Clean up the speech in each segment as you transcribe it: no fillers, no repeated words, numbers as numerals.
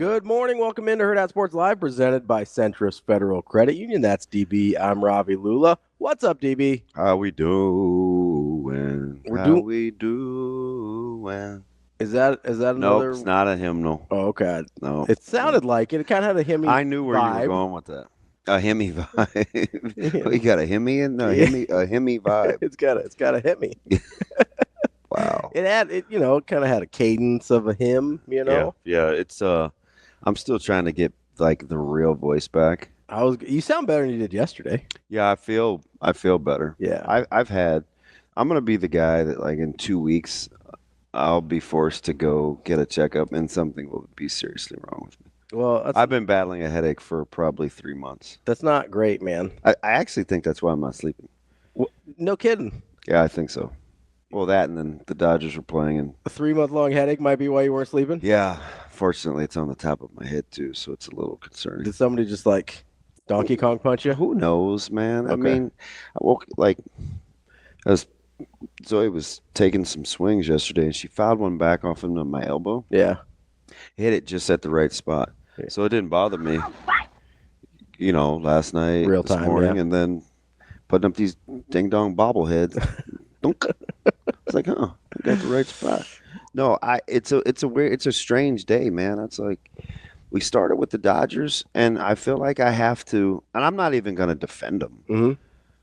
Good morning. Welcome into Hurrdat Sports Live, presented by Centris Federal Credit Union. That's DB. I'm Ravi Lulla. What's up, DB? How we doing? We doing? Is that another? Nope, it's not a hymnal. Oh, okay. No. It sounded like it. It kind of had a hymny. I knew where vibe. you were going with that. A hymny vibe. We got a hymny in? A hymny vibe. It's got a hymny. Wow. It kind of had a cadence of a hymn, Yeah, it's I'm still trying to get like the real voice back. You sound better than you did yesterday. Yeah, I feel better. Yeah. I'm going to be the guy that like in 2 weeks I'll be forced to go get a checkup and something will be seriously wrong with me. Well, I've been battling a headache for probably 3 months. That's not great, man. I actually think that's why I'm not sleeping. No kidding. Yeah, I think so. Well, that and then the Dodgers were playing. And a 3-month-long headache might be why you weren't sleeping? Yeah. Fortunately, it's on the top of my head, too, so it's a little concerning. Did somebody just, like, Donkey Kong punch you? Who knows, man? Okay. I mean, Zoe was taking some swings yesterday, and she fouled one back off into my elbow. Yeah. Hit it just at the right spot. Yeah. So it didn't bother me, last night, this morning, and then putting up these ding-dong bobbleheads. It's like, I got the right spot. No, it's a strange day, man. It's like we started with the Dodgers, and I feel like I have to, and I'm not even going to defend them,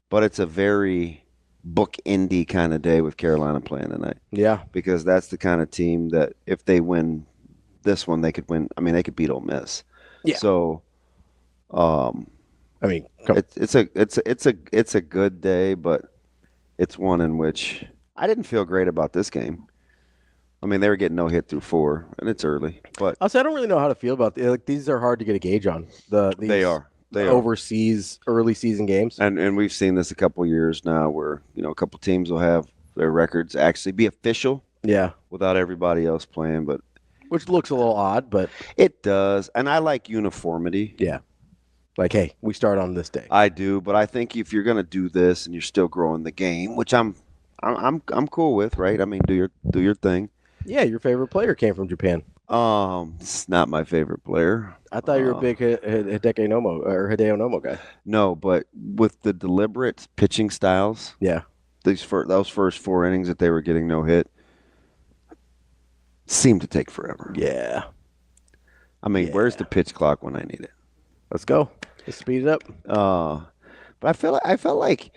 but it's a very book-endy kind of day with Carolina playing tonight. Yeah. Because that's the kind of team that if they win this one, they could win. I mean, they could beat Ole Miss. Yeah. So, it's a good day, but it's one in which I didn't feel great about this game. I mean, they were getting no hit through 4, and it's early. But I don't really know how to feel about these are hard to get a gauge on. They are overseas early season games, and we've seen this a couple years now, where a couple teams will have their records actually be official. Yeah, without everybody else playing, but which looks a little odd, but it does. And I like uniformity. Yeah. Like, hey, we start on this day. I do, but I think if you're going to do this and you're still growing the game, which I'm cool with, right? I mean, do your thing. Yeah, your favorite player came from Japan. It's not my favorort player. I thought you were a big Hideki Nomo or Hideo Nomo guy. No, but with the deliberate pitching styles, yeah, those first 4 innings that they were getting no hit seemed to take forever. Yeah. I mean, where's the pitch clock when I need it? Let's go. Let's speed it up. But I felt like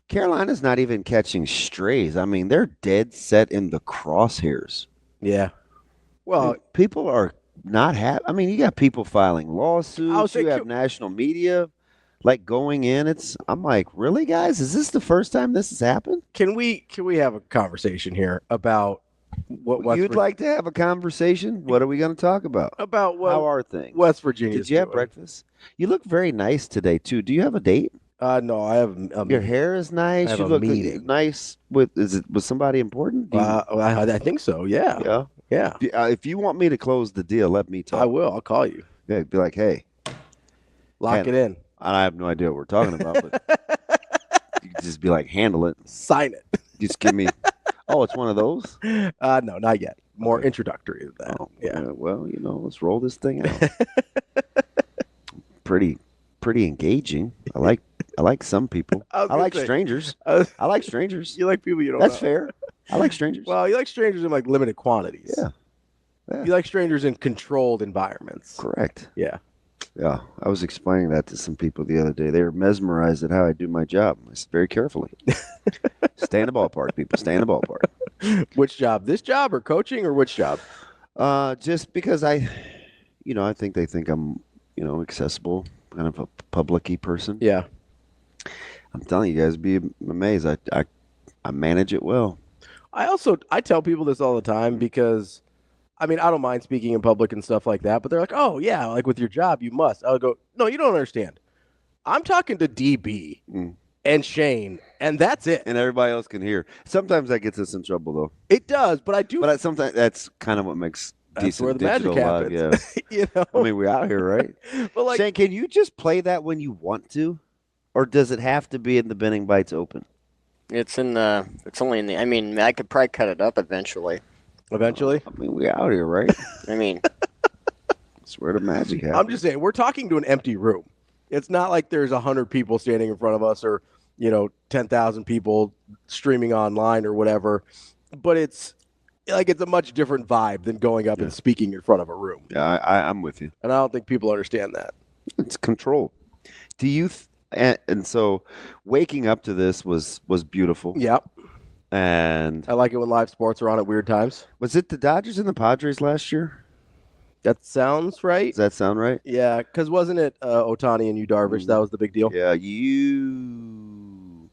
Carolina's not even catching strays. I mean, they're dead set in the crosshairs. Yeah. Well, people are not happy. I mean, you got people filing lawsuits. You have national media like going in. I'm like, really, guys? Is this the first time this has happened? Can we have a conversation here about what you'd like to have a conversation? What are we going to talk about? About how are things? West Virginia. Did you have breakfast? You look very nice today too. Do you have a date? No, I have. Your hair is nice. You look nice. Was somebody important? I think so. Yeah. Yeah. If you want me to close the deal, let me talk. I will. I'll call you. Yeah. Be like, hey, lock it in. I have no idea what we're talking about, but you can just be like, handle it, sign it. Just give me. Oh, it's one of those? No, not yet. More introductory than that. Oh, yeah. Well, let's roll this thing out. Pretty engaging. I like some people. I like strangers. I like strangers. You like people you don't That's know. fair. I like strangers. Well, you like strangers in like limited quantities. Yeah. You like strangers in controlled environments. Correct. Yeah. Yeah. I was explaining that to some people the other day. They were mesmerized at how I do my job. I said, very carefully. Stay in the ballpark, people. Stay in the ballpark. Which job? This job or coaching or which job? Just because I think they think I'm, accessible, kind of a public-y person. Yeah. I'm telling you guys, be amazed. I manage it well. I tell people this all the time because, I mean, I don't mind speaking in public and stuff like that, but they're like, oh, yeah, like with your job, you must. I'll go, no, you don't understand. I'm talking to DB and Shane, and that's it. And everybody else can hear. Sometimes that gets us in trouble, though. It does, but I do. But sometimes that's kind of what makes decent where the magic happens. Yeah. I mean, we're out here, right? But Shane, can you just play that when you want to? Or does it have to be in the Benning Bites Open? It's only in the, I mean, I could probably cut it up eventually. Eventually? I mean, we're out here, right? I mean, That's where the magic happens. I'm just saying, we're talking to an empty room. It's not like there's 100 people standing in front of us or, 10,000 people streaming online or whatever. But it's a much different vibe than going up and speaking in front of a room. Yeah, I'm with you. And I don't think people understand that. It's control. Do you and so waking up to this was beautiful. Yep. And I like it when live sports are on at weird times. was it the Dodgers and the Padres last year? That sounds right. Does that sound right? Yeah, because wasn't it Ohtani and Yu Darvish? That was the big deal. Yeah, you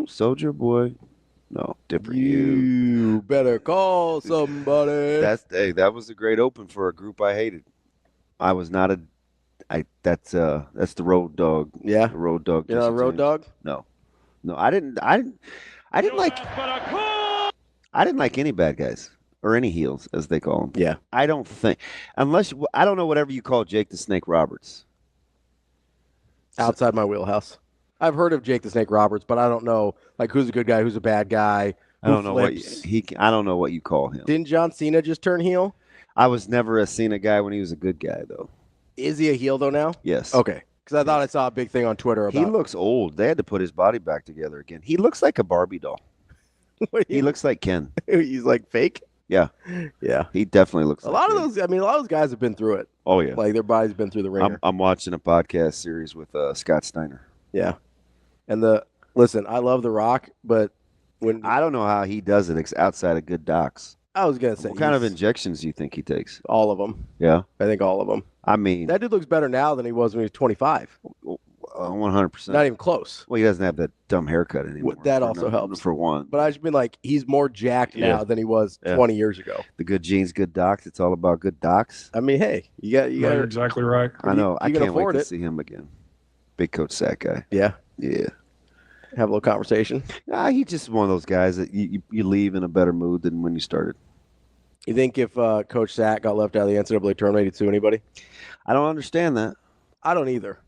Soldier Boy. No, different You better call somebody. That was a great open for a group I hated. I was not that's the Road Dog. Yeah. The Road Dog. You're not a Road Dog? No, I didn't like any bad guys or any heels, as they call them. Yeah. I don't think, I don't know whatever you call Jake the Snake Roberts. Outside my wheelhouse. I've heard of Jake the Snake Roberts, but I don't know who's a good guy, who's a bad guy. I don't know what I don't know what you call him. Didn't John Cena just turn heel? I was never a Cena guy when he was a good guy, though. Is he a heel though now? Yes. Okay. Because I thought I saw a big thing on Twitter about. He looks old. They had to put his body back together again. He looks like a Barbie doll. He looks like Ken. He's like fake. Yeah. Yeah. He definitely looks. A lot of those guys have been through it. Oh yeah. Like their body's been through the ringer. I'm watching a podcast series with Scott Steiner. Yeah. And listen, I love The Rock, but when I don't know how he does it outside of good docs. I was gonna say, what kind of injections do you think he takes? All of them. Yeah, I think all of them. I mean, that dude looks better now than he was when he was 25. 100%. Not even close. Well, he doesn't have that dumb haircut anymore. That also helps for one. But I just mean he's more jacked now than he was 20 years ago. The good genes, good docs. It's all about good docs. I mean, hey, you got. You're exactly right. I know. I can't wait to see him again. Big Coach Sack guy. Yeah. Yeah. Have a little conversation. He's just one of those guys that you leave in a better mood than when you started. You think if Coach Sack got left out of the NCAA tournament, he'd sue anybody? I don't understand that. I don't either.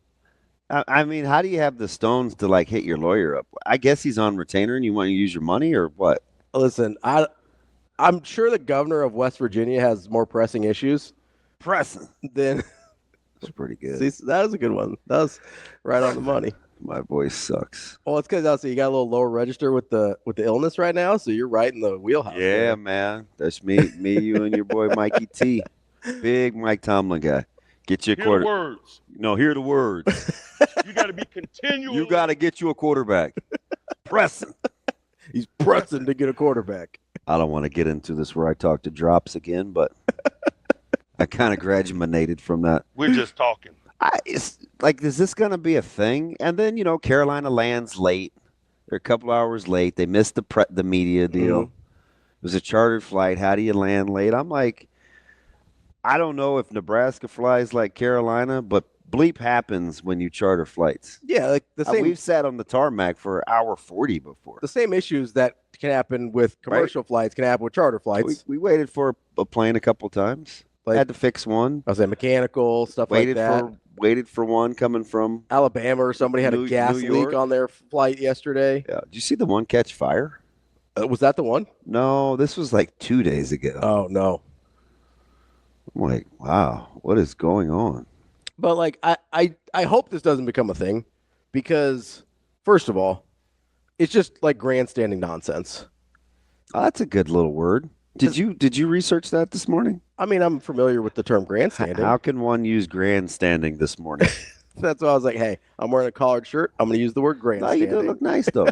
I mean, how do you have the stones to hit your lawyer up? I guess he's on retainer and you want to use your money or what? Listen, I'm sure the governor of West Virginia has more pressing issues. Than That's pretty good. See, that was a good one. That was right on the money. My voice sucks. Well, it's because you got a little lower register with the illness right now, so you're right in the wheelhouse. Yeah, man. That's me, you, and your boy Mikey T. Big Mike Tomlin guy. Get you a quarter. Hear the words. No, hear the words. You got to be continual. You got to get you a quarterback. Pressing. He's pressing to get a quarterback. I don't want to get into this where I talk to drops again, but I kind of graduated from that. We're just talking. It's is this going to be a thing? And then, Carolina lands late. They're a couple hours late. They missed the media deal. Mm-hmm. It was a chartered flight. How do you land late? I'm like, I don't know if Nebraska flies like Carolina, but bleep happens when you charter flights. Yeah, the same. We've sat on the tarmac for an hour 40 before. The same issues that can happen with commercial flights can happen with charter flights. We waited for a plane a couple times. Had to fix one. I was saying mechanical stuff like that. Waited for one coming from Alabama, or somebody had a gas leak on their flight yesterday. Yeah. Did you see the one catch fire? Was that the one? No, this was 2 days ago. Oh, no. I'm like, wow, what is going on? But I hope this doesn't become a thing because, first of all, it's just grandstanding nonsense. Oh, that's a good little word. Did you research that this morning? I mean, I'm familiar with the term grandstanding. How can one use grandstanding this morning? That's why I was like, hey, I'm wearing a collared shirt. I'm going to use the word grandstanding. No, you do look nice, though.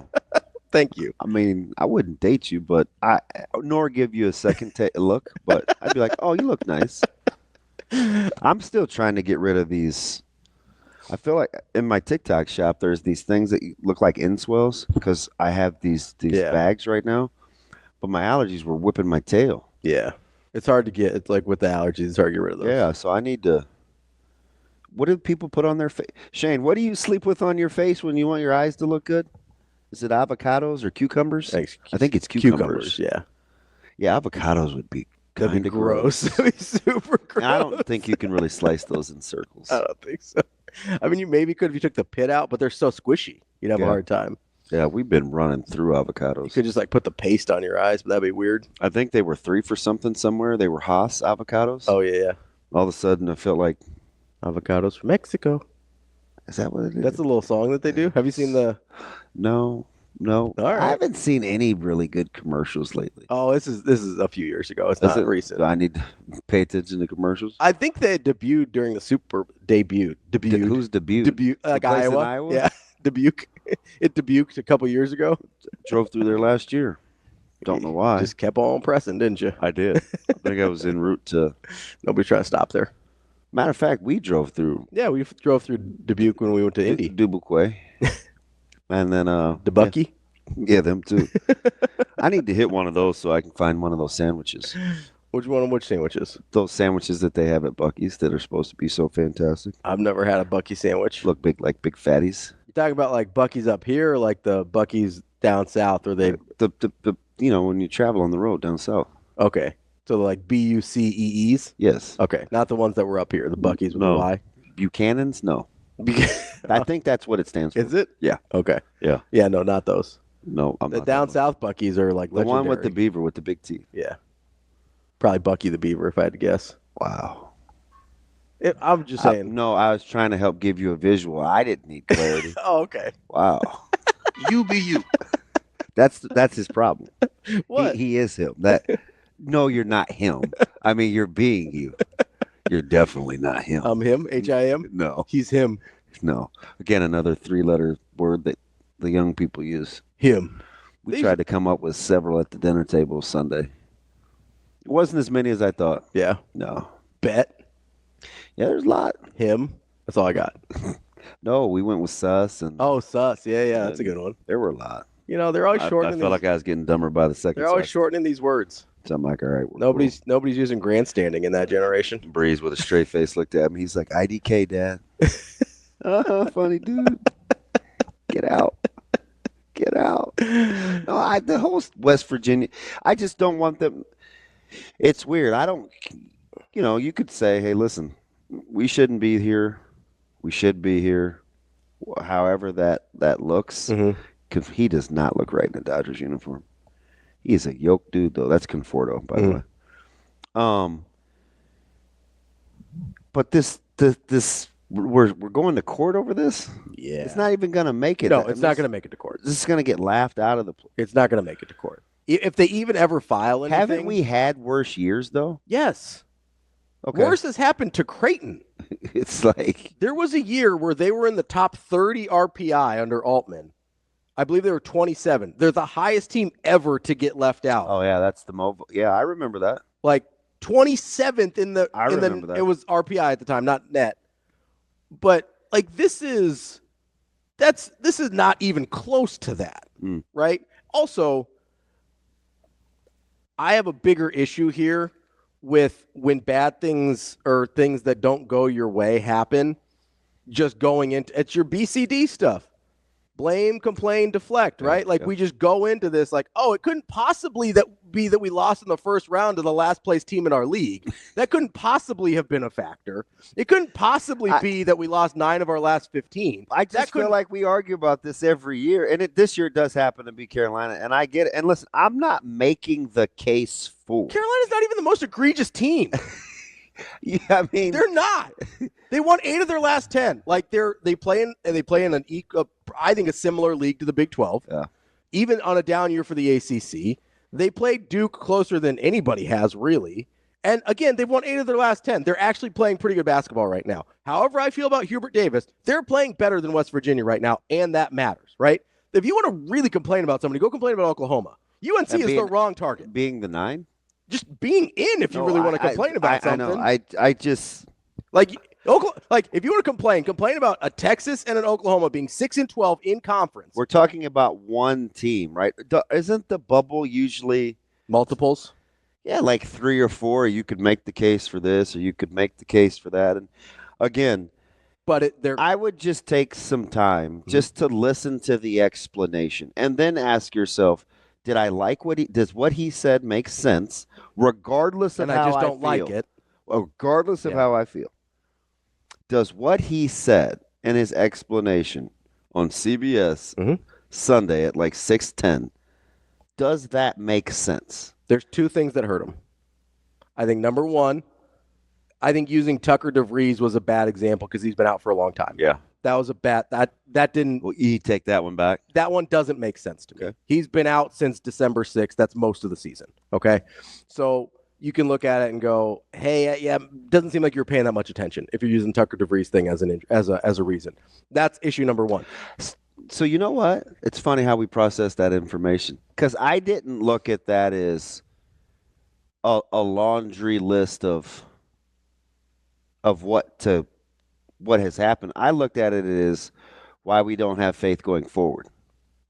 Thank you. I mean, I wouldn't date you, but nor give you a second look, but I'd be like, oh, you look nice. I'm still trying to get rid of these. I feel like in my TikTok shop, there's these things that look like inswells because I have these bags right now, but my allergies were whipping my tail. Yeah. It's hard to get. It's with the allergies, it's hard to get rid of those. Yeah, so I need to. What do people put on their face? Shane, what do you sleep with on your face when you want your eyes to look good? Is it avocados or cucumbers? I think it's cucumbers. Yeah. Yeah, avocados would be kind of gross. That'd be super gross. I don't think you can really slice those in circles. I don't think so. I mean, you maybe could if you took the pit out, but they're so squishy. You'd have a hard time. Yeah, we've been running through avocados. You could just put the paste on your eyes, but that'd be weird. I think they were 3 for something somewhere. They were Haas avocados. Oh, yeah. All of a sudden, I felt like, Avocados from Mexico. is that what it is? That's a little song that they do. Have you seen the? No. All right. I haven't seen any really good commercials lately. Oh, this is a few years ago. It's Is not it? recent. Do I need to pay attention to commercials? I think they debuted during the Debuted. Who's debuted? Debut, like place in Iowa. Iowa? Yeah, Dubuque. It debuked a couple years ago. Drove through there last year. Don't know why. Just kept on pressing, didn't you? I did. I think I was en route to. Nobody's trying to stop there. Matter of fact, we drove through. Yeah, we drove through Dubuque when we went to Indy. Dubuque. And then Dubuque. Yeah, them too. I need to hit one of those so I can find one of those sandwiches. Which one? Which sandwiches? Those sandwiches that they have at Buc-ee's that are supposed to be so fantastic. I've never had a Buc-ee sandwich. Look big, like big fatties. You talking about like Buc-ee's up here, or like the Buc-ee's down south, or they? The when you travel on the road down south. Okay, so like Bucees. Yes. Okay, not the ones that were up here. The Buc-ee's with No. the Y. Buchanan's? No. I think that's what it stands for. Is it? Yeah. Okay. Yeah. Yeah. No, not those. No, I'm The not down that south Buc-ee's are like one. The one with the legendary. beaver with the big teeth. Yeah. Probably Bucky the Beaver, if I had to guess. Wow. I'm just saying. No, I was trying to help give you a visual. I didn't need clarity. Oh, okay. Wow. You be you. That's his problem. What? He is him. No, you're not him. I mean, you're being you. You're definitely not him. I'm him. HIM. No, He's him. no. Again, another 3-letter word that the young people use. Him. We tried to come up with several at the dinner table Sunday. It wasn't as many as I thought. Yeah. No. Bet. Yeah, there's a lot. Him. That's all I got. No, we went with sus and Oh, sus. Yeah. That's a good one. there were a lot. You know, they're always I shortening. felt like I was getting dumber by the second. They're always so shortening these words. I'm like, all right. We're Nobody's using grandstanding in that generation. cool. Breeze with a straight face looked at me. He's like, IDK, Dad. Funny dude. Get out. Get out. No, the whole West Virginia, I just don't want them. It's weird. I don't, you could say, hey, listen, we shouldn't be here. We should be here. However that looks, because he does not look right in a Dodgers uniform. He's a yoke dude, though. That's Conforto, by the way. But this we're going to court over this. Yeah. It's not even going to make it. No, it's not going to make it to court. This is going to get laughed out of the. It's not going to make it to court. If they even ever file anything. Haven't we had worse years though? Yes. Okay. Worse has happened to Creighton. It's like There was a year where they were in the top 30 RPI under Altman. I believe they were 27. They're the highest team ever to get left out. oh yeah, that's the mobile. Yeah, I remember that. Like 27th in the. I remember that. It was RPI at the time, not net. But like this is not even close to that, right? Also, I have a bigger issue here with when bad things or things that don't go your way happen, just going into it's your BCD stuff. Blame, complain, deflect, right? Like we just go into this like, oh, it couldn't possibly be that we lost in the first round to the last place team in our league. That couldn't possibly have been a factor. It couldn't possibly be that we lost 9 of our last 15. I just feel like we argue about this every year, and this year does happen to be Carolina, and I get it. And listen, I'm not making the case for Carolina's not even the most egregious team. Yeah, I mean They're not. They won 8 of their last 10. Like they play in an I think a similar league to the Big 12. Yeah. Even on a down year for the ACC, they played Duke closer than anybody has really. And again, they've won 8 of their last 10. They're actually playing pretty good basketball right now. However I feel about Hubert Davis, they're playing better than West Virginia right now, and that matters, right? If you want to really complain about somebody, go complain about Oklahoma. UNC is the wrong target. Being the 9. Just being in if you really want to complain about something. I know. I just like if you want to complain about a Texas and an Oklahoma being 6-12 in conference. We're talking about one team, right? Isn't the bubble usually multiples? Yeah, like 3 or 4. You could make the case for this, or you could make the case for that. And again, I would just take some time just to listen to the explanation, and then ask yourself, did I like does what he said make sense, regardless of how I feel? And I just don't like it. Regardless of how I feel. Does what he said and his explanation on CBS Sunday at like 6:10, does that make sense? There's 2 things that hurt him. I think number one, I think using Tucker DeVries was a bad example because he's been out for a long time. Yeah. That was a bad that didn't. Well, you take that one back. That one doesn't make sense to me. Okay. He's been out since December 6th. That's most of the season. Okay. So you can look at it and go, hey, yeah, doesn't seem like you're paying that much attention if you're using Tucker DeVries thing as a reason. That's issue number one. So you know what? It's funny how we process that information, because I didn't look at that as a laundry list of what has happened. I looked at it as why we don't have faith going forward.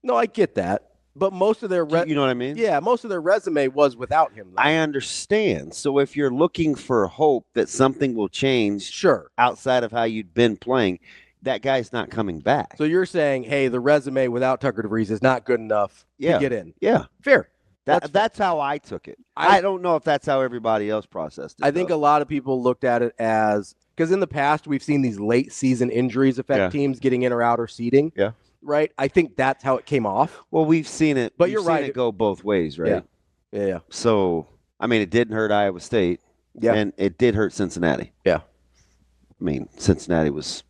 No, I get that. But most of their you know what I mean? Yeah, most of their resume was without him. Though. I understand. So if you're looking for hope that something will change sure, outside of how you'd been playing, that guy's not coming back. So you're saying, hey, the resume without Tucker DeVries is not good enough to get in. Yeah. Fair. That's how I took it. I don't know if that's how everybody else processed it. I think a lot of people looked at it as, because in the past we've seen these late season injuries affect teams getting in or out or seeding. Yeah. Right? I think that's how it came off. Well, we've seen it. But you're right. It go both ways, right? Yeah. So, I mean, it didn't hurt Iowa State. Yeah. And it did hurt Cincinnati. Yeah. I mean, Cincinnati was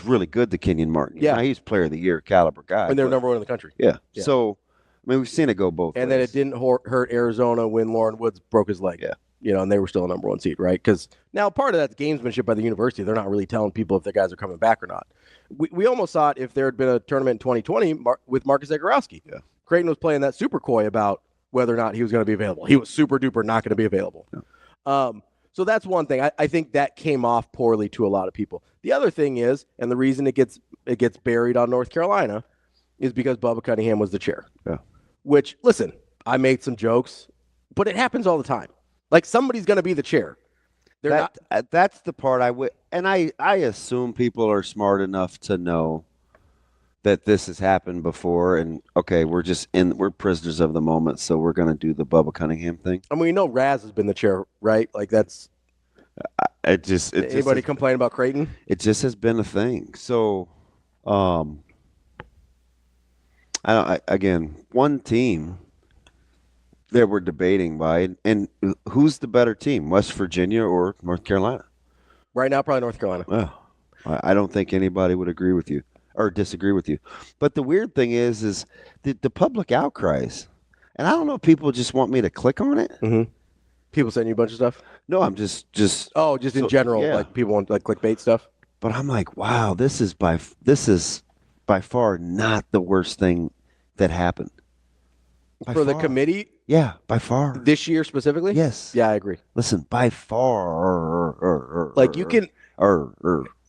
really good to Kenyon Martin. Yeah. Now, he's player of the year caliber guy. And they're number one in the country. Yeah. So, I mean, we've seen it go both ways. And then it didn't hurt Arizona when Lauren Woods broke his leg. Yeah. You know, and they were still a number one seed, right? Because now part of that's gamesmanship by the university. They're not really telling people if their guys are coming back or not. We almost saw it if there had been a tournament in 2020 with Marcus Zagorowski. Yeah. Creighton was playing that super coy about whether or not he was going to be available. He was super duper not going to be available. Yeah. So that's one thing. I think that came off poorly to a lot of people. The other thing is, and the reason it gets buried on North Carolina is because Bubba Cunningham was the chair. Yeah. Which, listen, I made some jokes, but it happens all the time. Like, somebody's going to be the chair. That's the part I would, and I assume people are smart enough to know that this has happened before, and okay, we're prisoners of the moment, so we're going to do the Bubba Cunningham thing. I mean, we know Raz has been the chair, right? Like, that's anybody complain about Creighton? It just has been a thing. So, again, one team that we're debating by, and who's the better team, West Virginia or North Carolina? Right now, probably North Carolina. Well, I don't think anybody would agree with you or disagree with you. But the weird thing is the public outcries, and I don't know if people just want me to click on it. Mm-hmm. People sending you a bunch of stuff? No, I'm just in general, like people want like clickbait stuff. But I'm like, wow, this is by far not the worst thing that happened. The committee? Yeah, by far. This year specifically? Yes. Yeah, I agree. Listen, by far. Like you can.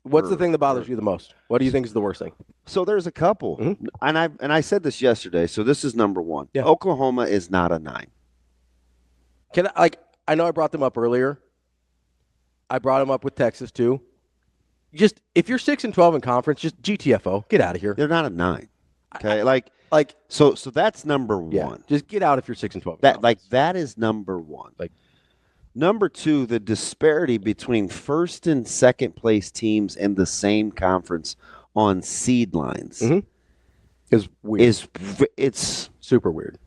What's the thing that bothers you the most? What do you think is the worst thing? So there's a couple, and I said this yesterday. So this is number one. Yeah. Oklahoma is not a 9. I know I brought them up earlier. I brought them up with Texas too. Just if you're 6-12 in conference, just GTFO, get out of here. They're not a 9. Okay, so that's number one. Just get out if you're 6-12. That is number one. Number two, the disparity between first and second place teams in the same conference on seed lines is weird. It's super weird.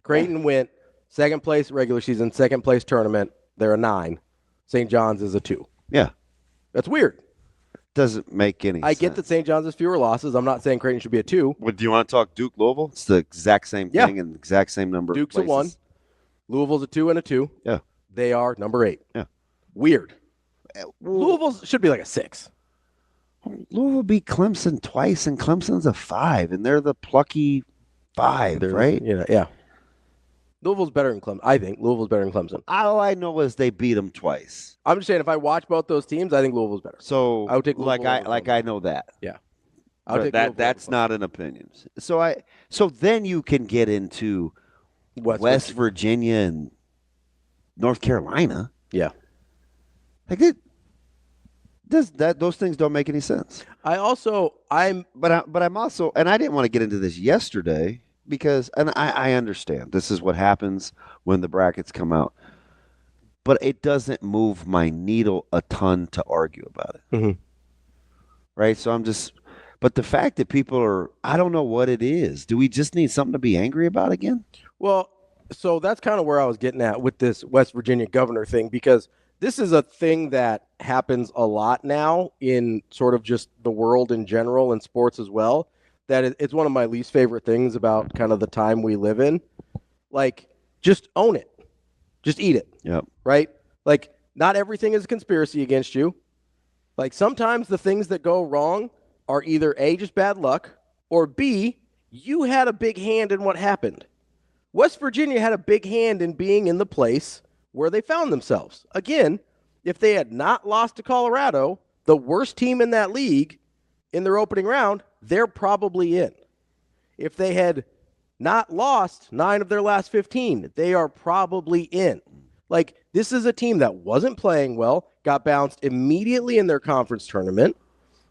Creighton went second place regular season, second place tournament. They're a 9. St. John's is a 2. Yeah, that's weird. Doesn't make any sense. I get that St. John's has fewer losses. I'm not saying Creighton should be a 2. Well, do you want to talk Duke Louisville? It's the exact same thing and the exact same number Duke's of places. a 1. Louisville's a 2 and a 2. Yeah. They are number 8. Yeah. Weird. Louisville should be like a 6. Louisville beat Clemson twice, and Clemson's a 5, and they're the plucky 5, right? Yeah. Louisville's better than Clemson. I think Louisville's better than Clemson. All I know is they beat them twice. I'm just saying, if I watch both those teams, I think Louisville's better. So I would take Louisville I know that. Yeah. That's not an opinion. So then you can get into West Virginia and North Carolina. Yeah. Those things don't make any sense. I'm also, and I didn't want to get into this yesterday because, and I understand this is what happens when the brackets come out, but it doesn't move my needle a ton to argue about it. Mm-hmm. Right. So but the fact that people are, I don't know what it is. Do we just need something to be angry about again? Well, so that's kind of where I was getting at with this West Virginia governor thing, because this is a thing that happens a lot now in sort of just the world in general and sports as well. It's one of my least favorite things about kind of the time we live in. Like, just own it. Just eat it. Yep. Right? Like, not everything is a conspiracy against you. Like, sometimes the things that go wrong are either A, just bad luck, or B, you had a big hand in what happened. West Virginia had a big hand in being in the place where they found themselves. Again, if they had not lost to Colorado, the worst team in that league, in their opening round, they're probably in. If they had not lost 9 of their last 15, they are probably in. Like, this is a team that wasn't playing well, got bounced immediately in their conference tournament.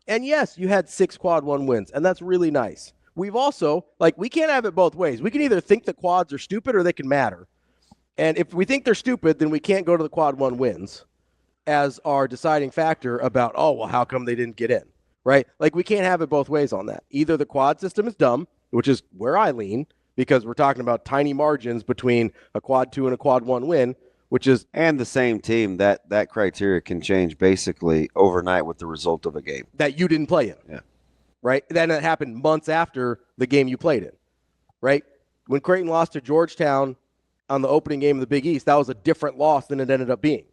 And yes, you had 6 quad 1 wins, and that's really nice. We've also, we can't have it both ways. We can either think the quads are stupid or they can matter. And if we think they're stupid, then we can't go to the quad 1 wins as our deciding factor about, how come they didn't get in, right? Like, we can't have it both ways on that. Either the quad system is dumb, which is where I lean, because we're talking about tiny margins between a quad 2 and a quad 1 win, which is... And the same team, that criteria can change basically overnight with the result of a game. That you didn't play in. Yeah. Right? Then it happened months after the game you played in, right? When Creighton lost to Georgetown on the opening game of the Big East, that was a different loss than it ended up being.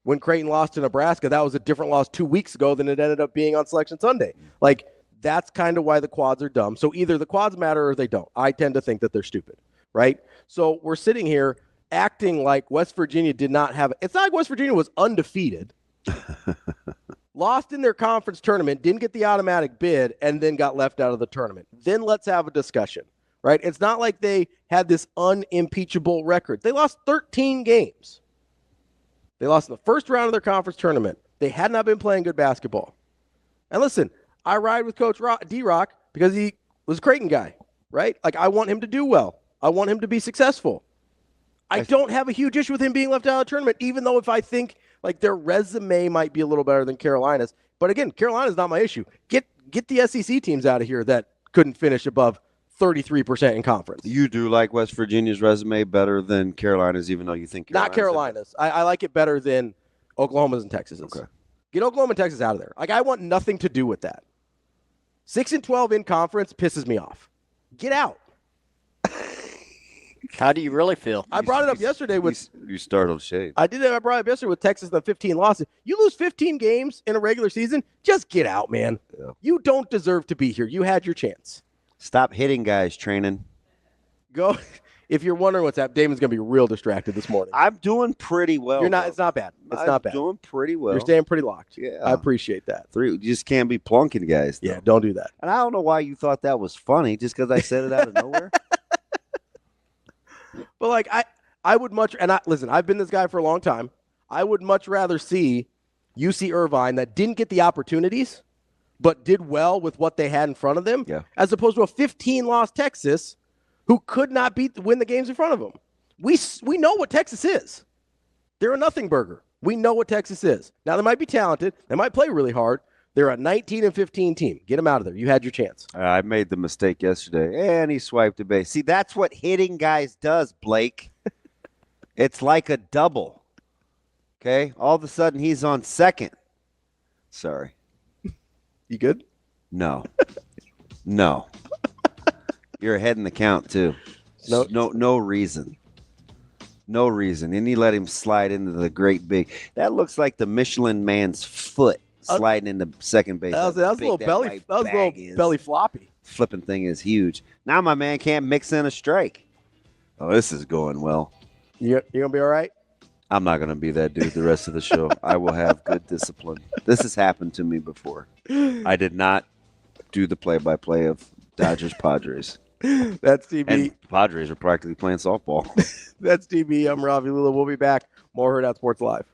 When Creighton lost to Nebraska, that was a different loss 2 weeks ago than it ended up being on Selection Sunday. Like, that's kind of why the quads are dumb. So either the quads matter or they don't. I tend to think that they're stupid, right? So we're sitting here acting like West Virginia did not have – it's not like West Virginia was undefeated. Lost in their conference tournament, didn't get the automatic bid, and then got left out of the tournament. Then let's have a discussion, right? It's not like they had this unimpeachable record. They lost 13 games. They lost in the first round of their conference tournament. They had not been playing good basketball. And listen, I ride with Coach D-Rock because he was a Creighton guy, right? Like, I want him to do well. I want him to be successful. I don't have a huge issue with him being left out of the tournament, even though if I think their resume might be a little better than Carolina's. But again, Carolina's not my issue. Get the SEC teams out of here that couldn't finish above 33% in conference. You do like West Virginia's resume better than Carolina's, even though you think Not Carolina's. I like it better than Oklahoma's and Texas's. Okay. Get Oklahoma and Texas out of there. I want nothing to do with that. 6-12 in conference pisses me off. Get out. How do you really feel? I brought it up yesterday with... You startled Shade. I did. I brought it up yesterday with Texas and the 15 losses. You lose 15 games in a regular season, just get out, man. Yeah. You don't deserve to be here. You had your chance. Stop hitting guys, training. Go. If you're wondering what's happening, Damon's going to be real distracted this morning. I'm doing pretty well. You're not. Though. It's not bad. It's not bad. I'm doing pretty well. You're staying pretty locked. Yeah. I appreciate that. You just can't be plunking guys. Though. Yeah, don't do that. And I don't know why you thought that was funny just because I said it out of nowhere. But I would much, and listen, I've been this guy for a long time. I would much rather see UC Irvine that didn't get the opportunities, but did well with what they had in front of them, as opposed to a 15-loss Texas who could not win the games in front of them. We know what Texas is. They're a nothing burger. We know what Texas is. Now, they might be talented. They might play really hard. They're a 19-15 team. Get them out of there. You had your chance. I made the mistake yesterday, and he swiped a base. See, that's what hitting guys does, Blake. It's like a double. Okay? All of a sudden, he's on second. Sorry. You good? No. No. You're ahead in the count, too. No reason. No reason. And you let him slide into the great big. That looks like the Michelin man's foot. Sliding into second base. That was a little belly. That was a little belly floppy. Flipping thing is huge. Now my man can't mix in a strike. Oh, this is going well. You gonna be all right? I'm not gonna be that dude the rest of the show. I will have good discipline. This has happened to me before. I did not do the play-by-play of Dodgers Padres. That's DB. And Padres are practically playing softball. That's DB. I'm Ravi Lulla. We'll be back. More Hurrdat Sports Live.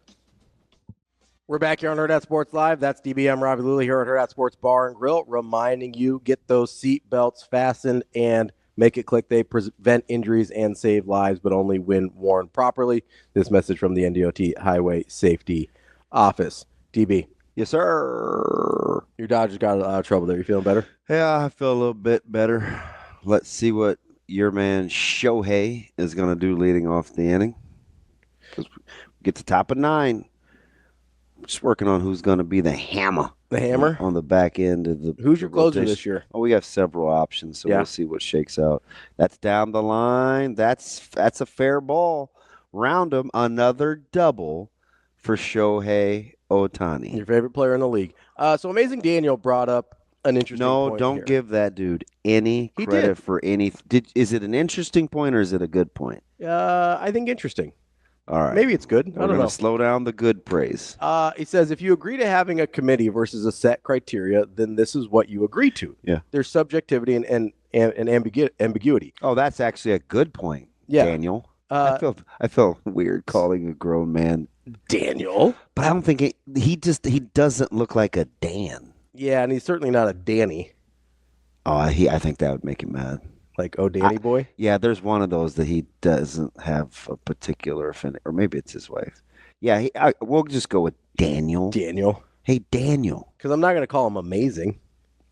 We're back here on Hurrdat Sports Live. That's DB. I'm Ravi Lulla here at Hurrdat Sports Bar and Grill, reminding you, get those seat belts fastened and make it click. They prevent injuries and save lives, but only when worn properly. This message from the NDOT Highway Safety Office. DB. Yes, sir. Your Dodgers got out of trouble there. You feeling better? Yeah, I feel a little bit better. Let's see what your man Shohei is going to do leading off the inning. Because we get to top of 9. just working on who's going to be the hammer. The hammer? On the back end of the Who's your closer rotation. this year? Oh, we have several options, so we'll see what shakes out. That's down the line. That's a fair ball. Round them. Another double for Shohei Ohtani. Your favorite player in the league. So Amazing Daniel brought up an interesting point. No, don't here. give that dude any credit for any. Is it an interesting point or is it a good point? I think interesting. All right. Maybe it's good. I don't know. Slow down the good praise. He says, if you agree to having a committee versus a set criteria, then this is what you agree to. Yeah. There's subjectivity and ambiguity. Oh, that's actually a good point, Daniel. I felt weird calling a grown man Daniel. But I don't think he doesn't look like a Dan. Yeah, and he's certainly not a Danny. Oh, I think that would make him mad. Like, oh, Danny boy? Yeah, there's one of those that he doesn't have a particular affinity, or maybe it's his wife. Yeah, we'll just go with Daniel. Daniel. Hey, Daniel. Because I'm not going to call him amazing.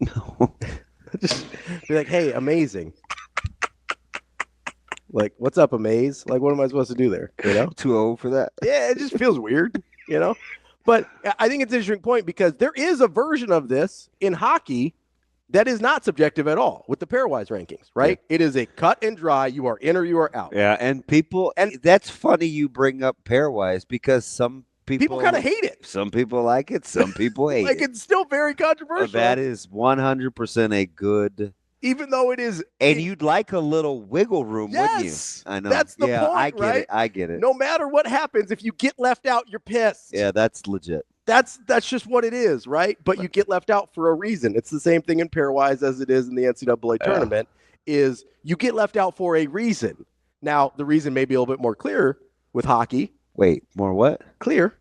No. Just be like, hey, amazing. Like, what's up, Amaze? Like, what am I supposed to do there? You know? Too old for that. Yeah, it just feels weird, you know? But I think it's an interesting point because there is a version of this in hockey that is not subjective at all with the pairwise rankings, right? Yeah. It is a cut and dry. You are in or you are out. Yeah, and that's funny you bring up pairwise because some people kind of hate it. Some people like it. Some people hate it. It's still very controversial. That is 100% a good. Even though it is. And you'd like a little wiggle room, wouldn't you? I know. That's the point, right? I get it. No matter what happens, if you get left out, you're pissed. Yeah, that's legit. That's just what it is, right? But you get left out for a reason. It's the same thing in pairwise as it is in the NCAA tournament, is you get left out for a reason. Now, the reason may be a little bit more clear with hockey. Wait, more what? Clear.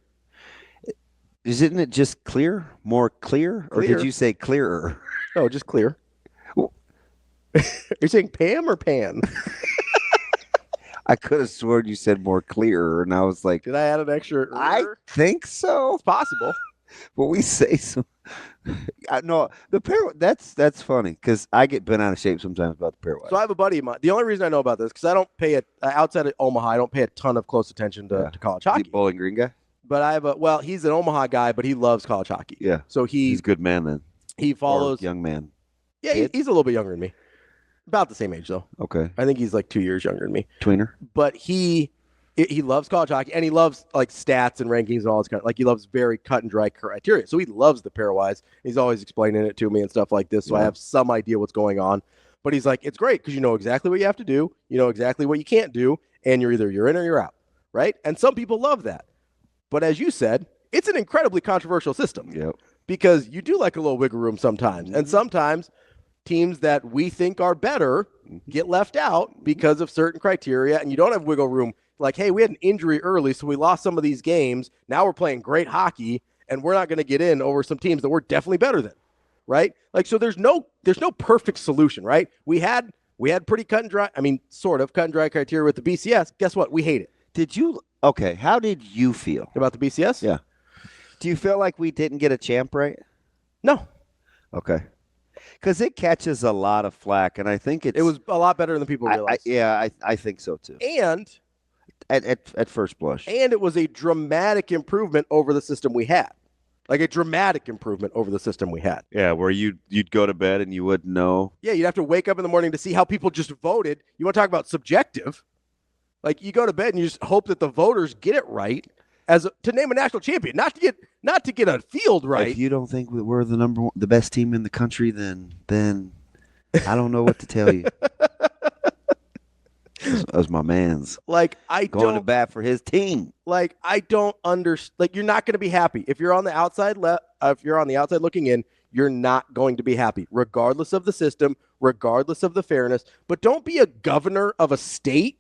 Isn't it just clear? More clear? Or did you say clearer? No, just clear. You're saying Pam or Pan? I could have sworn you said more clearer, and I was like, did I add an extra? I think so. It's possible. But we say so. No, the pair. That's funny because I get bent out of shape sometimes about the pairwise. So I have a buddy of mine. The only reason I know about this because I don't pay it outside of Omaha. I don't pay a ton of close attention to college hockey. Bowling Green guy. But he's an Omaha guy, but he loves college hockey. Yeah. So he's a good man then. He follows young man. Yeah, he's a little bit younger than me. About the same age, though. Okay. I think he's like 2 years younger than me. Tweener. But he loves college hockey, and he loves like stats and rankings and all this kind of, like he loves very cut and dry criteria. So he loves the pairwise. He's always explaining it to me and stuff like this, so I have some idea what's going on. But he's like, it's great because you know exactly what you have to do, you know exactly what you can't do, and you're in or you're out, right? And some people love that. But as you said, it's an incredibly controversial system. Yep. Because you do like a little wiggle room sometimes, and sometimes teams that we think are better get left out because of certain criteria, and you don't have wiggle room. Like, hey, we had an injury early, so we lost some of these games. Now we're playing great hockey, and we're not going to get in over some teams that we're definitely better than, right? Like, so there's no perfect solution, right? We had pretty cut and dry, sort of cut and dry criteria with the BCS. Guess what? We hate it. Okay, how did you feel about the BCS? Yeah. Do you feel like we didn't get a champ right? No. Okay. Because it catches a lot of flack, and I think it was a lot better than people realize. I think so too. And at first blush, and it was a dramatic improvement over the system we had, like a dramatic improvement over the system we had. Yeah, where you'd go to bed and you wouldn't know. Yeah, you'd have to wake up in the morning to see how people just voted. You want to talk about subjective? Like you go to bed and you just hope that the voters get it right. To name a national champion, not to get a field right. If you don't think we're the best team in the country, then I don't know what to tell you. As my man's like going to bat for his team. Like I don't understand. Like you're not going to be happy if you're on the outside. If you're on the outside looking in, you're not going to be happy, regardless of the system, regardless of the fairness. But don't be a governor of a state.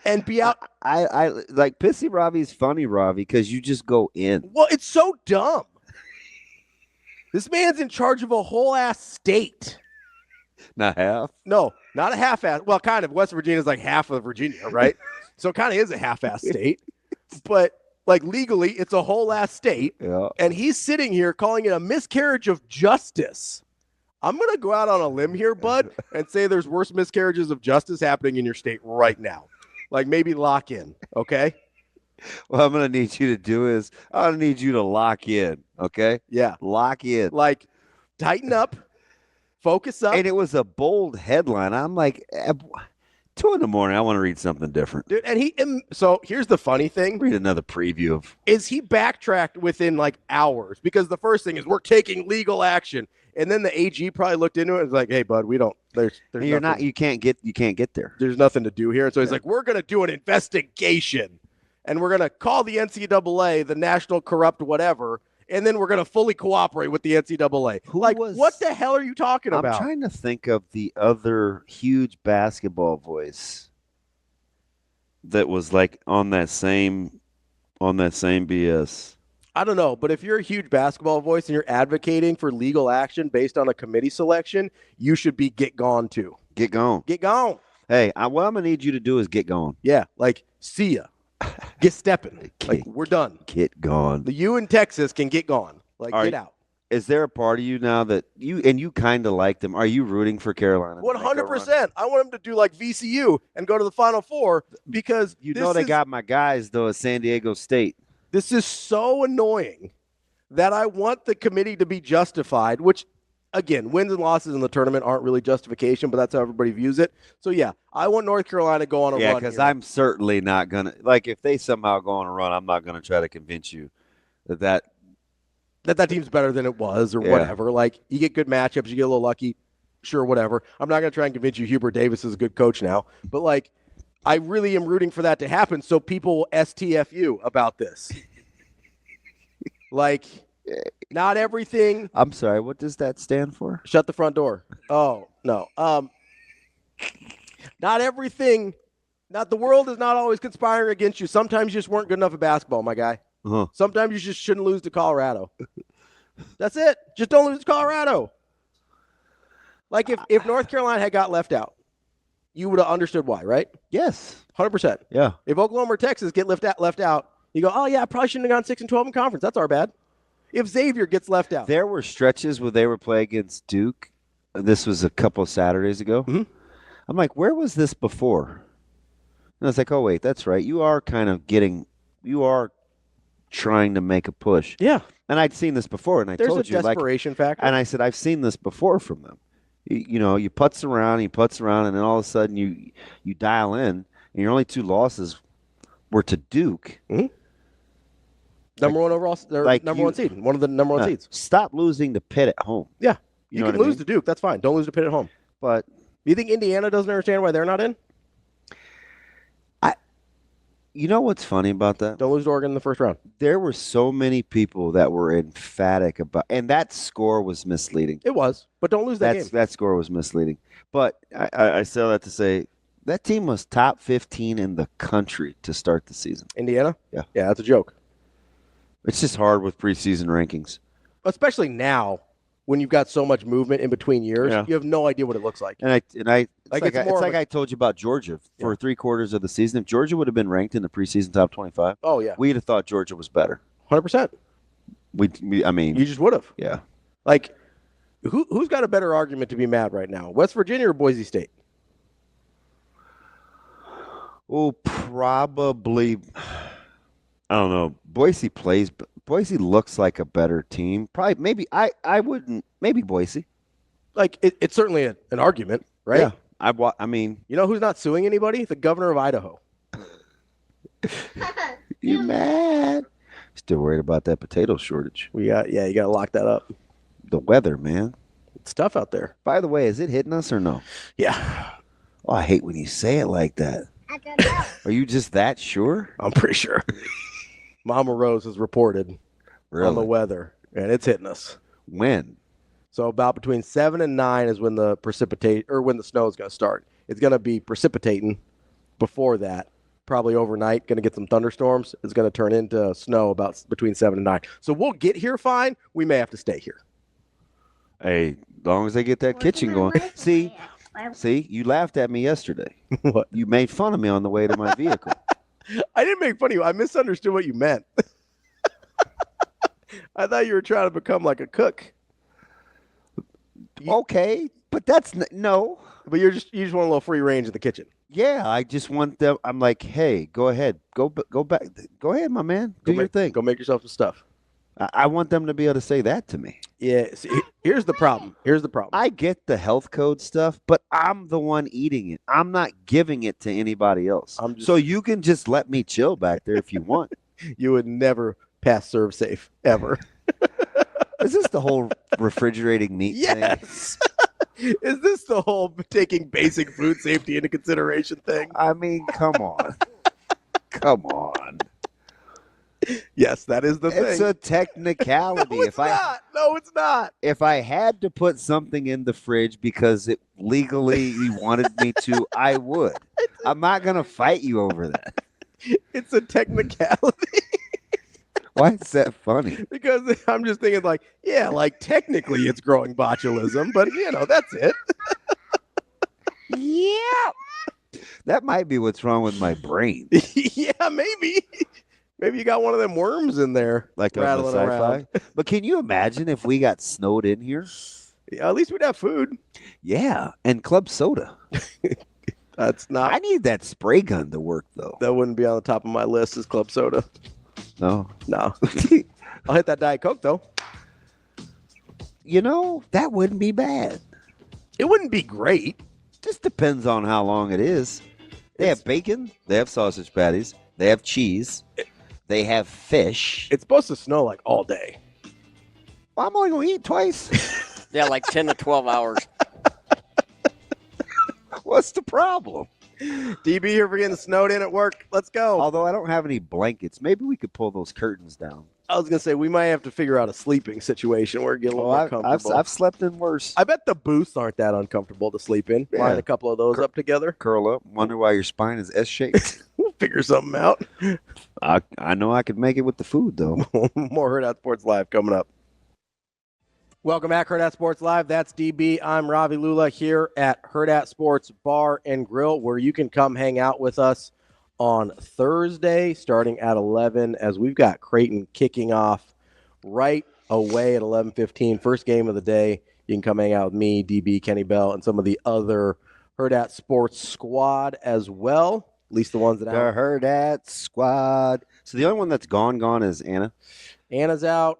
And be out. I like Pissy Ravi's funny, Ravi, because you just go in. Well, it's so dumb. This man's in charge of a whole ass state. Not half? No, not a half ass. Well, kind of. West Virginia is like half of Virginia, right? So it kind of is a half ass state. But like legally, it's a whole ass state. Yeah. And he's sitting here calling it a miscarriage of justice. I'm going to go out on a limb here, bud, and say there's worse miscarriages of justice happening in your state right now. Like maybe lock in, okay? What I'm going to need you to do is I'm going to need you to lock in, okay? Yeah. Lock in. Like, tighten up, focus up. And it was a bold headline. I'm like, 2 a.m, I want to read something different. Dude, so here's the funny thing. Read another preview of. Is he backtracked within like hours? Because the first thing is we're taking legal action. And then the AG probably looked into it and was like, hey, bud, we don't, there's You're nothing, not, you can't get there. there's nothing to do here. And so he's like, we're going to do an investigation and we're going to call the NCAA, the National Corrupt whatever, and then we're going to fully cooperate with the NCAA. What the hell are you talking about? I'm trying to think of the other huge basketball voice that was like on that same BS. I don't know, but if you're a huge basketball voice and you're advocating for legal action based on a committee selection, you should be get gone too. Get gone. Get gone. Hey, what I'm going to need you to do is get gone. Yeah, like, see ya. Get stepping. Like, we're done. Get gone. You in Texas can get gone. Like, get out. Is there a part of you now that you kind of like them? Are you rooting for Carolina? 100%. I want them to do like VCU and go to the Final Four because they got my guys, though, at San Diego State. This is so annoying that I want the committee to be justified, which, again, wins and losses in the tournament aren't really justification, but that's how everybody views it. So, yeah, I want North Carolina to go on a run. Yeah, because I'm certainly not going to – like, if they somehow go on a run, I'm not going to try to convince you that team's better than it was or whatever. Like, you get good matchups, you get a little lucky, sure, whatever. I'm not going to try and convince you Hubert Davis is a good coach now. But, like, I really am rooting for that to happen so people will STFU about this. Like, not everything. I'm sorry, what does that stand for? Shut the front door. Oh, no. Not everything. The world is not always conspiring against you. Sometimes you just weren't good enough at basketball, my guy. Uh-huh. Sometimes you just shouldn't lose to Colorado. That's it. Just don't lose to Colorado. Like, if North Carolina had got left out, you would have understood why, right? Yes. 100%. Yeah. If Oklahoma or Texas get left out, you go, oh, yeah, I probably shouldn't have gone 6-12 in conference. That's our bad. If Xavier gets left out. There were stretches where they were playing against Duke. This was a couple of Saturdays ago. Mm-hmm. I'm like, where was this before? And I was like, oh, wait, that's right. You are trying to make a push. Yeah. And I'd seen this before, and There's told you. There's a desperation factor. And I said, I've seen this before from them. You putz around, and then all of a sudden you dial in, and your only 2 losses were to Duke. Mm-hmm. Number one overall, number one seed. One of the number one seeds. Stop losing to Pitt at home. Yeah. You can lose to Duke. That's fine. Don't lose to Pitt at home. But you think Indiana doesn't understand why they're not in? You know what's funny about that? Don't lose to Oregon in the first round. There were so many people that were emphatic about, and that score was misleading. It was, but don't lose that game. That score was misleading. But I say that to say that team was top 15 in the country to start the season. Indiana? Yeah. Yeah, that's a joke. It's just hard with preseason rankings. Especially now when you've got so much movement in between years. Yeah. You have no idea what it looks like. It's like I told you about Georgia for 3/4 of the season. If Georgia would have been ranked in the preseason top 25, we'd have thought Georgia was better. 100%. I mean, you just would have. Yeah. Like, who's got a better argument to be mad right now? West Virginia or Boise State? Oh, probably. I don't know. Boise looks like a better team. Probably, maybe I wouldn't. Maybe Boise. Like it's certainly an argument, right? Yeah. I mean, you know who's not suing anybody? The governor of Idaho. You mad? Still worried about that potato shortage. You got to lock that up. The weather, man. It's tough out there. By the way, is it hitting us or no? Yeah. Oh, I hate when you say it like that. I don't know. Are you just that sure? I'm pretty sure. Mama Rose has reported on the weather, and it's hitting us. When? So about between 7 and 9 is when the when the snow is going to start. It's going to be precipitating before that, probably overnight. Going to get some thunderstorms. It's going to turn into snow about between 7 and 9. So we'll get here fine. We may have to stay here. Hey, as long as they get that kitchen going. See, you laughed at me yesterday. What? You made fun of me on the way to my vehicle. I didn't make fun of you. I misunderstood what you meant. I thought you were trying to become like a cook. Okay, but that's no. But you just want a little free range in the kitchen. Yeah, I just want them. I'm like, hey, go ahead, go back, go ahead, my man, do your thing. Go make yourself some stuff. I want them to be able to say that to me. Yeah. See, here's the problem. I get the health code stuff, but I'm the one eating it. I'm not giving it to anybody else. So you can just let me chill back there if you want. You would never pass serve safe ever. Is this the whole refrigerating meat thing? Yes. Is this the whole taking basic food safety into consideration thing? I mean, come on. Come on. Yes, that is the thing. It's a technicality. No, it's not. No, it's not. If I had to put something in the fridge because it legally wanted me to, I would. I'm not going to fight you over that. It's a technicality. Why is that funny? Because I'm just thinking like, yeah, like technically it's growing botulism, but that's it. Yeah. That might be what's wrong with my brain. Yeah, maybe. Maybe you got one of them worms in there, like rattling around. But can you imagine if we got snowed in here? Yeah, at least we'd have food. Yeah, and club soda. That's not. I need that spray gun to work though. That wouldn't be on the top of my list as club soda. No. I'll hit that Diet Coke though. That wouldn't be bad. It wouldn't be great. Just depends on how long it is. They have bacon. They have sausage patties. They have cheese. They have fish. It's supposed to snow like all day. Well, I'm only going to eat twice. Yeah, like 10 to 12 hours. What's the problem? DB here for getting snowed in at work. Let's go. Although I don't have any blankets. Maybe we could pull those curtains down. I was going to say, we might have to figure out a sleeping situation where it get a little more comfortable. I've slept in worse. I bet the booths aren't that uncomfortable to sleep in. Yeah. Line a couple of those up together. Curl up. Wonder why your spine is S-shaped. We'll figure something out. I know I could make it with the food, though. More Hurrdat Sports Live coming up. Welcome back, Hurrdat Sports Live. That's DB. I'm Ravi Lulla here at Hurrdat Sports Bar and Grill, where you can come hang out with us on Thursday starting at 11 as we've got Creighton kicking off right away at 11:15. First game of the day. You can come hang out with me, DB, Kenny Bell, and some of the other Hurrdat Sports squad as well. At least the ones that The Hurrdat squad. So the only one that's gone is Anna. Anna's out.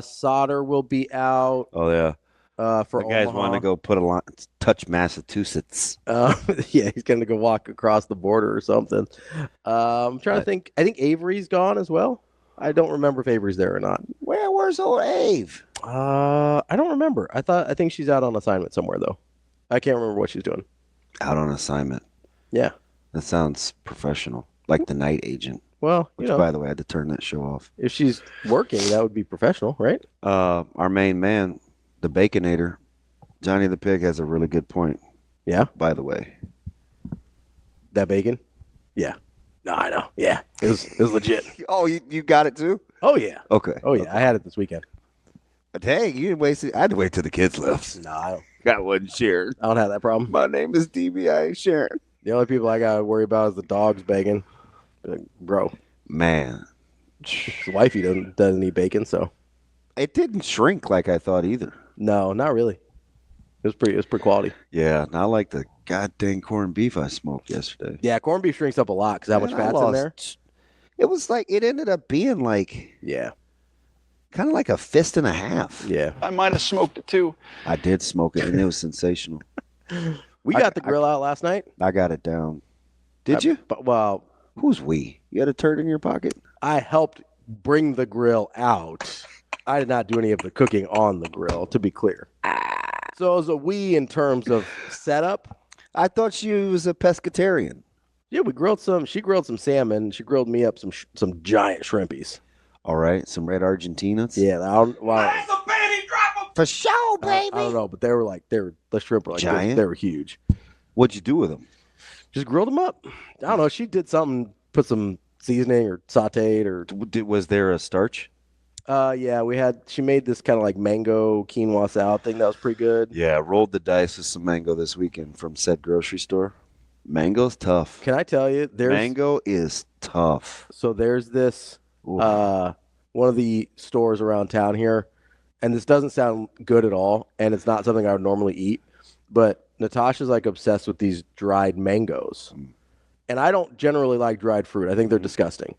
Sauter will be out. Oh yeah. For the guys Omaha. want to go touch Massachusetts. Yeah, he's going to go walk across the border or something. I'm trying to think. I think Avery's gone as well. I don't remember if Avery's there or not. Where's old Ave? I don't remember. I think she's out on assignment somewhere though. I can't remember what she's doing. Out on assignment. Yeah. That sounds professional, like the night agent. Well, Which, by the way, I had to turn that show off. If she's working, that would be professional, right? Our main man, the Baconator, Johnny the Pig, has a really good point. Yeah. By the way, that bacon. Yeah. No, I know. Yeah, it was legit. Oh, you got it too? Oh yeah. Okay. Oh yeah, okay. I had it this weekend. Dang, you didn't waste it. I had to wait till the kids left. No, I wasn't sharing. don't have that problem. My name is DB. I ain't sharing. The only people I gotta worry about is the dogs begging. Bro, man, his wifey doesn't eat bacon, so it didn't shrink like I thought either. No, not really. It was pretty quality. Yeah, not like the goddamn corned beef I smoked yesterday. Yeah, corned beef shrinks up a lot because how much fat's in there. It was like it ended up being like kind of like a fist and a half. Yeah, I might have smoked it too. I did smoke it, and it was sensational. We got the grill out last night. I got it down. Did you? Well, who's we? You had a turd in your pocket? I helped bring the grill out. I did not do any of the cooking on the grill, to be clear. So it was a we in terms of setup. I thought she was a pescatarian. Yeah, we grilled some. She grilled some salmon. She grilled me up some giant shrimpies. All right, some red Argentinas. Yeah, for sure, baby. I don't know, but the shrimp were like giant. They were huge. What'd you do with them? Just grilled them up. I don't know. She did something, put some seasoning or sauteed or. Was there a starch? Yeah, she made this kind of like mango quinoa salad thing that was pretty good. Yeah, rolled the dice with some mango this weekend from said grocery store. Mango's tough. Can I tell you? Mango is tough. So there's this one of the stores around town here, and this doesn't sound good at all, and it's not something I would normally eat, but Natasha's like obsessed with these dried mangoes. And I don't generally like dried fruit. I think they're disgusting.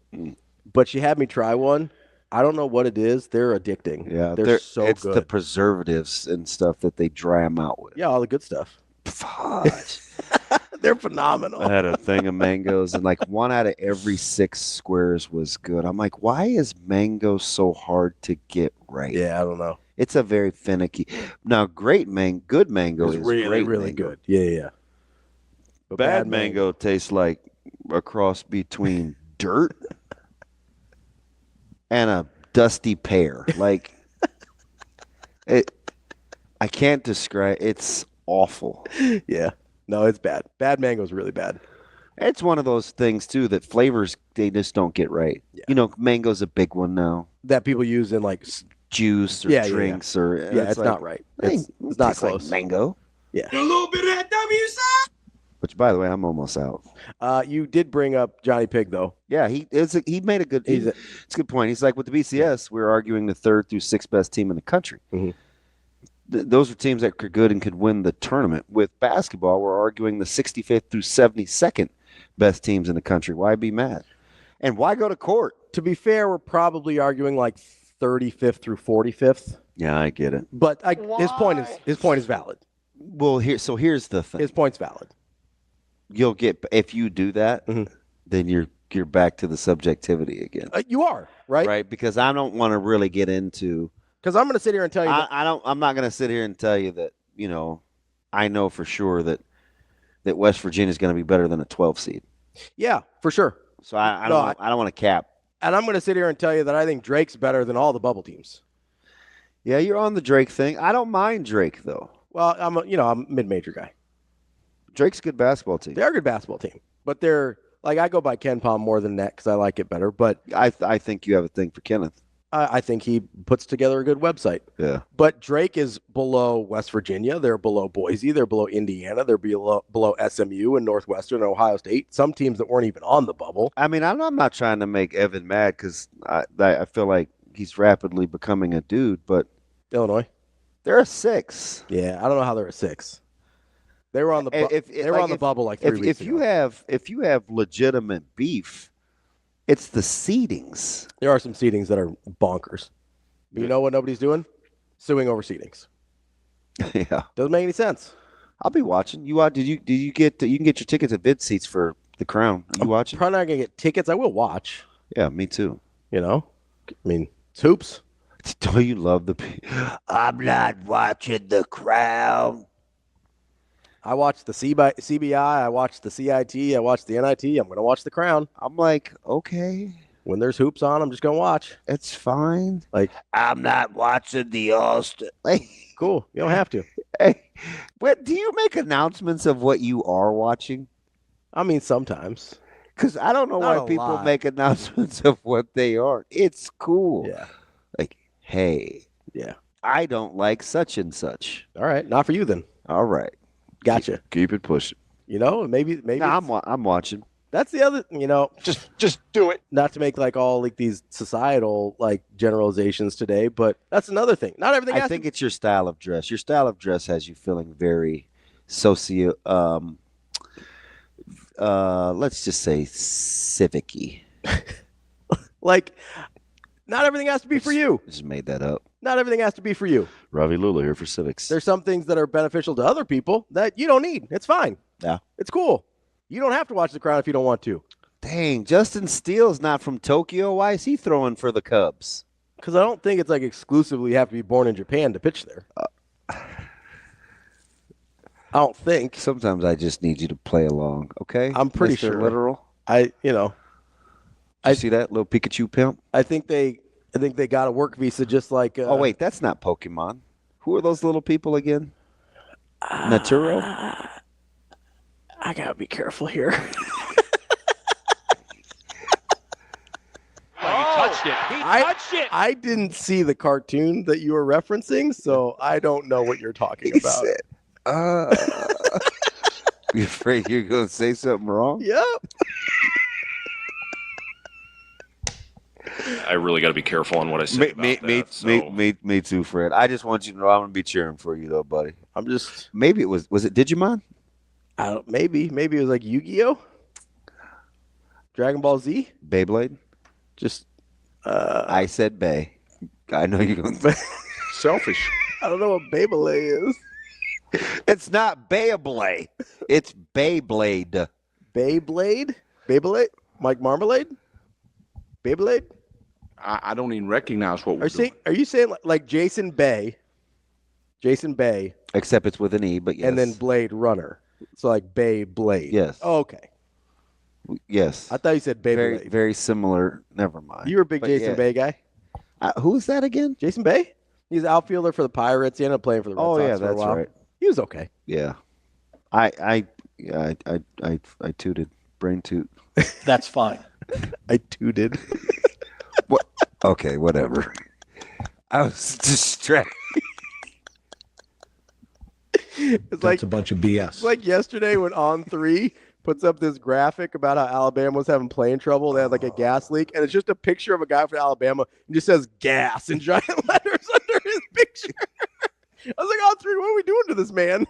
But she had me try one. I don't know what it is. They're addicting. Yeah, they're so it's good. the preservatives and stuff that they dry them out with. Yeah, all the good stuff. Fudge. They're phenomenal. I had a thing of mangoes, and like 1 out of every 6 squares was good. I'm like, why is mango so hard to get right? Yeah, I don't know. It's a very finicky. Now, good mango is really, great really mango. good. Yeah. But Bad mango tastes like a cross between dirt and a dusty pear. Like I can't describe. It's awful. Yeah. No, it's bad. Bad mango is really bad. It's one of those things too that flavors they just don't get right. Yeah. You know, mango's a big one now. That people use in like Juice or drinks or it's like, not right. It's not tastes like close. mango. Yeah. A little bit of that W side. Which, by the way, I'm almost out. You did bring up Johnny Pig though. Yeah, he made a good. It's a good point. He's like with the BCS, we're arguing the 3rd through 6th best team in the country. Mm-hmm. Those are teams that are good and could win the tournament. With basketball, we're arguing the 65th through 72nd best teams in the country. Why be mad? And why go to court? To be fair, we're probably arguing like 35th through 45th. Yeah, I get it. But his point is valid. Well, here's the thing. His point's valid. You'll get if you do that, then you're back to the subjectivity again. You are right, right? Because I don't want to really get into. Because I'm going to sit here and tell you. I'm not going to sit here and tell you that I know for sure that West Virginia is going to be better than a 12 seed. Yeah, for sure. So I don't want to cap. And I'm going to sit here and tell you that I think Drake's better than all the bubble teams. Yeah, you're on the Drake thing. I don't mind Drake though. Well, I'm a mid-major guy. Drake's a good basketball team. They're a good basketball team, but they're like I go by Ken Palm more than that because I like it better. But I think you have a thing for Kenneth. I think he puts together a good website. Yeah. But Drake is below West Virginia. They're below Boise. They're below Indiana. They're below SMU and Northwestern and Ohio State. Some teams that weren't even on the bubble. I mean, I'm not trying to make Evan mad because I feel like he's rapidly becoming a dude, but Illinois. They're a 6. Yeah, I don't know how they're a 6. They were on the bubble like 3 weeks ago. If you have legitimate beef, it's the seedings. There are some seedings that are bonkers. But you know what nobody's doing? Suing over seedings. Yeah, doesn't make any sense. I'll be watching. You did you get you can get your tickets at Vid Seats for the Crown? Are you watching? Probably not gonna get tickets. I will watch. Yeah, me too. I mean, it's hoops. Do you love the? I'm not watching the Crown. I watched the CBI, I watched the CIT, I watched the NIT. I'm going to watch the Crown. I'm like, okay. When there's hoops on, I'm just going to watch. It's fine. Like, I'm not watching the All-Star. Like, cool. You don't have to. Hey, but do you make announcements of what you are watching? I mean, sometimes. Because I don't know why people make announcements of what they are. It's cool. Yeah. Like, hey. Yeah. I don't like such and such. All right. Not for you then. All right. Gotcha. Keep it pushing. Maybe. No, I'm watching. That's the other. Just do it. Not to make like all like these societal like generalizations today, but that's another thing. Not everything. I think it's your style of dress. Your style of dress has you feeling very socio. Let's just say civic-y. Like, not everything has to be for you. Just made that up. Not everything has to be for you. Ravi Lulla here for civics. There's some things that are beneficial to other people that you don't need. It's fine. Yeah. It's cool. You don't have to watch the Crown if you don't want to. Dang, Justin Steele's not from Tokyo. Why is he throwing for the Cubs? Because I don't think it's like exclusively you have to be born in Japan to pitch there. I don't think. Sometimes I just need you to play along, okay? I'm pretty Mr. sure. Literal. I see that little Pikachu pimp? I think they got a work visa just like. Oh wait, that's not Pokemon. Who are those little people again? Naturo. I gotta be careful here. He touched it. He touched it. I didn't see the cartoon that you were referencing, so I don't know what you're talking about. You afraid you're going to say something wrong? Yep. I really got to be careful on what I say about that. Me too, Fred. I just want you to know I'm going to be cheering for you, though, buddy. I'm just Maybe it was it Digimon? maybe it was like Yu-Gi-Oh, Dragon Ball Z, Beyblade? just I said Bay. I know you're going to Selfish. I don't know what Beyblade is. It's not Beyblade. It's Beyblade. Beyblade, Mike Marmalade, Beyblade. I don't even recognize what we're doing. Are you saying like Jason Bay, Except it's with an E, but yes. and then Blade Runner? So like Beyblade. Yes. Oh, okay. Yes. I thought you said Beyblade. Very, very similar. Never mind. You were a big But Jason yeah. Bay guy. Who is that again? Jason Bay? He's an outfielder for the Pirates. He ended up playing for the Red Sox yeah, for a that's while. right. He was okay. Yeah. I tooted. Brain toot. That's fine. I tooted. What? Okay, whatever. I was distracted. It's like a bunch of BS. It's like yesterday when On 3 puts up this graphic about how Alabama was having plane trouble. They had like a gas leak, and it's just a picture of a guy from Alabama and just says gas in giant letters under his picture. I was like, On 3, what are we doing to this man?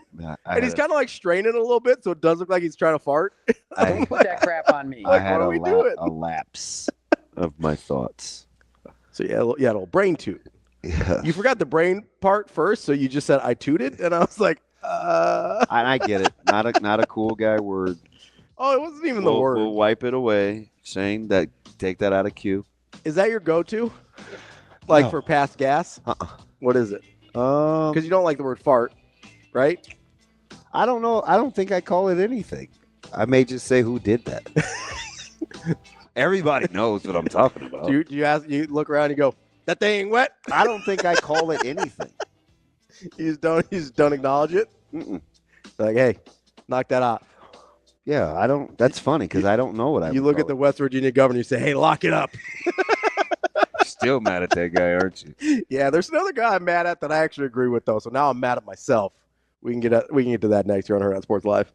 And he's kind of like straining a little bit, so it does look like he's trying to fart. Put that crap on me. I had what are we doing? a lapse of my thoughts. So yeah, a little brain toot. Yeah. You forgot the brain part first, so you just said I tooted, and I was like, And I get it. Not a cool guy word. Oh, it wasn't even the word. We'll wipe it away, saying that take that out of queue. Is that your go-to? Like No. for past gas? What is it? Because Because you don't like the word fart, right? I don't know. I don't think I call it anything. I may just say who did that. Everybody knows what I'm talking about. Do you look around and you go, that thing wet? I don't think I call it anything. You just don't acknowledge it? Mm-mm. Like, hey, knock that out. Yeah, I don't. That's funny because I don't know what I. You look at the West Virginia governor, you say, hey, lock it up. Still mad at that guy, aren't you? Yeah, there's another guy I'm mad at that I actually agree with, though. So now I'm mad at myself. We can get to that next year on Hurrdat Sports Live.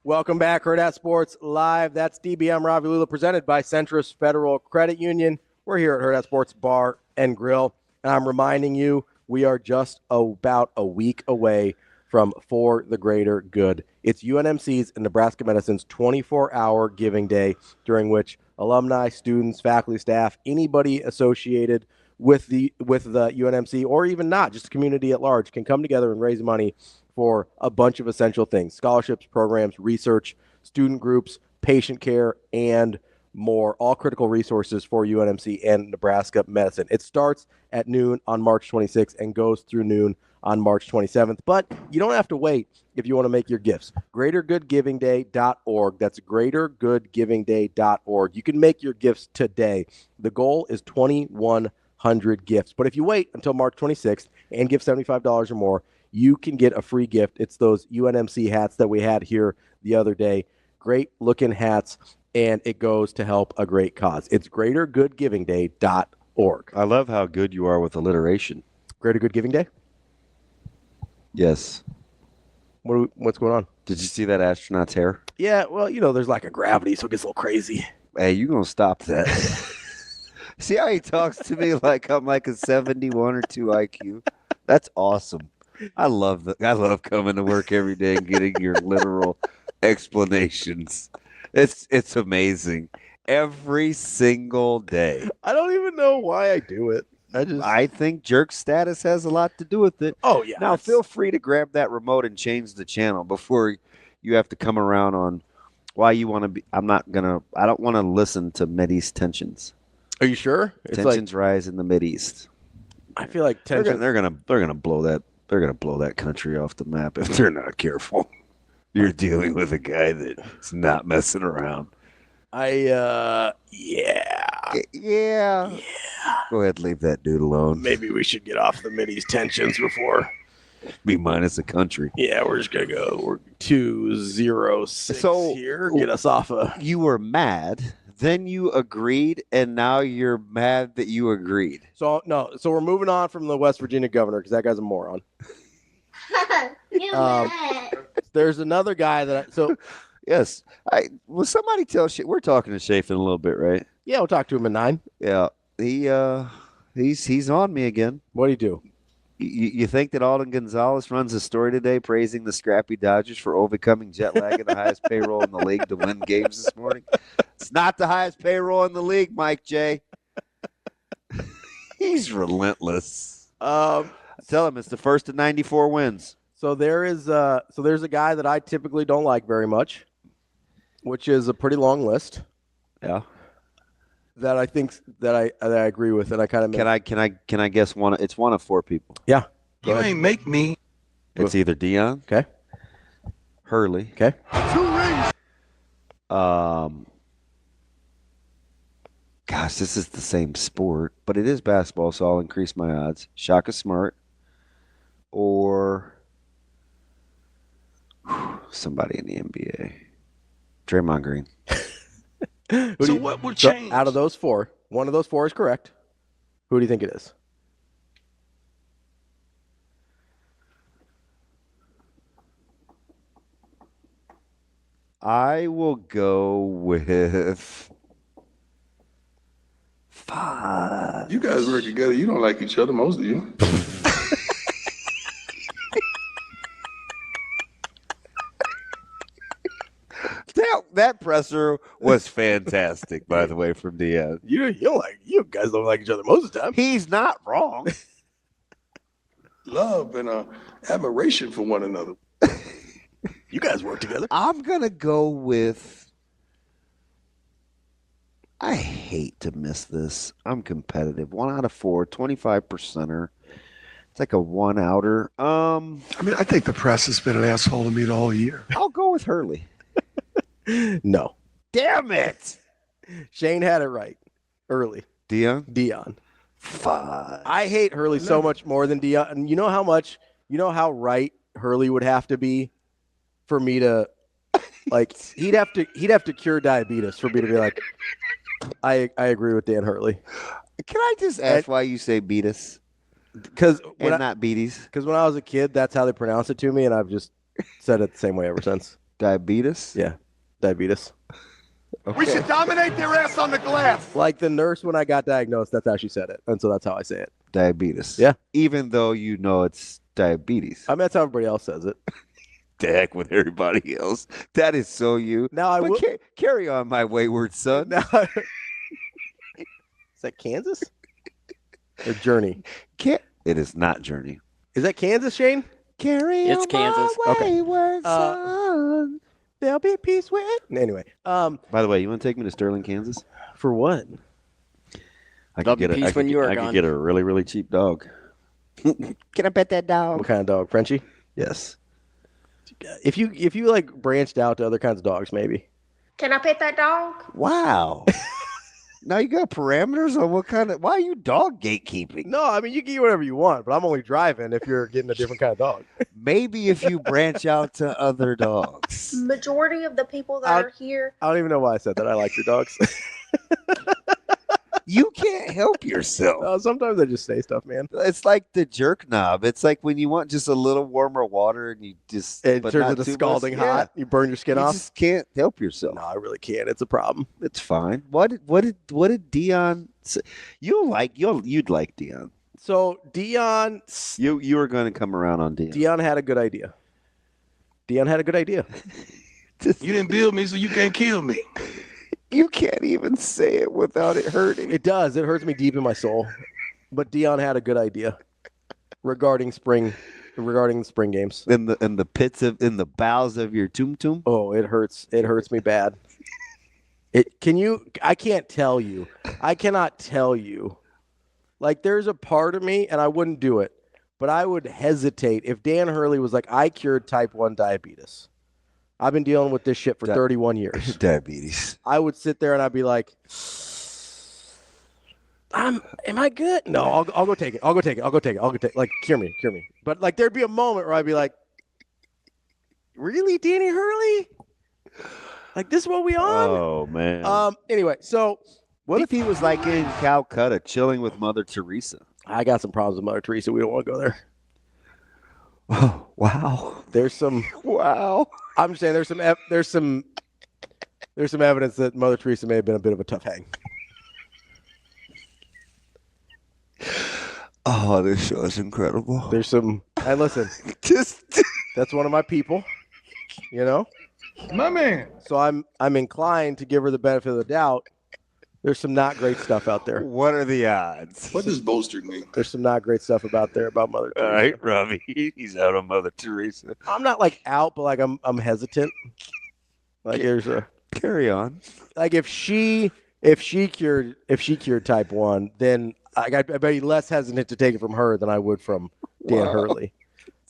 Welcome back, Hurrdat Sports Live. That's DBM Ravi Lulla, presented by Centris Federal Credit Union. We're here at Hurrdat Sports Bar and Grill, and I'm reminding you, we are just about a week away from For the Greater Good. It's UNMC's and Nebraska Medicine's 24-hour giving day, during which alumni, students, faculty, staff, anybody associated with the UNMC, or even not, just the community at large, can come together and raise money for a bunch of essential things: scholarships, programs, research, student groups, patient care, and more, all critical resources for UNMC and Nebraska Medicine. It starts at noon on March 26th and goes through noon on March 27th. But you don't have to wait if you want to make your gifts. GreaterGoodGivingDay.org. That's GreaterGoodGivingDay.org. You can make your gifts today. The goal is 2,100 gifts. But if you wait until March 26th and give $75 or more, you can get a free gift. It's those UNMC hats that we had here the other day. Great looking hats, and it goes to help a great cause. It's GreaterGoodGivingDay.org. I love how good you are with alliteration. Greater Good Giving Day? Yes. What's going on? Did you see that astronaut's hair? Yeah, well, there's lack of gravity, so it gets a little crazy. Hey, you gonna stop that? See how he talks to me like I'm like a 71 or 2 IQ? That's awesome. I love that. I love coming to work every day and getting your literal explanations. It's amazing. Every single day. I don't even know why I do it. I think jerk status has a lot to do with it. Oh, yeah. Now, feel free to grab that remote and change the channel before you have to come around on why you want to be. I don't want to listen to Mideast tensions. Are you sure? Tensions rise in the Mideast. I feel like tension. They're gonna blow that. They're gonna blow that country off the map if they're not careful. You're dealing with a guy that's not messing around. Yeah. Go ahead, leave that dude alone. Maybe we should get off the Mideast tensions before. Be minus a country. Yeah, we're just gonna go. We're 206 So here. Get us off of. You were mad, then you agreed, and now you're mad that you agreed. So we're moving on from the West Virginia governor because that guy's a moron. There's another guy that. Yes, will somebody tell? We're talking to Schaefer in a little bit, right? Yeah, we'll talk to him at 9. Yeah, he's on me again. What do you do? You think that Alden Gonzalez runs a story today praising the scrappy Dodgers for overcoming jet lag and the highest payroll in the league to win games this morning? It's not the highest payroll in the league, Mike J. He's relentless. Tell him it's the first of 94 wins. So there's a guy that I typically don't like very much, which is a pretty long list. Yeah. That I think that I agree with, and I kind of can I guess one? It's one of 4 people. Yeah. You ain't make me. It's either Deion, Okay. Hurley, Okay. Gosh, this is the same sport, but it is basketball, so I'll increase my odds. Shaka Smart or somebody in the NBA. Draymond Green. So what would change? Out of those 4, one of those 4 is correct. Who do you think it is? I will go with 5. You guys work together. You don't like each other, most of you. That presser was fantastic, by the way, from Deion. You guys don't like each other most of the time. He's not wrong. Love and admiration for one another. You guys work together. I'm going to go with, I hate to miss this. I'm competitive. 1 out of 4, 25%er. It's like a 1-outer. I mean, I think the press has been an asshole to me the whole year. I'll go with Hurley. No. Damn it. Shane had it right early. Deion. 5. I hate Hurley so much more than Deion. And you know how right Hurley would have to be for me to, like, he'd have to cure diabetes for me to be like, I agree with Dan Hurley. Can I just ask why you say beatus? Not beaties? Because when I was a kid, that's how they pronounce it to me, and I've just said it the same way ever since. Diabetes? Yeah, diabetes. Okay. We should dominate their ass on the glass. Like the nurse when I got diagnosed, that's how she said it, and so that's how I say it. Diabetes. Yeah. Even though you know it's diabetes. I mean, that's how everybody else says it. The heck with everybody else. That is so you. Now I will carry on, my wayward son. Now, is that Kansas or Journey? It is not Journey. Is that Kansas, Shane? It's Kansas. Wayward son. There'll be peace with. Anyway, by the way, you want to take me to Sterling, Kansas? For what? I could get a really, really cheap dog. Can I pet that dog? What kind of dog? Frenchie? Yes. If you like branched out to other kinds of dogs, maybe. Can I pet that dog? Wow. Now you got parameters on what kind of. Why are you dog gatekeeping? No, I mean you can get whatever you want, but I'm only driving if you're getting a different kind of dog. Maybe if you branch out to other dogs. Majority of the people that are here. I don't even know why I said that. I like your dogs. You can't help yourself. No, sometimes I just say stuff, man. It's like the jerk knob. It's like when you want just a little warmer water and you just it turns into scalding hot. Yeah. You burn your skin off. You just can't help yourself. No, I really can't. It's a problem. It's fine. What did Deion say? You'd like Deion. So Deion, you were going to come around on Deion. Deion had a good idea. You didn't build me, so you can't kill me. You can't even say it without it hurting. It does. It hurts me deep in my soul. But Deion had a good idea regarding the spring games. In the bowels of your tum-tum? Oh, it hurts. It hurts me bad. I cannot tell you. Like there's a part of me, and I wouldn't do it, but I would hesitate if Dan Hurley was like, I cured type 1 diabetes. I've been dealing with this shit for 31 years. Diabetes. I would sit there and I'd be like, am I good? No, I'll go take it. Like, cure me. But like, there'd be a moment where I'd be like, really, Danny Hurley? Like, this is what we on? Oh, man. Anyway, so. What if he was like in Calcutta chilling with Mother Teresa? I got some problems with Mother Teresa. We don't want to go there. Oh, wow. There's some. Wow. I'm just saying there's some evidence that Mother Teresa may have been a bit of a tough hang. Oh, this show is incredible. There's some. Hey, listen. That's one of my people. You know. My man. So I'm inclined to give her the benefit of the doubt. There's some not great stuff out there. What are the odds? What does bolstered mean? There's some not great stuff about Mother Teresa. All right, Ravi. He's out on Mother Teresa. I'm not like out, but like I'm hesitant. Like there's a carry on. Like if she cured type 1, then I bet you less hesitant to take it from her than I would from Dan Hurley.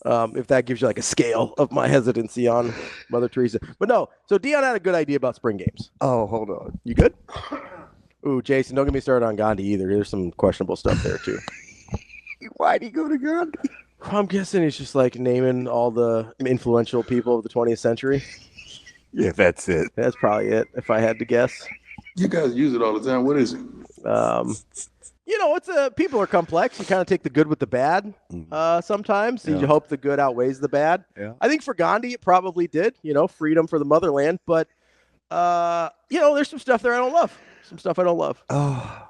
If that gives you like a scale of my hesitancy on Mother Teresa. But no, so Deion had a good idea about spring games. Oh, hold on. You good? Ooh, Jason, don't get me started on Gandhi either. There's some questionable stuff there too. Why'd he go to Gandhi? I'm guessing he's just like naming all the influential people of the 20th century. Yeah, that's it. That's probably it, if I had to guess. You guys use it all the time. What is it? It's people are complex. You kind of take the good with the bad sometimes. Yeah. You hope the good outweighs the bad. Yeah. I think for Gandhi, it probably did, freedom for the motherland. But, there's some stuff there I don't love. Some stuff I don't love. Oh.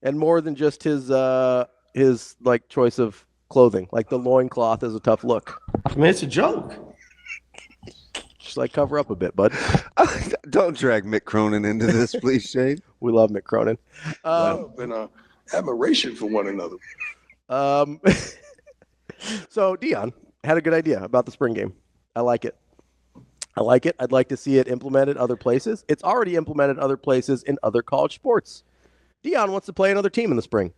And more than just his like choice of clothing. Like the loincloth is a tough look. I mean, it's a joke. Just like cover up a bit, bud. Don't drag Mick Cronin into this, please, Shane. We love Mick Cronin. And admiration for one another. So Deion had a good idea about the spring game. I like it. I'd like to see it implemented other places. It's already implemented other places in other college sports. Deion wants to play another team in the spring.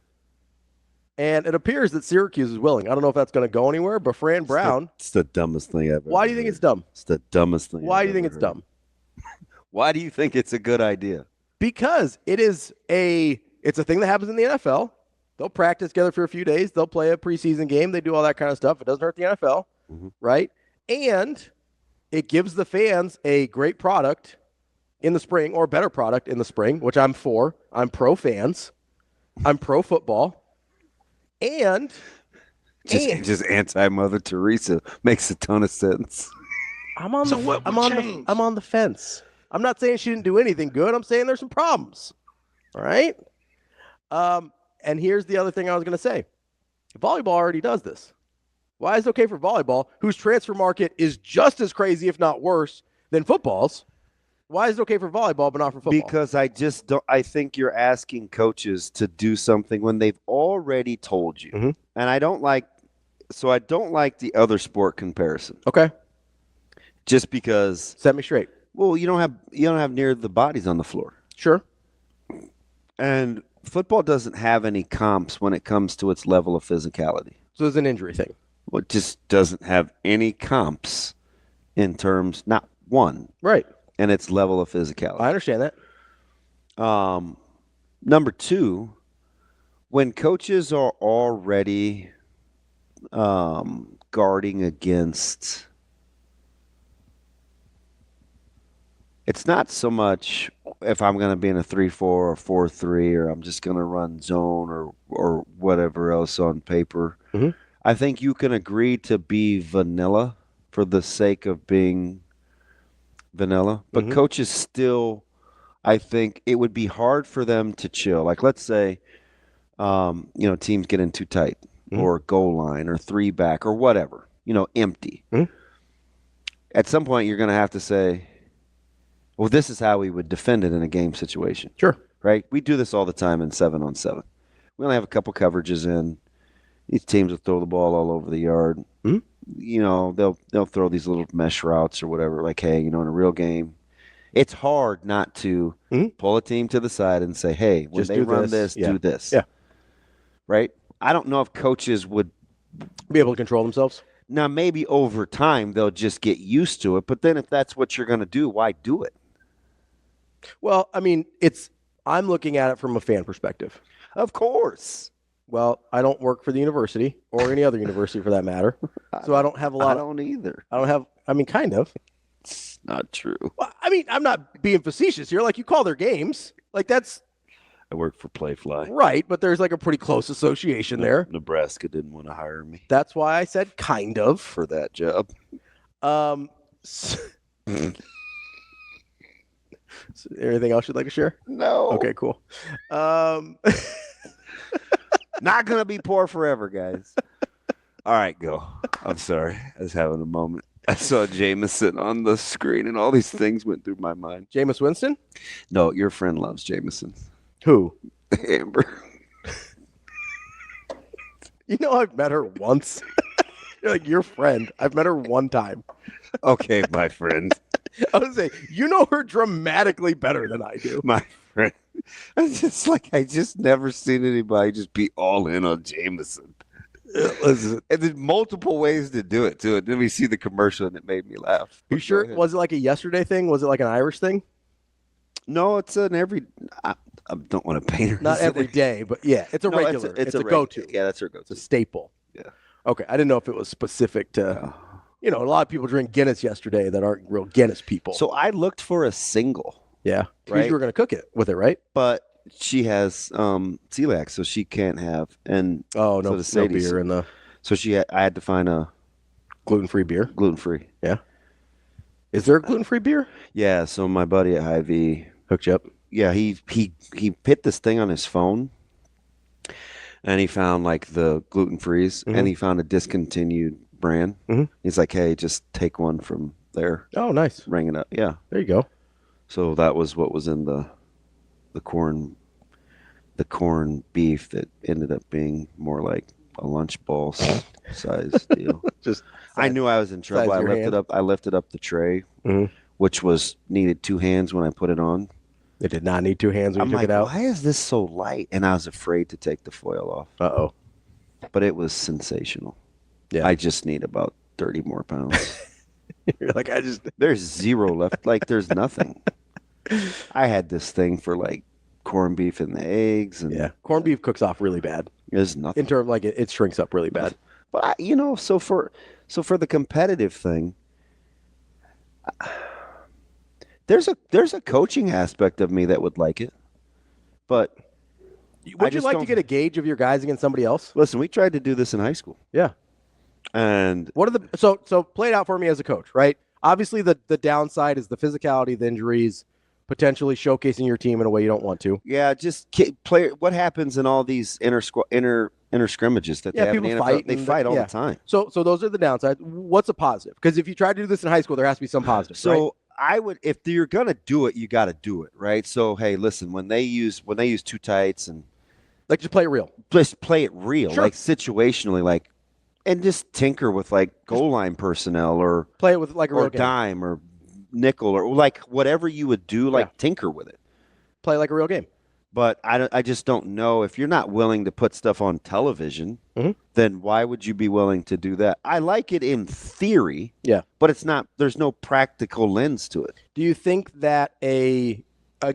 And it appears that Syracuse is willing. I don't know if that's going to go anywhere, but Fran Brown. It's the dumbest thing ever. Why do you think it's dumb? It's the dumbest thing. Why do you think it's dumb? Why do you think it's a good idea? Because it's a thing that happens in the NFL. They'll practice together for a few days. They'll play a preseason game. They do all that kind of stuff. It doesn't hurt the NFL, right? And it gives the fans a great product in the spring, or a better product in the spring, which I'm for. I'm pro fans. I'm pro football. And just anti-Mother Teresa makes a ton of sense. I'm on the fence. I'm not saying she didn't do anything good. I'm saying there's some problems. All right? And here's the other thing I was going to say. Volleyball already does this. Why is it okay for volleyball, whose transfer market is just as crazy, if not worse, than football's? Why is it okay for volleyball but not for football? Because I think you're asking coaches to do something when they've already told you. Mm-hmm. And I don't like the other sport comparison. Okay. Just because. Set me straight. Well, you don't have near the bodies on the floor. Sure. And football doesn't have any comps when it comes to its level of physicality. So it's an injury thing. Well, it just doesn't have any comps in terms, not one. Right. And its level of physicality. I understand that. Number two, when coaches are already guarding against, it's not so much if I'm going to be in a 3-4 or 4-3, or I'm just going to run zone or whatever else on paper. Mm-hmm. I think you can agree to be vanilla for the sake of being vanilla, but coaches still, I think it would be hard for them to chill. Like, let's say, teams get in too tight, or goal line, or 3-back, or whatever, empty. At some point, you're going to have to say, well, this is how we would defend it in a game situation. Sure. Right? We do this all the time in 7-on-7. We only have a couple coverages in. These teams will throw the ball all over the yard. They'll throw these little mesh routes or whatever. Like, hey, in a real game, it's hard not to pull a team to the side and say, hey, when they run this, do this. Yeah. Right? I don't know if coaches would be able to control themselves. Now, maybe over time they'll just get used to it. But then if that's what you're going to do, why do it? Well, I mean, I'm looking at it from a fan perspective. Of course. Well, I don't work for the university or any other university for that matter. So I don't have a lot. I don't either. Kind of. It's not true. Well, I'm not being facetious here. Like, you call their games. Like, that's. I work for Playfly. Right, but there's like a pretty close association there. Nebraska didn't want to hire me. That's why I said kind of. For that job. Anything else you'd like to share? No. Okay, cool. Not going to be poor forever, guys. All right, go. I'm sorry. I was having a moment. I saw Jameson on the screen, and all these things went through my mind. Jameis Winston? No, your friend loves Jameson. Who? Amber. You know, I've met her once. You're like, your friend. I've met her one time. Okay, my friend. I was saying, you know her dramatically better than I do. My friend. I just never seen anybody just be all in on Jameson. Listen, and there's multiple ways to do it, too. Then we see the commercial, and it made me laugh. You sure? Was it like a yesterday thing? Was it like an Irish thing? No, it's an every. I don't want to paint her. Not every day, but yeah, it's a regular. It's a go-to. Yeah, that's her go-to. It's a staple. Yeah. Okay, I didn't know if it was specific to. You know, a lot of people drink Guinness yesterday that aren't real Guinness people. So I looked for a single. Yeah, right. You were going to cook it with it, right? But she has celiac, so she can't have. And no beer in the. So I had to find a gluten-free beer. Gluten-free. Yeah. Is there a gluten-free beer? Yeah. So my buddy at Hy-Vee hooked you up. Yeah, he hit this thing on his phone, and he found like the gluten-frees, and he found a discontinued brand. He's like, hey, just take one from there. Oh, nice. Ring it up. Yeah. There you go. So that was what was in the corn beef that ended up being more like a lunch ball size deal. I knew I was in trouble. I lifted up the tray, which needed 2 hands when I put it on. It did not need 2 hands when you took it out. Why is this so light? And I was afraid to take the foil off. Uh-oh. But it was sensational. Yeah. I just need about 30 more pounds. You're like, there's zero left. Like, there's nothing. I had this thing for like corned beef and the eggs. And corned beef cooks off really bad. There's nothing. In terms of like it shrinks up really bad. But so for the competitive thing, there's a coaching aspect of me that would like it. But would you like to get a gauge of your guys against somebody else? Listen, we tried to do this in high school. Yeah. And what are the so play it out for me as a coach, right? Obviously the downside is the physicality, the injuries, potentially showcasing your team in a way you don't want to. Yeah, just play. What happens in all these inner scrimmages that they have in the NFL? They fight all the time. So those are the downsides. What's a positive? Because if you try to do this in high school, there has to be some positive. So right? I would, if you're gonna do it, you got to do it right. So hey, listen, when they use too tights and like just play it real, sure. Like situationally, like. And just tinker with like goal line personnel or play it with like a real dime or nickel or like whatever you would do, like tinker with it. Play like a real game. But I just don't know if you're not willing to put stuff on television, then why would you be willing to do that? I like it in theory, but it's not. There's no practical lens to it. Do you think that a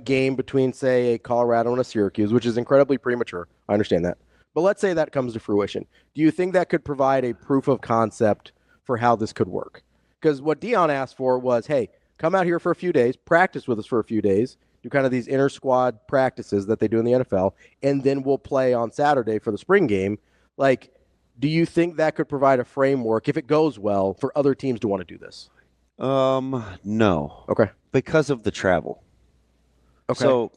game between say a Colorado and a Syracuse, which is incredibly premature, I understand that. But let's say that comes to fruition. Do you think that could provide a proof of concept for how this could work? Because what Deion asked for was, hey, come out here for a few days, practice with us for a few days, do kind of these inter-squad practices that they do in the NFL, and then we'll play on Saturday for the spring game. Like, do you think that could provide a framework, if it goes well, for other teams to want to do this? No. Okay. Because of the travel. Okay. So,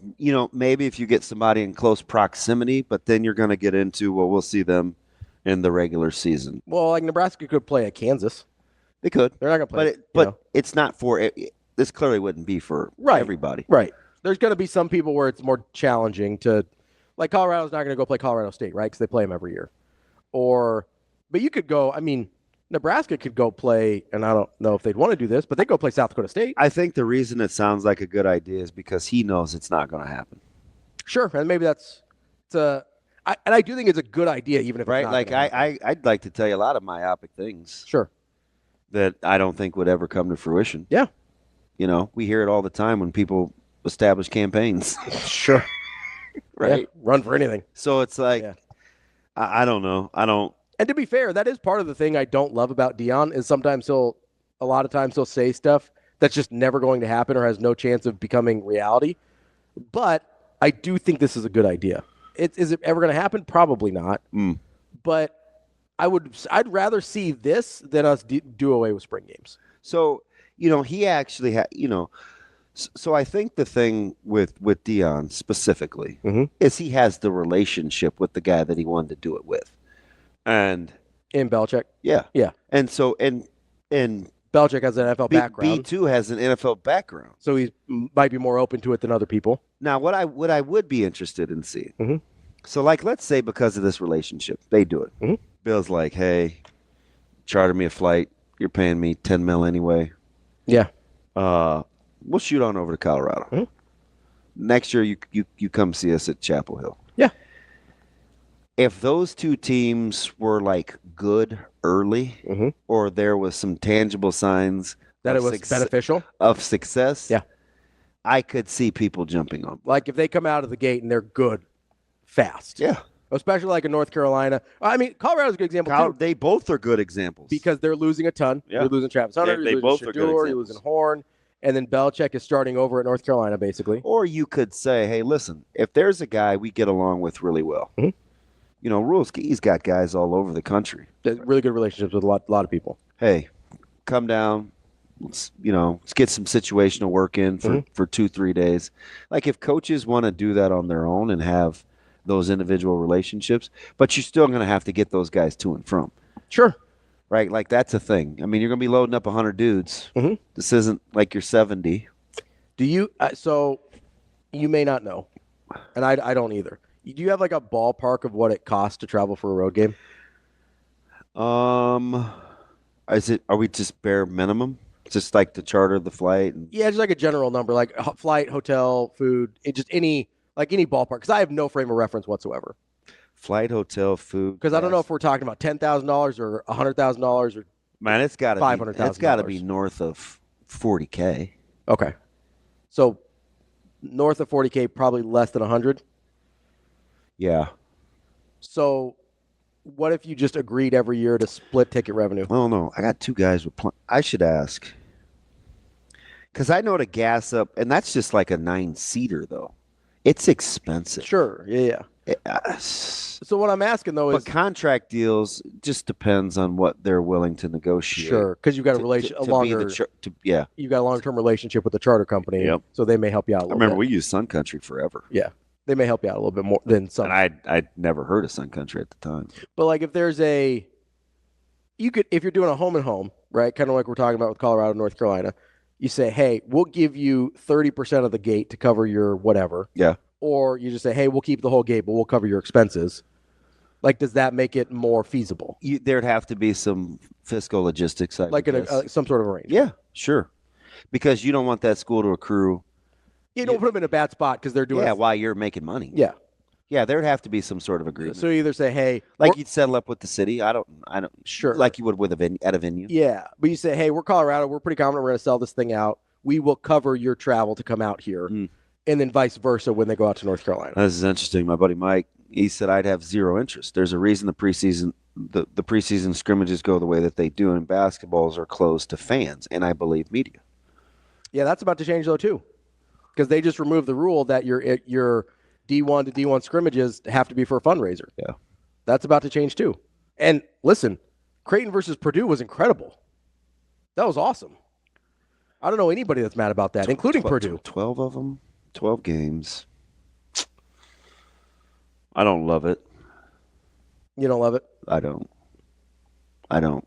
maybe if you get somebody in close proximity, but then you're going to get into, well, we'll see them in the regular season. Well, like Nebraska could play at Kansas. They could. They're not going to play. But it's not for it. This clearly wouldn't be for everybody. Right. There's going to be some people where it's more challenging to, like Colorado's not going to go play Colorado State, right? Because they play them every year. But you could go, Nebraska could go play, and I don't know if they'd want to do this, but they go play South Dakota State. I think the reason it sounds like a good idea is because he knows it's not going to happen. Sure, and maybe I do think it's a good idea, even if it's not. Like I'd like to tell you a lot of myopic things. Sure. That I don't think would ever come to fruition. Yeah. We hear it all the time when people establish campaigns. Sure. Right. Yeah, run for anything. So it's like, I don't know. I don't. And to be fair, that is part of the thing I don't love about Deion is sometimes a lot of times he'll say stuff that's just never going to happen or has no chance of becoming reality. But I do think this is a good idea. Is it ever going to happen? Probably not. But I'd rather see this than us do away with spring games. So, he actually had, So I think the thing with Deion specifically Mm-hmm. is he has the relationship with the guy that he wanted to do it with. And In Belichick. yeah. Yeah. And so and Belichick has an NFL background. B2 has an NFL background. So he might be more open to it than other people. Now, what I would be interested in seeing. Mhm. So, like, let's say because of this relationship, they do it. Mhm. Bill's like, "Hey, charter me a flight. You're paying me $10 million anyway. Yeah. We'll shoot on over to Colorado. Mhm. Next year, you come see us at Chapel Hill." Yeah. If those two teams were like good early, Mhm. or there was some tangible signs That of it was beneficial. of success, Yeah. I could see people jumping on. Like if they come out of the gate and they're good fast. Yeah. Especially like in North Carolina. I mean, Colorado's a good example too. They both are good examples. Because they're losing a ton. Yeah. You're losing Travis Hunter. They you're both losing are good Shador, you're examples. losing Horn. And then Belichick is starting over at North Carolina, basically. Or you could say, hey, listen, if there's a guy we get along with really well, Mhm. you know, Rule's got guys all over the country. Really good relationships with a lot of people. Hey, come down. Let's get some situational work in for 2-3 days. Like if coaches want to do that on their own and have those individual relationships, but you're still going to have to get those guys to and from. Sure. Right? Like that's a thing. I mean, you're going to be loading up 100 dudes. Mhm. This isn't like you're 70. Do you so you may not know, and I don't either. Do you have like a ballpark of what it costs to travel for a road game? Are we just bare minimum? Just like to charter the flight? Yeah, just like a general number, like flight, hotel, food, just any ballpark. Because I have no frame of reference whatsoever. Flight, hotel, food. Because I don't know if we're talking about $10,000 or $100,000 or Man, it's got to $500,000. It's got to be north of $40K. Okay, so north of 40K, probably less than 100. Yeah. So, what if you just agreed every year to split ticket revenue? I don't know. I got two guys with I should ask. Because I know to gas up, and that's just like a 9-seater, though. It's expensive. Sure, yeah. So what I'm asking, though, is... But contract deals just depends on what they're willing to negotiate. Sure, because you've got you've got a long-term relationship with the charter company, Yep. So they may help you out a little I remember bit. we used Sun Country forever. Yeah, they may help you out a little bit more than some. And I'd never heard of Sun Country at the time. But like if there's if you're doing a home and home, right, kind of like we're talking about with Colorado, North Carolina, you say, hey, we'll give you 30% of the gate to cover your whatever. Yeah. Or you just say, hey, we'll keep the whole gate, but we'll cover your expenses. Like, does that make it more feasible? There'd have to be some fiscal logistics. Some sort of arrangement. Yeah, sure. Because you don't want that school to accrue. You don't put them in a bad spot because they're doing while you're making money. Yeah. Yeah, there'd have to be some sort of agreement. So you either say, hey, like you'd settle up with the city. I don't sure. Like you would with at a venue. Yeah. But you say, hey, we're Colorado, we're pretty confident we're gonna sell this thing out. We will cover your travel to come out here. And then vice versa when they go out to North Carolina. This is interesting. My buddy Mike, he said I'd have zero interest. There's a reason the preseason scrimmages go the way that they do, and basketballs are closed to fans, and I believe media. Yeah, that's about to change though too, because they just removed the rule that your D1 to D1 scrimmages have to be for a fundraiser. Yeah, that's about to change too. And listen, Creighton versus Purdue was incredible. That was awesome. I don't know anybody that's mad about that, including Purdue. 12 of them. 12 games. I don't love it. You don't love it? I don't.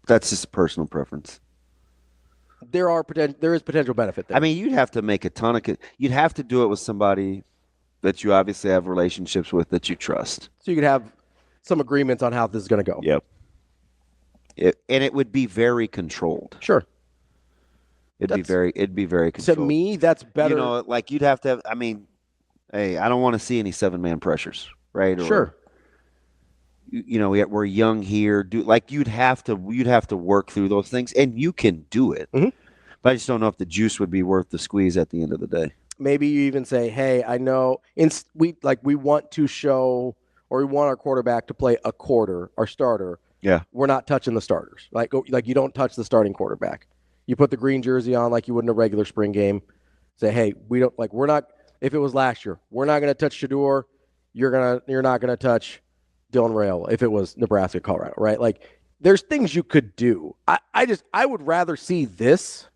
That's just a personal preference. There is potential benefit there. I mean, you'd have to make a ton of you'd have to do it with somebody that you obviously have relationships with that you trust. So you could have some agreements on how this is going to go. Yep. And it would be very controlled. Sure. It'd be very controlled. To me, that's better. You know, like you'd have to have, I mean, hey, I don't want to see any 7-man pressures, right? Sure. You know, we're young here. You'd have to work through those things, and you can do it. Mm-hmm. But I just don't know if the juice would be worth the squeeze at the end of the day. Maybe you even say, hey, I know we want to show, or we want our quarterback to play a quarter, our starter. Yeah. We're not touching the starters. Like you don't touch the starting quarterback. You put the green jersey on like you would in a regular spring game. Say, hey, we're not. If it was last year, we're not going to touch Shador. You're not going to touch Dylan Rail. If it was Nebraska, Colorado, right? Like, there's things you could do. I would rather see this.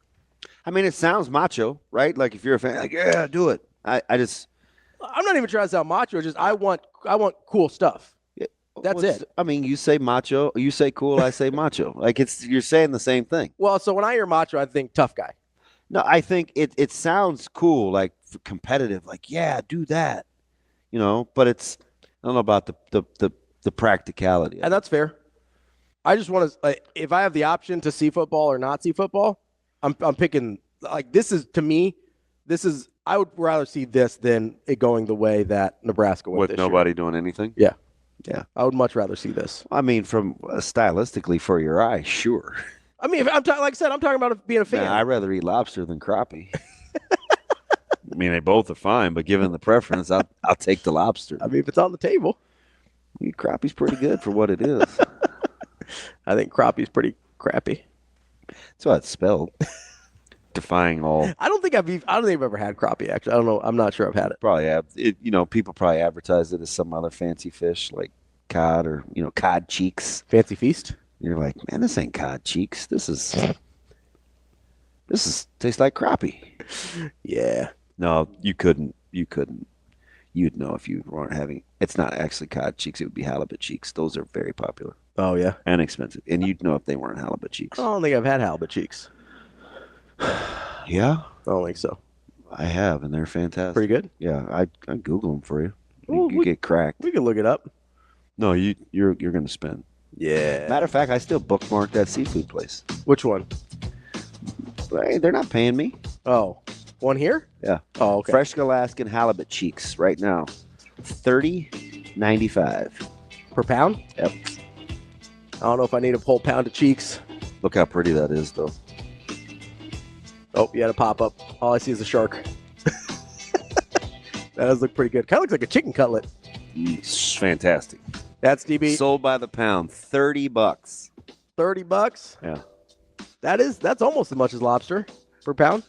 I mean, it sounds macho, right? Like if you're a fan, like, yeah, do it. I'm not even trying to sound macho. Just I want cool stuff. Yeah, That's it. I mean, you say macho, you say cool, I say macho. Like you're saying the same thing. Well, so when I hear macho, I think tough guy. No, I think it sounds cool, like competitive, like, yeah, do that. But I don't know about the practicality. And that's fair. I just want to, if I have the option to see football or not see football, I'm picking, this is, to me, I would rather see this than it going the way that Nebraska went With this nobody year. doing anything? Yeah. Yeah. I would much rather see this. I mean, from stylistically for your eye, sure. I mean, like I said, I'm talking about being a fan. I'd rather eat lobster than crappie. I mean, they both are fine, but given the preference, I'll take the lobster. I mean, if it's on the table. Crappie's pretty good for what it is. I think crappie's pretty crappy. That's how it's spelled. Defying all. I don't think I've ever had crappie, actually. I don't know. I'm not sure I've had it. Probably have. People probably advertise it as some other fancy fish like cod or, cod cheeks. Fancy feast? You're like, man, this ain't cod cheeks. This tastes like crappie. Yeah. No, you couldn't. You'd know if you weren't having. It's not actually cod cheeks. It would be halibut cheeks. Those are very popular. Oh, yeah. And expensive. And you'd know if they weren't halibut cheeks. I don't think I've had halibut cheeks. Yeah? I don't think so. I have, and they're fantastic. Pretty good? Yeah, I Google them for you. Well, you get cracked. We can look it up. No, you're going to spend. Yeah. Matter of fact, I still bookmarked that seafood place. Which one? Hey, they're not paying me. Oh, one here? Yeah. Oh, okay. Fresh Alaskan halibut cheeks right now, $30.95 per pound. Yep. I don't know if I need a whole pound of cheeks. Look how pretty that is, though. Oh, you had a pop up. All I see is a shark. That does look pretty good. Kind of looks like a chicken cutlet. It's fantastic. That's DB. Sold by the pound, $30. $30? Yeah. That's almost as much as lobster per pound.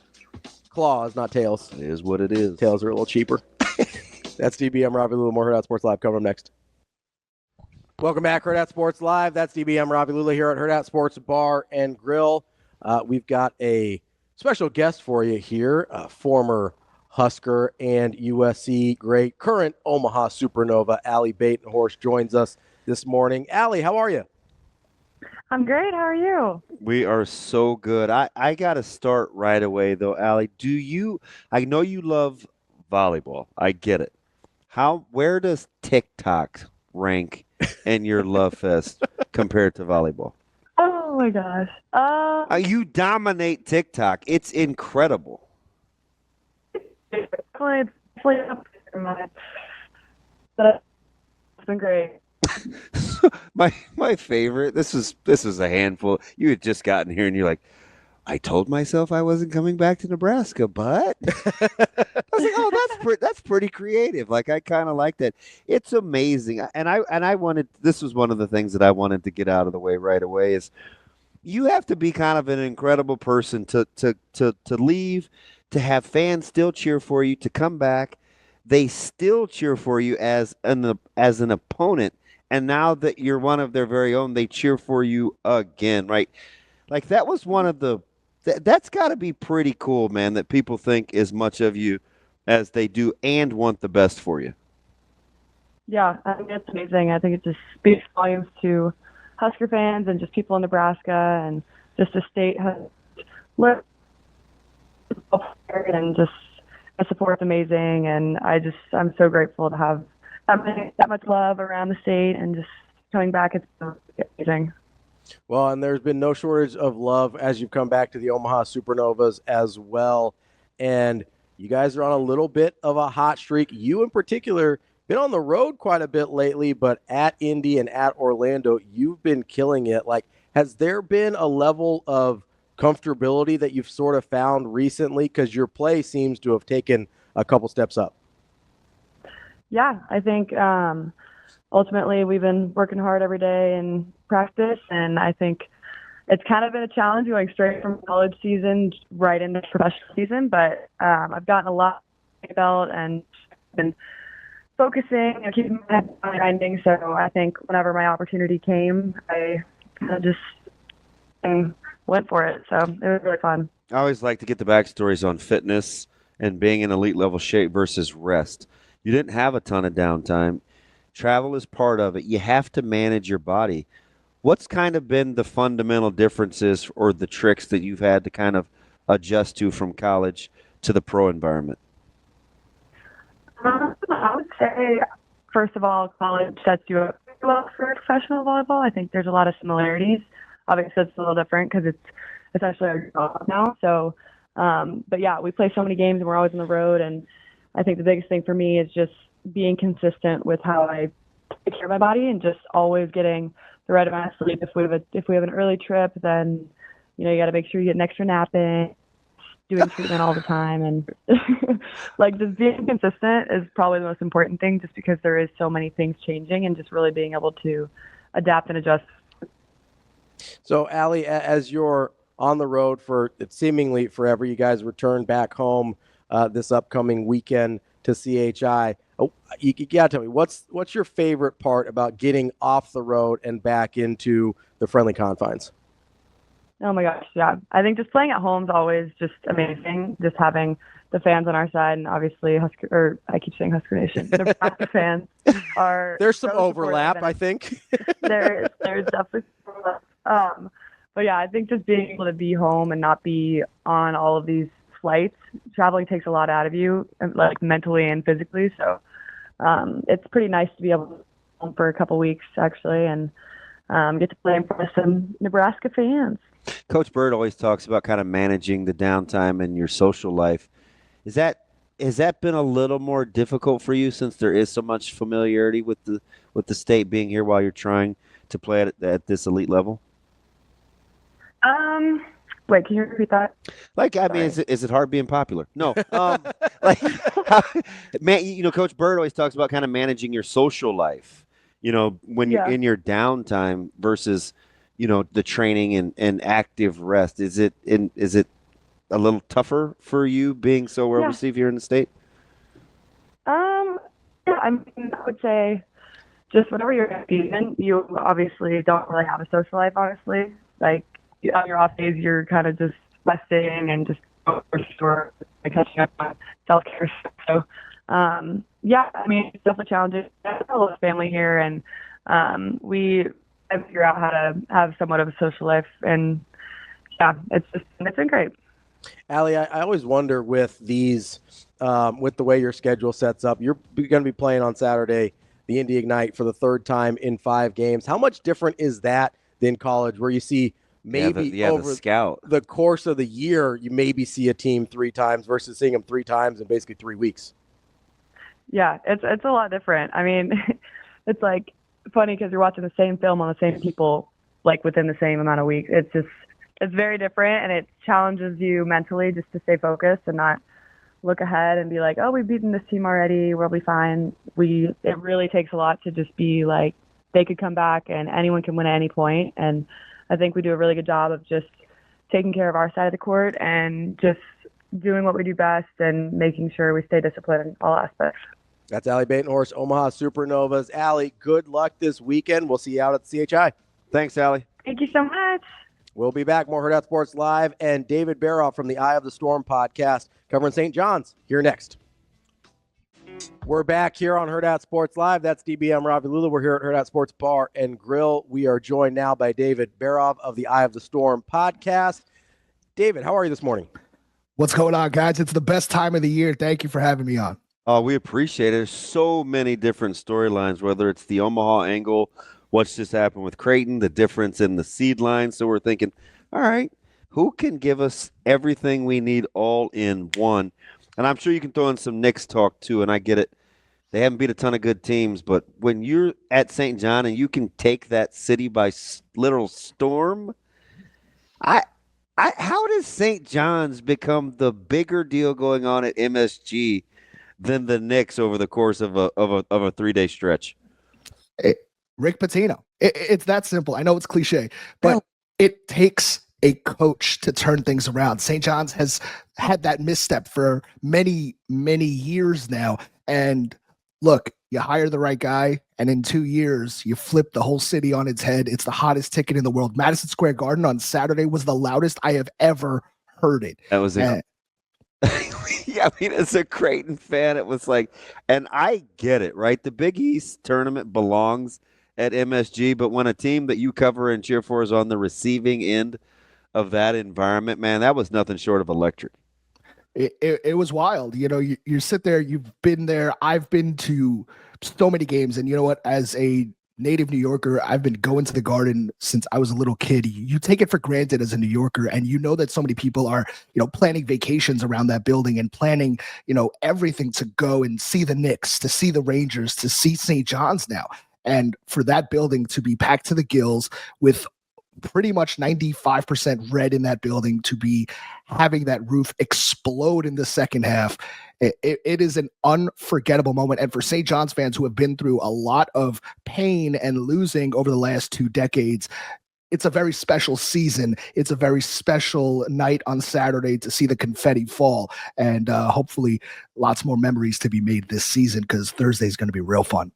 Claws, not tails. It is what it is. Tails are a little cheaper. That's DB. I'm Ravi. Lulla. More Hurrdat Sports Live coming up next. Welcome back, Hurrdat Sports Live. That's DB. I'm Ravi Lulla here at Hurrdat Sports Bar and Grill. We've got a special guest for you here, former Husker and USC great, current Omaha Supernova, Allie Batenhorst joins us this morning. Allie, how are you? I'm great. How are you? We are so good. I got to start right away, though, Allie. I know you love volleyball. I get it. Where does TikTok rank in your love fest compared to volleyball? Oh, my gosh. You dominate TikTok. It's incredible. It's been great. my favorite. This was a handful. You had just gotten here and you're like, I told myself I wasn't coming back to Nebraska, but I was like, oh, that's pretty creative. Like I kind of like that. It's amazing. And I wanted. This was one of the things that I wanted to get out of the way right away. Is you have to be kind of an incredible person to leave, to have fans still cheer for you, to come back. They still cheer for you as an opponent. And now that you're one of their very own, they cheer for you again, right? Like that was one of the that's got to be pretty cool, man, that people think as much of you as they do and want the best for you. Yeah, I think it's amazing. I think it just speaks volumes to Husker fans and just people in Nebraska and just the state has lived and just the support's amazing. And I'm so grateful to have that much love around the state and just coming back. It's amazing. Well, and there's been no shortage of love as you've come back to the Omaha Supernovas as well. And you guys are on a little bit of a hot streak. You in particular, been on the road quite a bit lately, but at Indy and at Orlando, you've been killing it. Like, has there been a level of comfortability that you've sort of found recently? Because your play seems to have taken a couple steps up. Yeah, I think ultimately we've been working hard every day in practice, and I think it's kind of been a challenge going straight from college season right into professional season, but I've gotten a lot on my belt and been focusing and keeping my head on grinding, so I think whenever my opportunity came, I kind of just went for it, so it was really fun. I always like to get the backstories on fitness and being in elite level shape versus rest. You didn't have a ton of downtime. Travel is part of it. You have to manage your body. What's kind of been the fundamental differences or the tricks that you've had to kind of adjust to from college to the pro environment? I would say, first of all, college sets you up well for professional volleyball. I think there's a lot of similarities. Obviously, it's a little different because it's essentially our job now. So, but yeah, we play so many games and we're always on the road. And I think the biggest thing for me is just being consistent with how I take care of my body and just always getting the right amount of sleep. If we have an early trip, then you got to make sure you get an extra nap in. Doing treatment all the time, and like just being consistent is probably the most important thing, just because there is so many things changing, and just really being able to adapt and adjust. So, Allie, as you're on the road for seemingly forever, you guys return back home this upcoming weekend to CHI. Oh, you gotta tell me what's your favorite part about getting off the road and back into the friendly confines? Oh my gosh, yeah. I think just playing at home is always just amazing. Just having the fans on our side, and obviously I keep saying Husker Nation. The Nebraska fans are. There's some so overlap, I think. There's definitely overlap. But yeah, I think just being able to be home and not be on all of these flights, traveling takes a lot out of you, like mentally and physically. So it's pretty nice to be able to be home for a couple weeks actually, and get to play in front of some Nebraska fans. Coach Bird always talks about kind of managing the downtime in your social life. Has that been a little more difficult for you since there is so much familiarity with the state being here while you're trying to play at this elite level? Wait, can you repeat that? Like, I mean, is it hard being popular? No. Man, Coach Bird always talks about kind of managing your social life, when you're in your downtime versus the training and active rest. Is it a little tougher for you being so well received here in the state? Yeah, I mean, I would say just whenever you're in season, you obviously don't really have a social life, honestly. Like, on your off days, you're kind of just resting and just going to the store and catching up on self-care. So, yeah, I mean, it's definitely challenging. I have a lot of family here, and we figure out how to have somewhat of a social life, and yeah, it's been great. Allie, I always wonder with these, with the way your schedule sets up, you're going to be playing on Saturday, the Indy Ignite, for the third time in 5 games. How much different is that than college, where you see maybe over the scout the course of the year, you maybe see a team 3 times versus seeing them 3 times in basically 3 weeks? Yeah, it's a lot different. I mean, it's like funny because you're watching the same film on the same people, like within the same amount of weeks. It's very different, and it challenges you mentally just to stay focused and not look ahead and be like, oh, we've beaten this team already, we'll be fine. It really takes a lot to just be like, they could come back and anyone can win at any point. And I think we do a really good job of just taking care of our side of the court and just doing what we do best and making sure we stay disciplined in all aspects. That's Allie Batenhorst, Omaha Supernovas. Allie, good luck this weekend. We'll see you out at CHI. Thanks, Allie. Thank you so much. We'll be back. More Hurrdat Sports Live and David Berov from the Eye of the Storm podcast covering St. John's here next. We're back here on Hurrdat Sports Live. That's DBM Ravi Lulla. We're here at Hurrdat Sports Bar and Grill. We are joined now by David Berov of the Eye of the Storm podcast. David, how are you this morning? What's going on, guys? It's the best time of the year. Thank you for having me on. Oh, we appreciate it. There's so many different storylines, whether it's the Omaha angle, what's just happened with Creighton, the difference in the seed line. So we're thinking, all right, who can give us everything we need all in one? And I'm sure you can throw in some Knicks talk too, and I get it. They haven't beat a ton of good teams, but when you're at St. John and you can take that city by literal storm, how does St. John's become the bigger deal going on at MSG than the Knicks over the course of a 3-day stretch? Rick Pitino. It's that simple. I know it's cliche, but it takes a coach to turn things around. St. John's has had that misstep for many, many years now. And look, you hire the right guy, and in 2 years, you flip the whole city on its head. It's the hottest ticket in the world. Madison Square Garden on Saturday was the loudest I have ever heard it. That was it. Yeah, I mean, as a Creighton fan, it was like, and I get it, right? The Big East tournament belongs at MSG, but when a team that you cover and cheer for is on the receiving end of that environment, man, that was nothing short of electric. It was wild. You know, you sit there, you've been there. I've been to so many games, and you know what? As a native New Yorker, I've been going to the Garden since I was a little kid. You take it for granted as a New Yorker, and you know that so many people are, planning vacations around that building and planning, everything to go and see the Knicks, to see the Rangers, to see St. John's now. And for that building to be packed to the gills with pretty much 95% red in that building, to be having that roof explode in the second half, it is an unforgettable moment. And for St. John's fans who have been through a lot of pain and losing over the last 2 decades, it's a very special season. It's a very special night on Saturday to see the confetti fall, and hopefully lots more memories to be made this season, because Thursday is going to be real fun.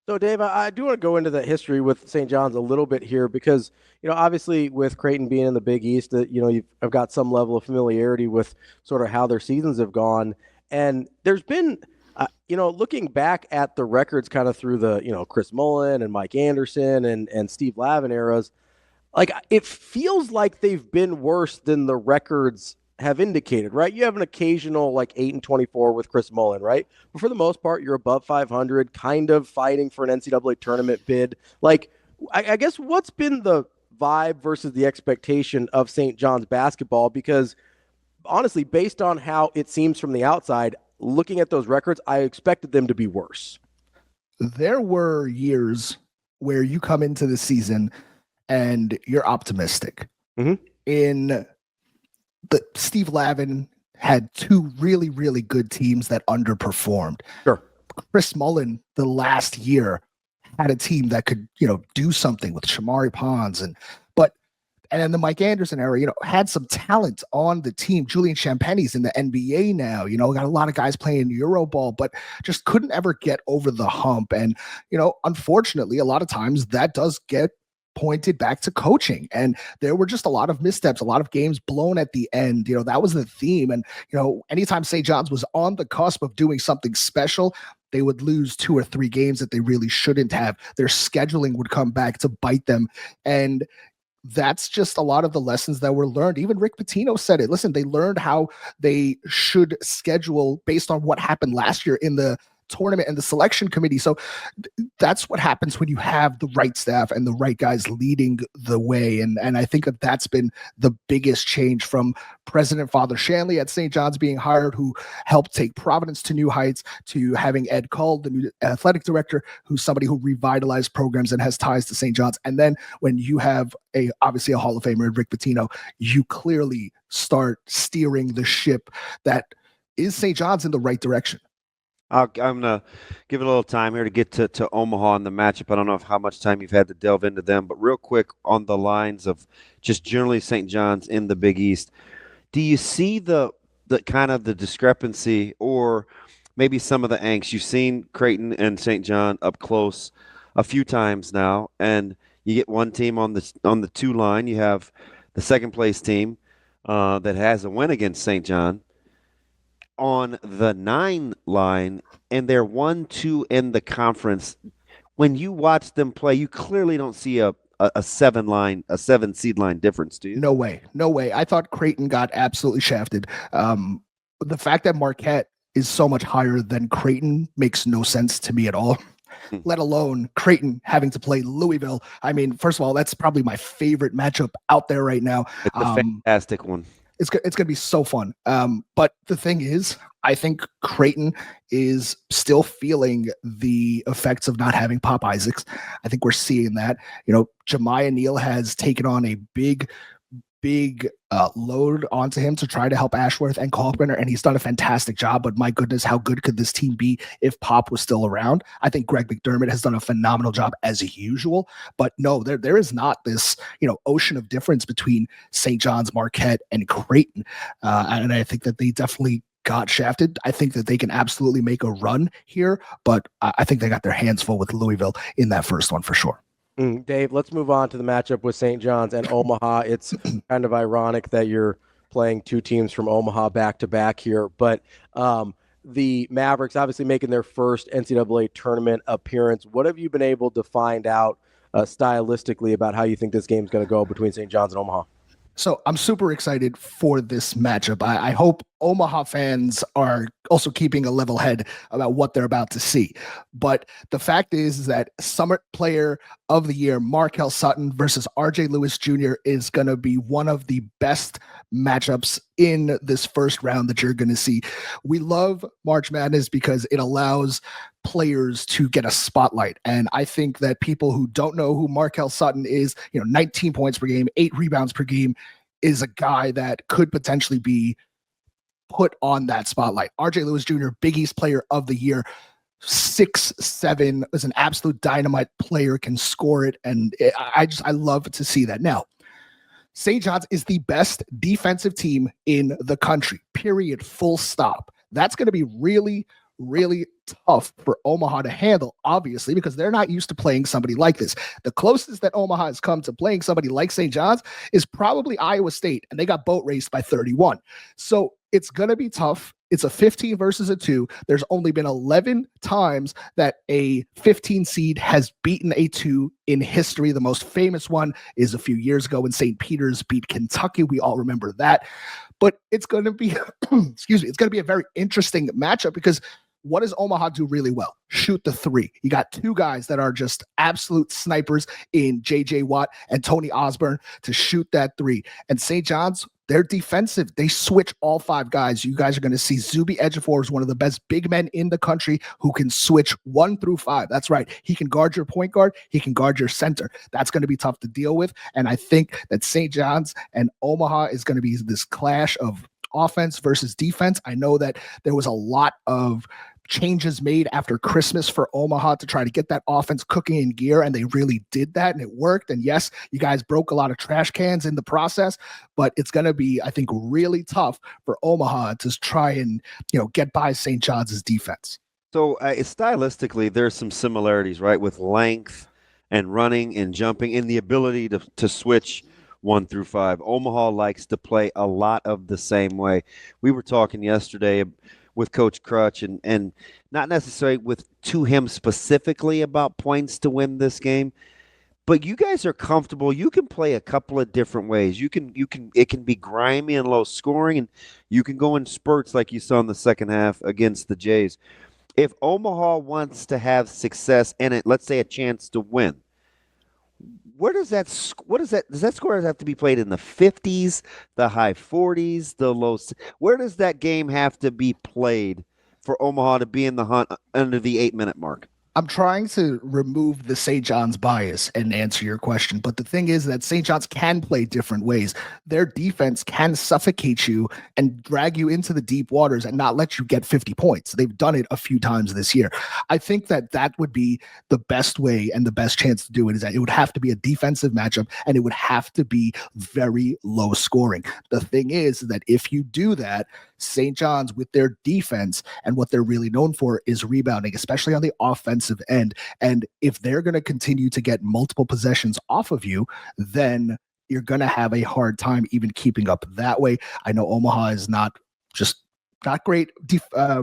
So, Dave, I do want to go into the history with St. John's a little bit here, because, obviously with Creighton being in the Big East, I've got some level of familiarity with sort of how their seasons have gone. And there's been, looking back at the records kind of through the, Chris Mullen and Mike Anderson and Steve Lavin eras, like it feels like they've been worse than the records have indicated, right? You have an occasional 8-24 with Chris Mullen, right? But for the most part, you're above 500, kind of fighting for an NCAA tournament bid. Like, I guess what's been the vibe versus the expectation of St. John's basketball? Because honestly, based on how it seems from the outside, looking at those records, I expected them to be worse. There were years where you come into the season and you're optimistic. In Steve Lavin had 2 really, really good teams that underperformed. Sure. Chris Mullen, the last year, had a team that could, do something with Shamari Pons and then the Mike Anderson era, had some talent on the team. Julian Champagne's in the NBA now, got a lot of guys playing Euroball, but just couldn't ever get over the hump. And, unfortunately, a lot of times that does get pointed back to coaching, and there were just a lot of missteps, a lot of games blown at the end. That was the theme. And anytime St. John's was on the cusp of doing something special, they would lose 2 or 3 games that they really shouldn't have. Their scheduling would come back to bite them, and that's just a lot of the lessons that were learned. Even Rick Pitino said it. Listen, they learned how they should schedule based on what happened last year in the tournament and the selection committee. So that's what happens when you have the right staff and the right guys leading the way. And I think that that's been the biggest change from President Father Shanley at St. John's being hired, who helped take Providence to new heights, to having Ed Cull, the new athletic director, who's somebody who revitalized programs and has ties to St. John's. And then when you have obviously a Hall of Famer, Rick Pitino, you clearly start steering the ship that is St. John's in the right direction. I'm going to give it a little time here to get to Omaha and the matchup. I don't know how much time you've had to delve into them, but real quick on the lines of just generally St. John's in the Big East, do you see the kind of the discrepancy or maybe some of the angst? You've seen Creighton and St. John up close a few times now, and you get one team on the 2 line. You have the second place team that has a win against St. John on the 9 line, and they're 1-2 in the conference. When you watch them play, you clearly don't see a 7 seed line difference, do you? No way. I thought Creighton got absolutely shafted. The fact that Marquette is so much higher than Creighton makes no sense to me at all. Let alone Creighton having to play Louisville. I mean, first of all, that's probably my favorite matchup out there right now. It's a fantastic one. It's going to be so fun. But the thing is, I think Creighton is still feeling the effects of not having Pop Isaacs. I think we're seeing that. Jemiah Neal has taken on a big load onto him to try to help Ashworth and Kalkbrenner, and he's done a fantastic job. But my goodness, how good could this team be if Pop was still around? I think Greg McDermott has done a phenomenal job as usual. But no, there is not this ocean of difference between St. John's, Marquette, and Creighton, and I think that they definitely got shafted. I think that they can absolutely make a run here, but I think they got their hands full with Louisville in that first one for sure. Dave, let's move on to the matchup with St. John's and Omaha. It's kind of ironic that you're playing two teams from Omaha back-to-back here. But the Mavericks obviously making their first NCAA tournament appearance. What have you been able to find out stylistically about how you think this game's going to go between St. John's and Omaha? So I'm super excited for this matchup. I hope Omaha fans are also keeping a level head about what they're about to see. But the fact is that Summer Player of the Year, Markel Sutton versus RJ Lewis Jr. is going to be one of the best matchups in this first round that you're going to see. We love March Madness because it allows players to get a spotlight. And I think that people who don't know who Markel Sutton is, 19 points per game, 8 rebounds per game, is a guy that could potentially be put on that spotlight. RJ Lewis Jr., Big East Player of the Year, 6'7", is an absolute dynamite player, can score it. And I love to see that. Now, St. John's is the best defensive team in the country, period, full stop. That's going to be really, really tough for Omaha to handle, obviously, because they're not used to playing somebody like this. The closest that Omaha has come to playing somebody like St. John's is probably Iowa State, and they got boat raced by 31. So it's going to be tough. It's a 15 versus a 2. There's only been 11 times that a 15 seed has beaten a 2 in history. The most famous one is a few years ago when St. Peter's beat Kentucky. We all remember that. But it's going to be, it's going to be a very interesting matchup because what does Omaha do really well? Shoot the 3. You got 2 guys that are just absolute snipers in J.J. Watt and Tony Osborne to shoot that 3. And St. John's, they're defensive. They switch all 5 guys. You guys are going to see Zuby Ejiofor is one of the best big men in the country who can switch 1 through 5. That's right. He can guard your point guard. He can guard your center. That's going to be tough to deal with. And I think that St. John's and Omaha is going to be this clash of offense versus defense. I know that there was a lot of changes made after Christmas for Omaha to try to get that offense cooking in gear, and they really did that, and it worked. And yes, you guys broke a lot of trash cans in the process, but it's going to be, I think, really tough for Omaha to try and get by St. John's defense. So stylistically, there's some similarities, right, with length and running and jumping and the ability to switch 1 through 5. Omaha likes to play a lot of the same way. We were talking yesterday with Coach Crutch and not necessarily to him specifically about points to win this game, but you guys are comfortable. You can play a couple of different ways. It can be grimy and low scoring, and you can go in spurts like you saw in the second half against the Jays. If Omaha wants to have success and let's say a chance to win, does that score have to be played in the 50s, the high 40s, the low? Where does that game have to be played for Omaha to be in the hunt under the 8-minute mark? I'm trying to remove the St. John's bias and answer your question, but the thing is that St. John's can play different ways. Their defense can suffocate you and drag you into the deep waters and not let you get 50 points. They've done it a few times this year. I think that would be the best way and the best chance to do it, is that it would have to be a defensive matchup and it would have to be very low scoring. The thing is that if you do that, St. John's, with their defense and what they're really known for, is rebounding, especially on the offensive end. And if they're going to continue to get multiple possessions off of you, then you're going to have a hard time even keeping up that way. I know Omaha is not great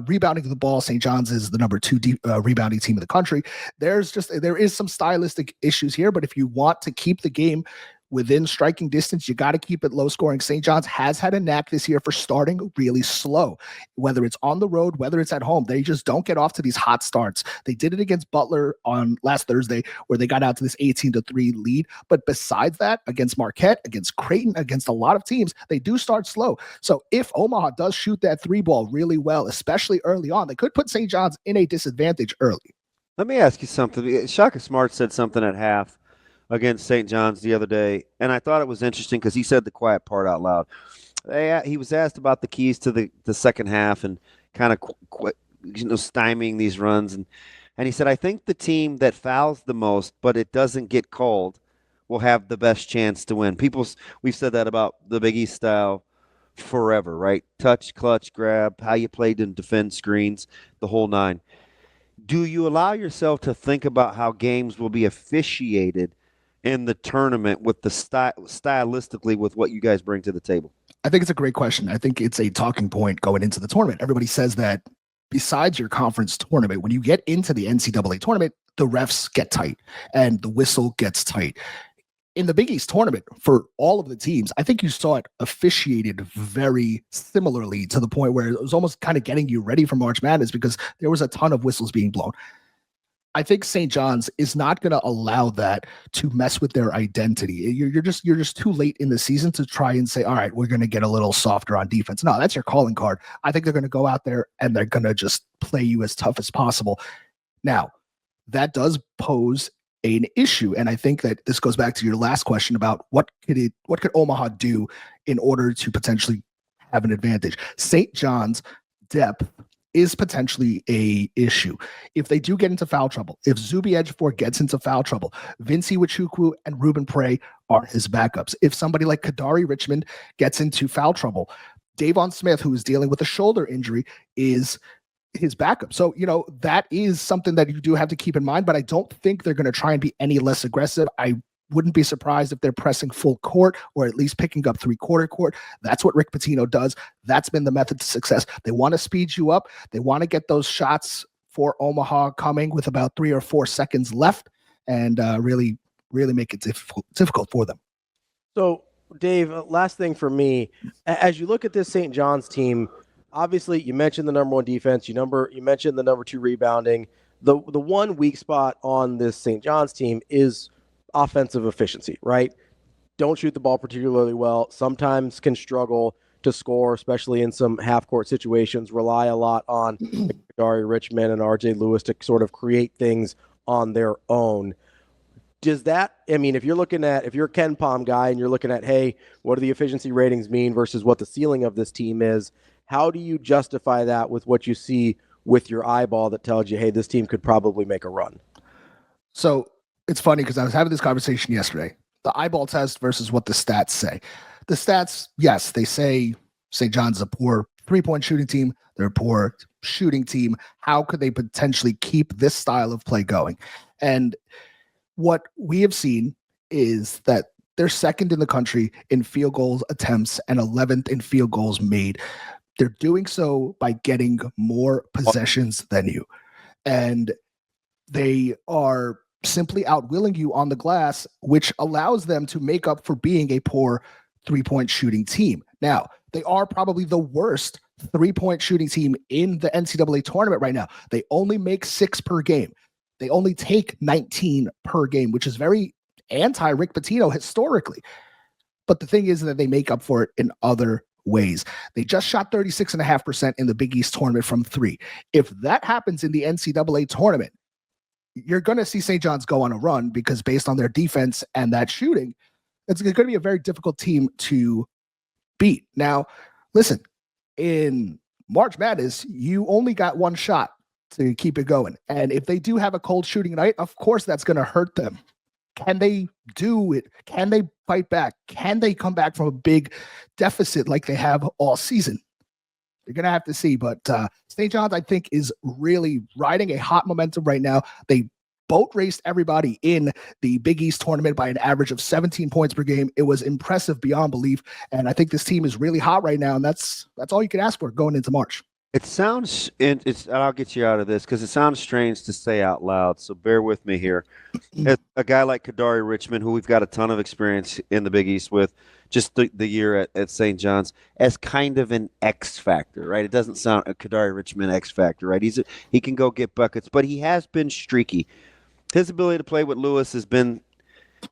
rebounding the ball. St. John's is the number 2 rebounding team in the country. There is some stylistic issues here, but if you want to keep the game within striking distance, you got to keep it low scoring. St. John's has had a knack this year for starting really slow, whether it's on the road, whether it's at home. They just don't get off to these hot starts. They did it against Butler on last Thursday, where they got out to this 18-3 lead. But besides that, against Marquette, against Creighton, against a lot of teams, they do start slow. So if Omaha does shoot that 3 ball really well, especially early on, they could put St. John's in a disadvantage early. Let me ask you something. Shaka Smart said something at half against St. John's the other day, and I thought it was interesting because he said the quiet part out loud. He was asked about the keys to the second half and kind of stymieing these runs, and he said, I think the team that fouls the most but it doesn't get called will have the best chance to win. We've said that about the Big East style forever, right? Touch, clutch, grab, how you played and defend screens, the whole 9. Do you allow yourself to think about how games will be officiated in the tournament with the stylistically with what you guys bring to the table? I think it's a great question. I think it's a talking point going into the tournament. Everybody says that besides your conference tournament, when you get into the NCAA tournament, the refs get tight and the whistle gets tight. In the Big East tournament, for all of the teams, I think you saw it officiated very similarly to the point where it was almost kind of getting you ready for March Madness because there was a ton of whistles being blown. I think St. John's is not going to allow that to mess with their identity. You're just too late in the season to try and say, all right, we're going to get a little softer on defense. No, that's your calling card. I think they're going to go out there and they're going to just play you as tough as possible. Now, that does pose an issue, and I think that this goes back to your last question about what could Omaha do in order to potentially have an advantage. St. John's depth is potentially a issue. If they do get into foul trouble, if Zuby Ejiofor gets into foul trouble, Vinci Wachukwu and Ruben Prey are his backups. If somebody like Kadari Richmond gets into foul trouble, Davon Smith, who is dealing with a shoulder injury, is his backup. So, that is something that you do have to keep in mind, but I don't think they're going to try and be any less aggressive. I wouldn't be surprised if they're pressing full court or at least picking up 3/4 court. That's what Rick Pitino does. That's been the method to success. They want to speed you up. They want to get those shots for Omaha coming with about 3 or 4 seconds left and really make it difficult for them. So, Dave, last thing for me, as you look at this St. John's team, obviously you mentioned the number 1 defense, you mentioned the number 2 rebounding. The one weak spot on this St. John's team is offensive efficiency, right? Don't shoot the ball particularly well. Sometimes can struggle to score, especially in some half-court situations. Rely a lot on Kadari Richmond and RJ Lewis to sort of create things on their own. Does that, if you're a Ken Pom guy and you're looking at, hey, what do the efficiency ratings mean versus what the ceiling of this team is, how do you justify that with what you see with your eyeball that tells you, hey, this team could probably make a run? So it's funny because I was having this conversation yesterday. The eyeball test versus what the stats say. The stats, yes, they say St. John's is a poor 3-point shooting team. They're a poor shooting team. How could they potentially keep this style of play going? And what we have seen is that they're second in the country in field goals attempts and 11th in field goals made. They're doing so by getting more possessions than you. And they are simply outwilling you on the glass, which allows them to make up for being a poor 3-point shooting team. Now, they are probably the worst 3-point shooting team in the NCAA tournament right now. They only make 6 per game. They only take 19 per game, which is very anti-Rick Pitino historically. But the thing is that they make up for it in other ways. They just shot 36.5% in the Big East tournament from 3. If that happens in the NCAA tournament, you're going to see St. John's go on a run because based on their defense and that shooting, it's going to be a very difficult team to beat. Now, listen, in March Madness, you only got 1 shot to keep it going. And if they do have a cold shooting night, of course, that's going to hurt them. Can they do it? Can they fight back? Can they come back from a big deficit like they have all season? You're going to have to see. But St. John's, I think, is really riding a hot momentum right now. They boat raced everybody in the Big East tournament by an average of 17 points per game. It was impressive beyond belief. And I think this team is really hot right now. And that's all you can ask for going into March. It sounds, and I'll get you out of this because it sounds strange to say out loud. So bear with me here. A guy like Kadari Richmond, who we've got a ton of experience in the Big East with, just the year at St. John's, as kind of an X factor, right? It doesn't sound a Kadari Richmond X factor, right? He can go get buckets, but he has been streaky. His ability to play with Lewis has been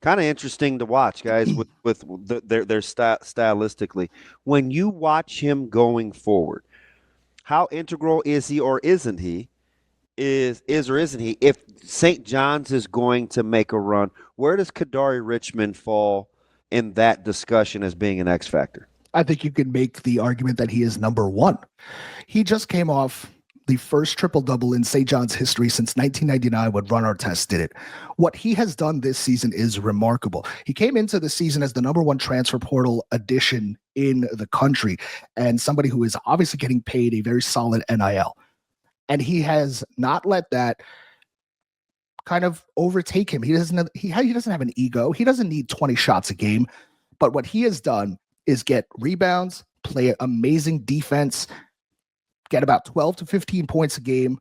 kind of interesting to watch, guys, with their stylistically. When you watch him going forward, how integral is he or isn't he? Is or isn't he? If St. John's is going to make a run, where does Kadari Richmond fall in that discussion as being an X factor? I think you could make the argument that he is number 1. He just came off the first triple-double in St. John's history since 1999 when Ron Artest did it. What he has done this season is remarkable. He came into the season as the number 1 transfer portal addition in the country and somebody who is obviously getting paid a very solid NIL. And he has not let that kind of overtake him. He doesn't have an ego. He doesn't need 20 shots a game. But what he has done is get rebounds, play amazing defense, get about 12 to 15 points a game,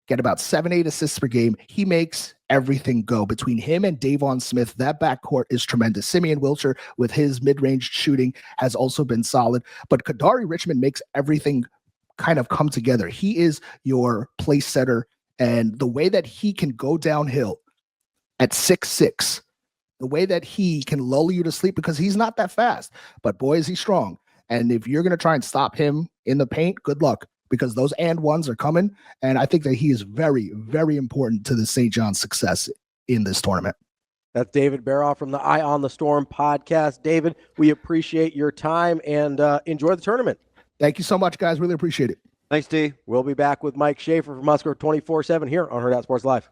get about 7-8 assists per game. He makes everything go. Between him and Davon Smith, that backcourt is tremendous. Simeon Wilcher with his mid-range shooting has also been solid, but Kadari Richmond makes everything kind of come together. He is your place setter, and the way that he can go downhill at 6'6", the way that he can lull you to sleep, because he's not that fast, but boy, is he strong. And if you're going to try and stop him in the paint, good luck, because those and ones are coming. And I think that he is very, very important to the St. John's success in this tournament. That's David Berov from the Eye on the Storm podcast. David, we appreciate your time and enjoy the tournament. Thank you so much, guys. Really appreciate it. Thanks, D. We'll be back with Mike Schaefer from Husker 24/7 here on Hurrdat Sports Live.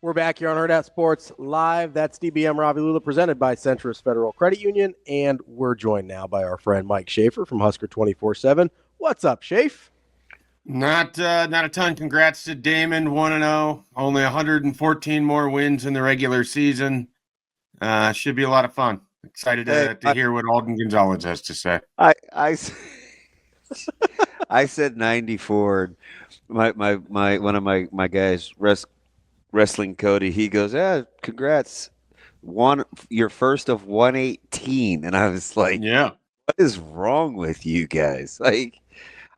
We're back here on Hurrdat Sports Live. That's DBM Ravi Lulla, presented by Centris Federal Credit Union. And we're joined now by our friend Mike Schaefer from Husker 24/7. What's up, Schaefer? Not a ton. Congrats to Damon, 1-0. Only 114 more wins in the regular season. Should be a lot of fun. Excited to hear what Alden Gonzalez has to say. I said 94. My one of my guys, Wrestling Cody, he goes, congrats. You're first of 118. And I was like, yeah, what is wrong with you guys? Like,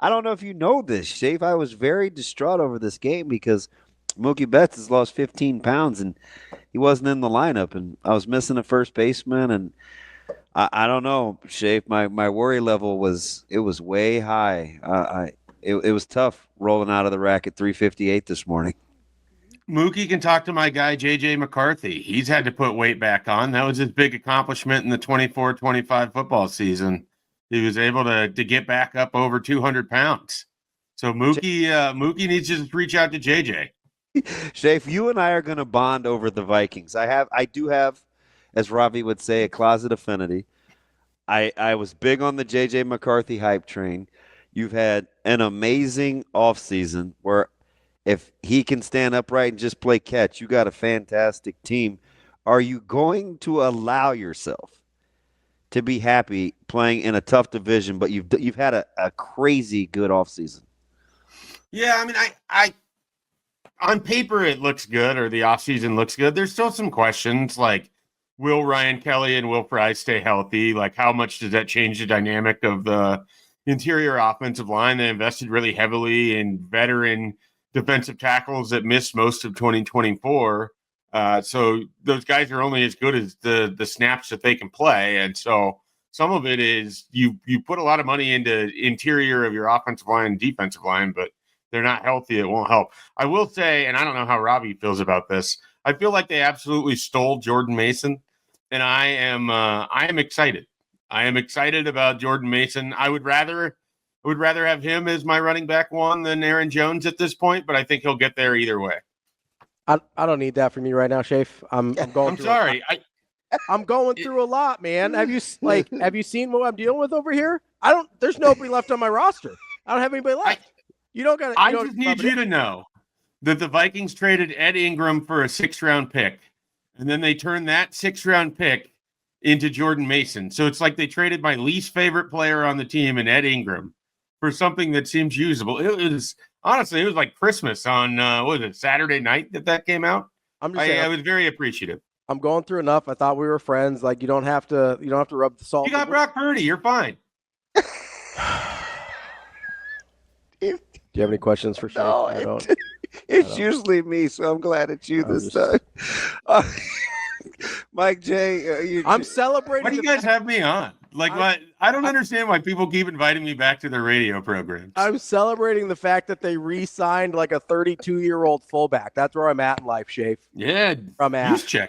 I don't know if you know this, Shafe. I was very distraught over this game because Mookie Betts has lost 15 pounds and he wasn't in the lineup, and I was missing a first baseman, and I don't know, Shafe. My worry level was way high. It was tough rolling out of the rack at 3:58 this morning. Mookie can talk to my guy, J.J. McCarthy. He's had to put weight back on. That was his big accomplishment in the 24-25 football season. He was able to get back up over 200 pounds. So Mookie needs to just reach out to J.J. Shafe, you and I are going to bond over the Vikings. I do have, as Ravi would say, a closet affinity. I was big on the J.J. McCarthy hype train. You've had an amazing offseason where if he can stand upright and just play catch, you got a fantastic team. Are you going to allow yourself to be happy playing in a tough division, but you've had a crazy good offseason? Yeah, I mean, I on paper it looks good, or the offseason looks good. There's still some questions, like, will Ryan Kelly and Will Price stay healthy? Like, how much does that change the dynamic of the interior offensive line? They invested really heavily in veteran defensive tackles that missed most of 2024. So those guys are only as good as the snaps that they can play. And so some of it is you put a lot of money into interior of your offensive line and defensive line, but they're not healthy. It won't help. I will say, and I don't know how Ravi feels about this, I feel like they absolutely stole Jordan Mason, and I am excited. I am excited about Jordan Mason. I would rather have him as my running back one than Aaron Jones at this point, but I think he'll get there either way. I don't need that from you right now, Shafe. I'm going through a lot, man. Have you seen what I'm dealing with over here? There's nobody left on my roster. I don't have anybody left. I just need you to know that the Vikings traded Ed Ingram for a 6th-round pick, and then they turned that 6th-round pick into Jordan Mason. So it's like they traded my least favorite player on the team in Ed Ingram for something that seems usable. It was like Christmas on Saturday night that came out. I was very appreciative. I'm going through enough. I thought we were friends. Like, you don't have to rub the salt. You got Brock Purdy. You're fine. Do you have any questions for Shafe? No, I don't. It's usually me, so I'm glad it's you this time. Mike J, I'm celebrating. Why do you guys have me on? I don't understand why people keep inviting me back to their radio programs. I'm celebrating the fact that they re-signed like a 32-year-old fullback. That's where I'm at in life, Shafe. Yeah, Juszczyk.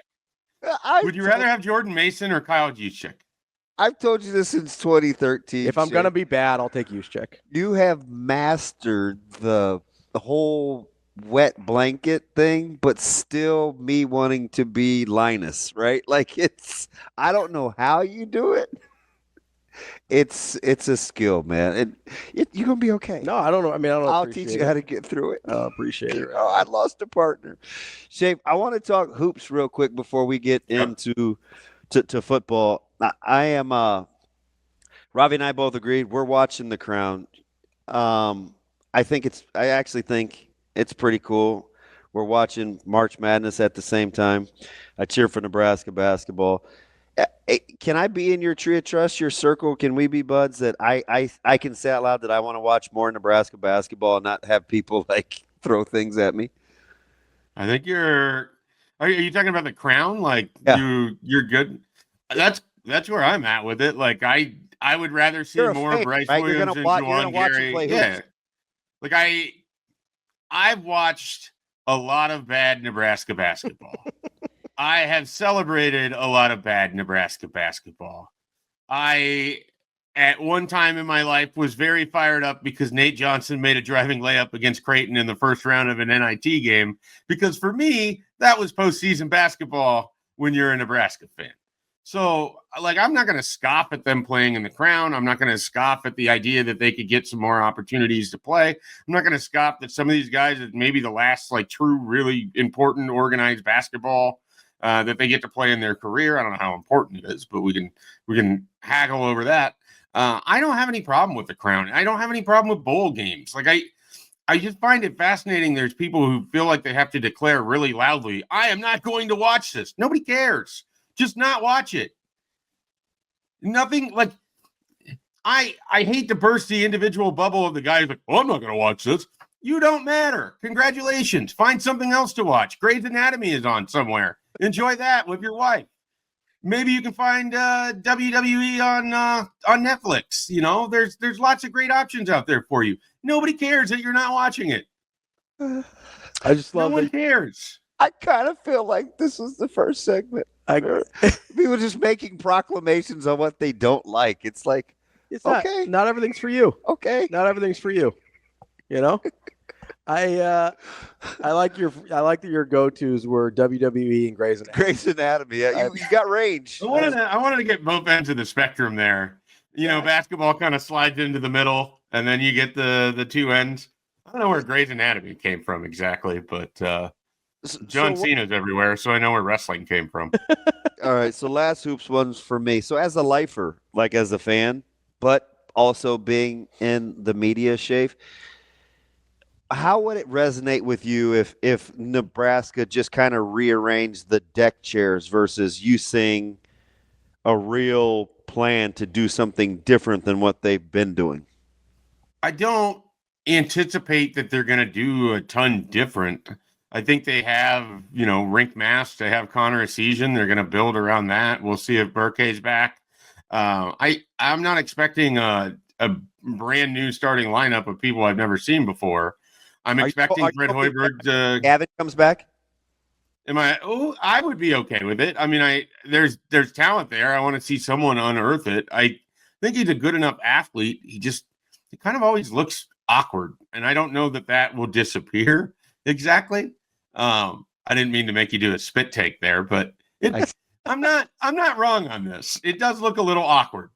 Would you rather have Jordan Mason or Kyle Juszczyk? I've told you this since 2013. If I'm going to be bad, I'll take Juszczyk. You have mastered the whole wet blanket thing, but still me wanting to be Linus, right? Like, I don't know how you do it. It's a skill, man. You're going to be okay. No, I don't know. I mean, I'll teach you how to get through it. I appreciate it. Oh, I lost a partner. Shafe, I want to talk hoops real quick before we get into football. I am Ravi and I both agreed. We're watching The Crown. I actually think it's pretty cool. We're watching March Madness at the same time. I cheer for Nebraska basketball. Can I be in your tree of trust, your circle? Can we be buds that I can say out loud that I want to watch more Nebraska basketball and not have people like throw things at me? I think are you talking about The Crown? Like you're good. That's where I'm at with it. Like I would rather see more fan, Bryce right? Williams and Juwan Gary. Yeah. Like I've watched a lot of bad Nebraska basketball. I have celebrated a lot of bad Nebraska basketball. I, at one time in my life, was very fired up because Nate Johnson made a driving layup against Creighton in the first round of an NIT game. Because for me, that was postseason basketball when you're a Nebraska fan. So, like, I'm not going to scoff at them playing in the Crown. I'm not going to scoff at the idea that they could get some more opportunities to play. I'm not going to scoff that some of these guys is maybe the last, like, true, really important organized basketball that they get to play in their career. I don't know how important it is, but we can haggle over that. I don't have any problem with the Crown. I don't have any problem with bowl games. Like, I just find it fascinating. There's people who feel like they have to declare really loudly, I am not going to watch this. Nobody cares. Just not watch it. Nothing like I hate to burst the individual bubble of the guy who's like, oh, I'm not going to watch this. You don't matter. Congratulations. Find something else to watch. Grey's Anatomy is on somewhere. Enjoy that with your wife. Maybe you can find WWE on Netflix. You know, there's lots of great options out there for you. Nobody cares that you're not watching it. I just love no one cares. I kind of feel like this was the first segment. People just making proclamations on what they don't like. It's like, okay, not everything's for you. Okay, not everything's for you. You know, I like that your go-tos were WWE and Grey's Anatomy. Grey's Anatomy. Yeah, you got range. I wanted to get both ends of the spectrum there. You know, basketball kind of slides into the middle, and then you get the two ends. I don't know where Grey's Anatomy came from exactly, but John Cena's everywhere, so I know where wrestling came from. All right, so last hoops one's for me. So as a lifer, like as a fan, but also being in the media, Schaefer, how would it resonate with you if Nebraska just kind of rearranged the deck chairs versus you seeing a real plan to do something different than what they've been doing? I don't anticipate that they're going to do a ton different. I think they have, rink mass. They have Connor Essegian. They're going to build around that. We'll see if Burke's back. I'm not expecting a brand new starting lineup of people I've never seen before. I'm expecting Fred Hoiberg to. Gavin comes back. I would be okay with it. I mean, there's talent there. I want to see someone unearth it. I think he's a good enough athlete. He kind of always looks awkward, and I don't know that will disappear exactly. I didn't mean to make you do a spit take there, but I'm not wrong on this. It does look a little awkward.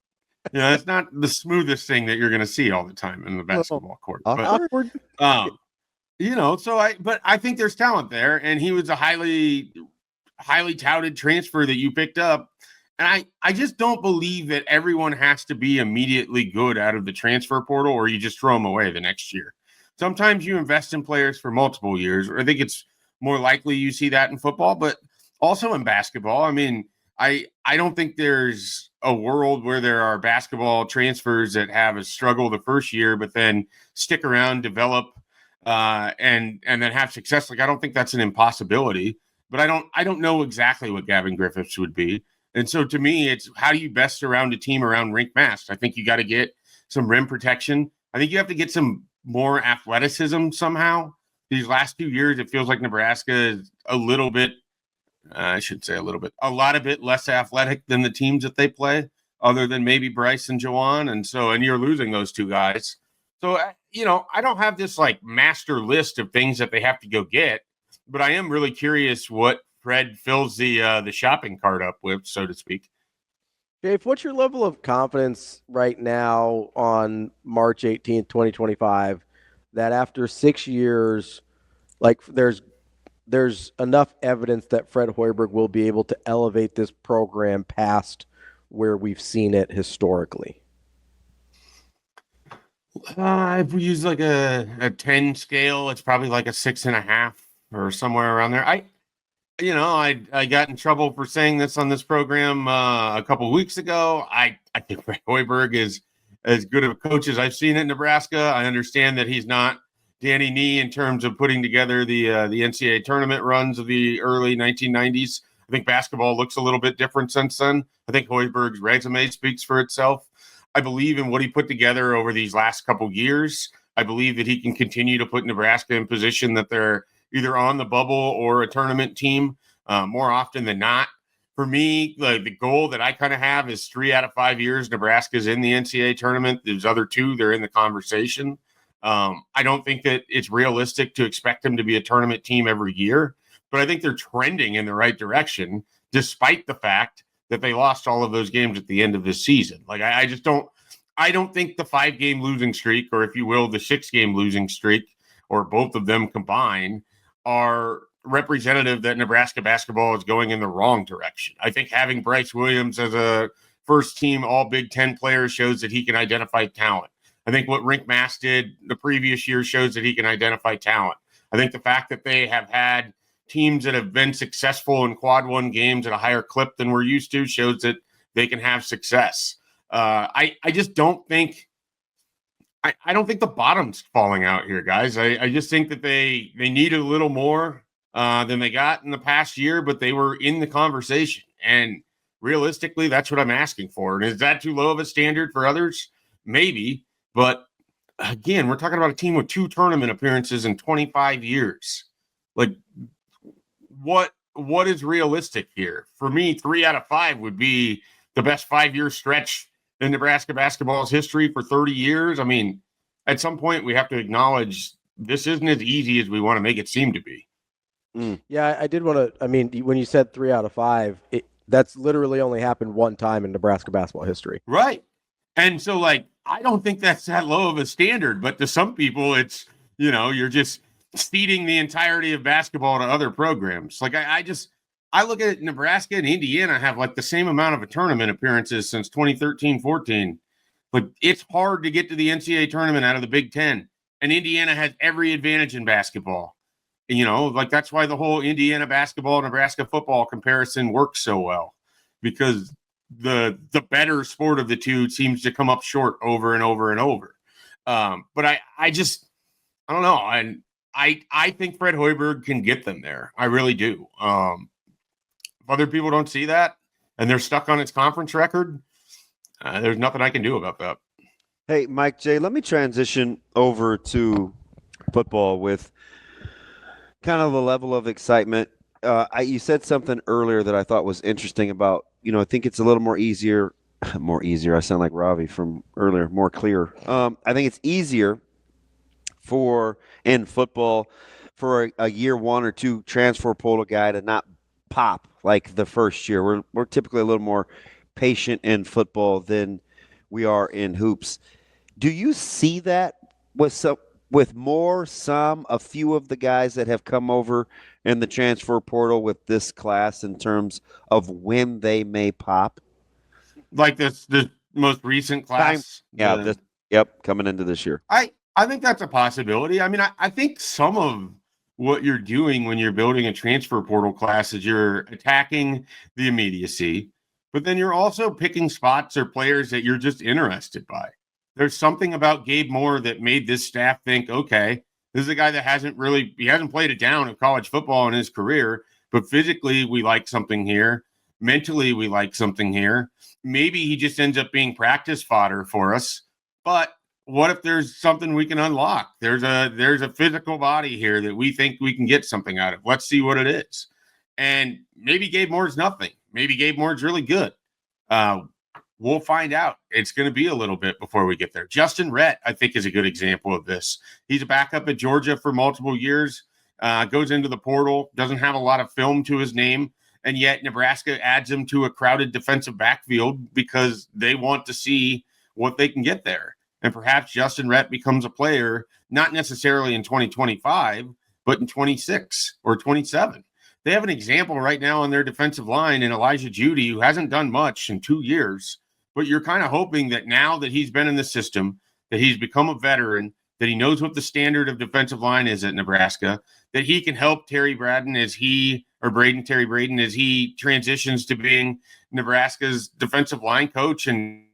It's not the smoothest thing that you're going to see all the time in the basketball court. Awkward. But I think there's talent there, and he was a highly touted transfer that you picked up. And I just don't believe that everyone has to be immediately good out of the transfer portal, or you just throw them away the next year. Sometimes you invest in players for multiple years, or I think it's more likely you see that in football, but also in basketball. I mean, I don't think there's a world where there are basketball transfers that have a struggle the first year, but then stick around, develop, and then have success. Like, I don't think that's an impossibility, but I don't know exactly what Gavin Griffiths would be. And so to me, it's how do you best surround a team around rink mass? I think you got to get some rim protection. I think you have to get some more athleticism somehow. These last 2 years, it feels like Nebraska is a little bit, I should say a lot of bit less athletic than the teams that they play, other than maybe Bryce and Juwan. And you're losing those two guys. So, I don't have this like master list of things that they have to go get, but I am really curious what Fred fills the shopping cart up with, so to speak. Dave, what's your level of confidence right now on March 18th, 2025, that after 6 years, like there's enough evidence that Fred Hoiberg will be able to elevate this program past where we've seen it historically? If we use like a 10 scale, it's probably like a 6.5 or somewhere around there. I got in trouble for saying this on this program a couple of weeks ago. I think Fred Hoiberg is as good of a coach as I've seen at Nebraska. I understand that he's not Danny Nee in terms of putting together the NCAA tournament runs of the early 1990s. I think basketball looks a little bit different since then. I think Hoiberg's resume speaks for itself. I believe in what he put together over these last couple years. I believe that he can continue to put Nebraska in position that they're either on the bubble or a tournament team more often than not. For me, the goal that I kind of have is 3 out of 5 years Nebraska's in the NCAA tournament. There's other 2, they're in the conversation. I don't think that it's realistic to expect them to be a tournament team every year, but I think they're trending in the right direction, despite the fact that they lost all of those games at the end of this season. Like, I don't think the 5-game losing streak, or if you will, the 6-game losing streak, or both of them combined, are representative that Nebraska basketball is going in the wrong direction. I think having Bryce Williams as a first team all Big Ten player shows that he can identify talent. I think what Rink Mass did the previous year shows that he can identify talent. I think the fact that they have had teams that have been successful in quad 1 games at a higher clip than we're used to shows that they can have success. I just don't think I don't think the bottom's falling out here, guys. I just think that they need a little more than they got in the past year, but they were in the conversation. And realistically, that's what I'm asking for. And is that too low of a standard for others? Maybe. But again, we're talking about a team with 2 tournament appearances in 25 years. Like, what is realistic here? For me, 3 out of 5 would be the best 5-year stretch in Nebraska basketball's history for 30 years. I mean, at some point we have to acknowledge this isn't as easy as we want to make it seem to be. Yeah, I did want to. I mean, when you said 3 out of 5, that's literally only happened 1 time in Nebraska basketball history. Right. And so, like, I don't think that's that low of a standard, but to some people, it's, you're just ceding the entirety of basketball to other programs. Like, I look at Nebraska and Indiana have like the same amount of tournament appearances since 2013-14. But it's hard to get to the NCAA tournament out of the Big Ten. And Indiana has every advantage in basketball. Like, that's why the whole Indiana basketball, Nebraska football comparison works so well, because the better sport of the two seems to come up short over and over and over. But I don't know. And I think Fred Hoiberg can get them there. I really do. If other people don't see that and they're stuck on its conference record, there's nothing I can do about that. Hey, Mike J., let me transition over to football with kind of the level of excitement. You said something earlier that I thought was interesting about, I think it's a little more easier. I sound like Ravi from earlier, more clear. I think it's easier in football for a year 1 or 2 transfer portal guy to not pop like the first year. We're typically a little more patient in football than we are in hoops. Do you see that with a few of the guys that have come over in the transfer portal with this class in terms of when they may pop? Like the most recent class? Coming into this year. I think that's a possibility. I mean, I think some of what you're doing when you're building a transfer portal class is you're attacking the immediacy, but then you're also picking spots or players that you're just interested by. There's something about Gabe Moore that made this staff think, okay, this is a guy that hasn't played it down in college football in his career, but physically we like something here. Mentally we like something here. Maybe he just ends up being practice fodder for us, but what if there's something we can unlock? There's a physical body here that we think we can get something out of. Let's see what it is. And maybe Gabe Moore's nothing. Maybe Gabe Moore's really good. We'll find out. It's going to be a little bit before we get there. Justin Rhett, I think, is a good example of this. He's a backup at Georgia for multiple years, goes into the portal, doesn't have a lot of film to his name, and yet Nebraska adds him to a crowded defensive backfield because they want to see what they can get there. And perhaps Justin Rhett becomes a player, not necessarily in 2025, but in 26 or 27. They have an example right now on their defensive line in Elijah Judy, who hasn't done much in 2 years, but you're kind of hoping that now that he's been in the system, that he's become a veteran, that he knows what the standard of defensive line is at Nebraska, that he can help Terry Braden as he transitions to being Nebraska's defensive line coach and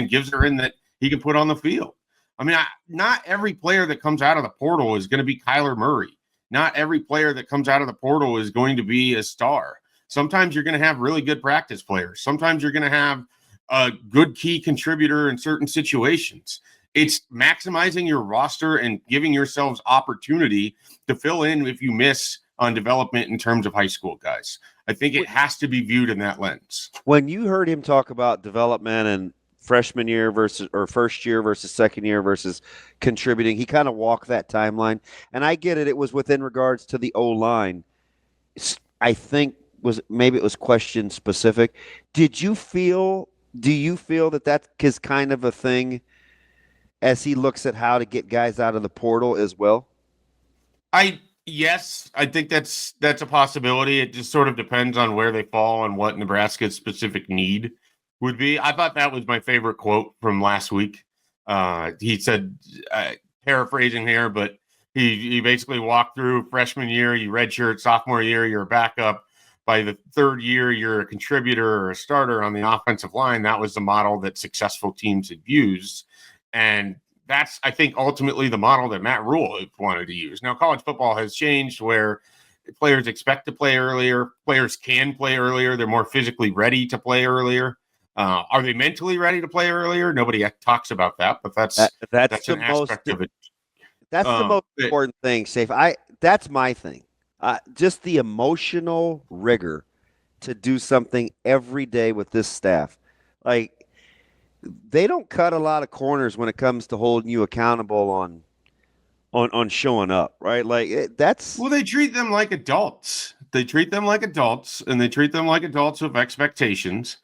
gives her in that he can put on the field. I mean, not every player that comes out of the portal is going to be Kyler Murray. Not every player that comes out of the portal is going to be a star. Sometimes you're going to have really good practice players. Sometimes you're going to have a good key contributor in certain situations. It's maximizing your roster and giving yourselves opportunity to fill in if you miss on development in terms of high school guys. I think it has to be viewed in that lens. When you heard him talk about development and freshman year versus or first year versus second year versus contributing, he kind of walked that timeline. And I get it. It was within regards to the O-line. I think maybe it was question specific. Do you feel that is kind of a thing as he looks at how to get guys out of the portal as well? Yes, I think that's a possibility. It just sort of depends on where they fall and what Nebraska's specific need would be. I thought that was my favorite quote from last week. He said, paraphrasing here, but he basically walked through freshman year, you redshirt, sophomore year, you're a backup. By the third year, you're a contributor or a starter on the offensive line. That was the model that successful teams had used. And that's, I think, ultimately the model that Matt Rule wanted to use. Now, college football has changed where players expect to play earlier. Players can play earlier. They're more physically ready to play earlier. Are they mentally ready to play earlier? Nobody talks about that, but that's an aspect of it. That's the most important thing, Safe. That's my thing. Just the emotional rigor to do something every day with this staff. Like, they don't cut a lot of corners when it comes to holding you accountable on showing up, right? Like they treat them like adults. They treat them like adults, and they treat them like adults with expectations.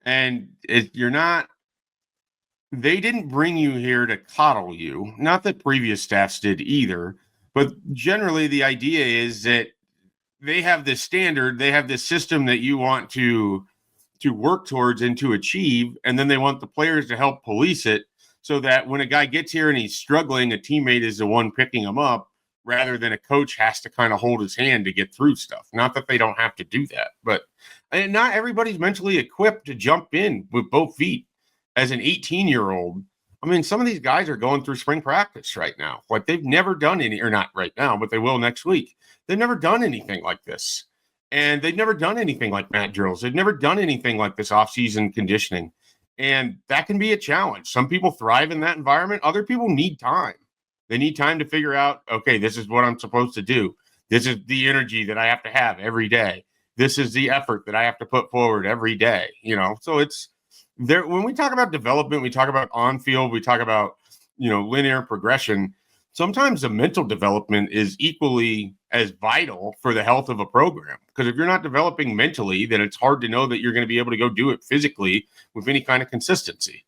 And they didn't bring you here to coddle you. Not that previous staffs did either, but generally the idea is that they have this standard, they have this system that you want to work towards and to achieve, and then they want the players to help police it so that when a guy gets here and he's struggling, a teammate is the one picking him up rather than a coach has to kind of hold his hand to get through stuff. Not that they don't have to do that, but not everybody's mentally equipped to jump in with both feet. As an 18-year-old, I mean, some of these guys are going through spring practice right now. Like, they've never done or not right now, but they will next week. They've never done anything like this. And they've never done anything like mat drills. They've never done anything like this off-season conditioning. And that can be a challenge. Some people thrive in that environment. Other people need time. They need time to figure out, okay, this is what I'm supposed to do. This is the energy that I have to have every day. This is the effort that I have to put forward every day. So it's there. When we talk about development, we talk about on-field, we talk about, linear progression. Sometimes the mental development is equally as vital for the health of a program. Because if you're not developing mentally, then it's hard to know that you're going to be able to go do it physically with any kind of consistency.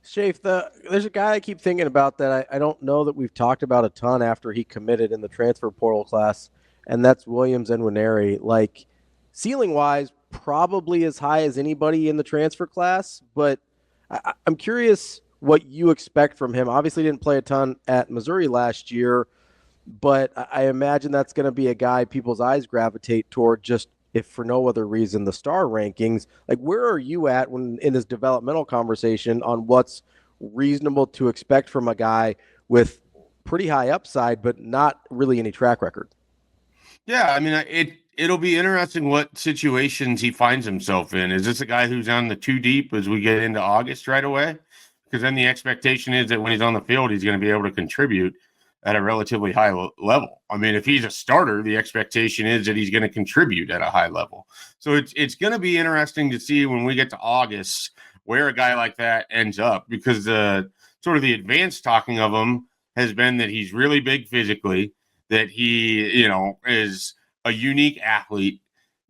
Schaefer, there's a guy I keep thinking about that I don't know that we've talked about a ton after he committed in the transfer portal class, and that's Williams Nwaneri. Like, ceiling-wise, probably as high as anybody in the transfer class, but I'm curious what you expect from him. Obviously didn't play a ton at Missouri last year, but I imagine that's going to be a guy people's eyes gravitate toward, just if for no other reason, the star rankings. Like, where are you at when in this developmental conversation on what's reasonable to expect from a guy with pretty high upside, but not really any track record? Yeah, I mean, it'll be interesting what situations he finds himself in. Is this a guy who's on the too deep as we get into August right away? Because then the expectation is that when he's on the field, he's going to be able to contribute at a relatively high level. I mean, if he's a starter, the expectation is that he's going to contribute at a high level. So it's going to be interesting to see when we get to August where a guy like that ends up, because the sort of the advanced talking of him has been that he's really big physically, that he, is a unique athlete,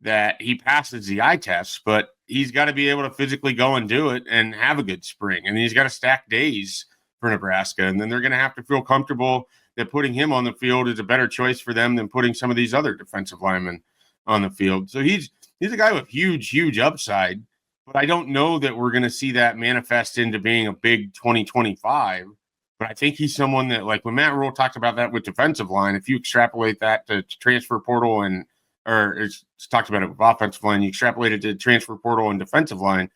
that he passes the eye test, but he's got to be able to physically go and do it and have a good spring. And he's got to stack days for Nebraska. And then they're going to have to feel comfortable that putting him on the field is a better choice for them than putting some of these other defensive linemen on the field. So he's a guy with huge, huge upside. But I don't know that we're going to see that manifest into being a big 2025. But I think he's someone that, like when Matt Rule talked about that with defensive line, if you extrapolate that to transfer portal or it's talked about it with offensive line, you extrapolate it to transfer portal and defensive line.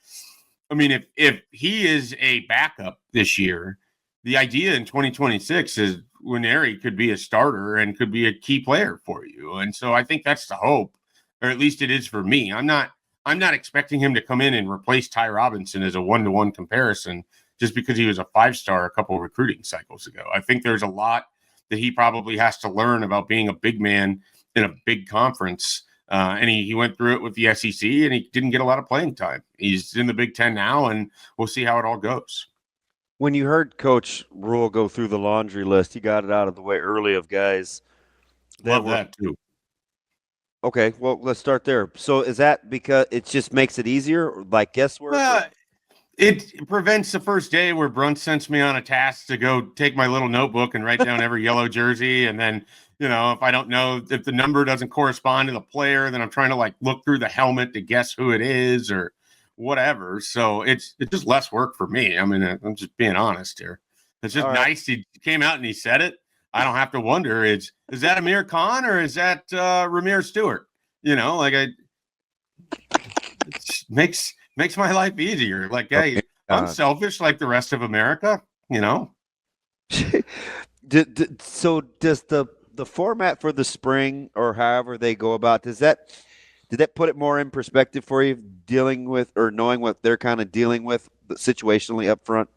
I mean, if he is a backup this year, the idea in 2026 is Nwaneri could be a starter and could be a key player for you. And so I think that's the hope, or at least it is for me. I'm not expecting him to come in and replace Ty Robinson as a one-to-one comparison just because he was a 5-star a couple of recruiting cycles ago. I think there's a lot that he probably has to learn about being a big man in a big conference. And he went through it with the SEC, and he didn't get a lot of playing time. He's in the Big Ten now, and we'll see how it all goes. When you heard Coach Rule go through the laundry list, he got it out of the way early of guys. Love that too. Okay, well, let's start there. So is that because it just makes it easier, like guesswork? It prevents the first day where Brunt sends me on a task to go take my little notebook and write down every yellow jersey. And then, if I don't know, if the number doesn't correspond to the player, then I'm trying to like look through the helmet to guess who it is or whatever. So it's just less work for me. I mean, I'm just being honest here. It's just nice. He came out and he said it. I don't have to wonder. Is that Amir Khan or is that Ramir Stewart? It makes my life easier. Like, hey, I'm selfish like the rest of America, So does the format for the spring or however they go about, did that put it more in perspective for you dealing with or knowing what they're kind of dealing with situationally up front?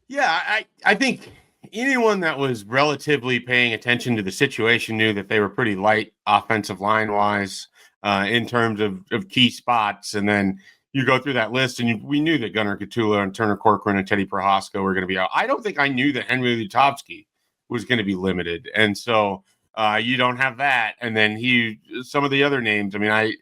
Yeah, I think anyone that was relatively paying attention to the situation knew that they were pretty light offensive line wise in terms of key spots. And then you go through that list and we knew that Gunnar Katula and Turner Corcoran and Teddy Prohaska were going to be out. I don't think I knew that Henry Lutovsky was going to be limited. And so you don't have that. And then some of the other names, I mean,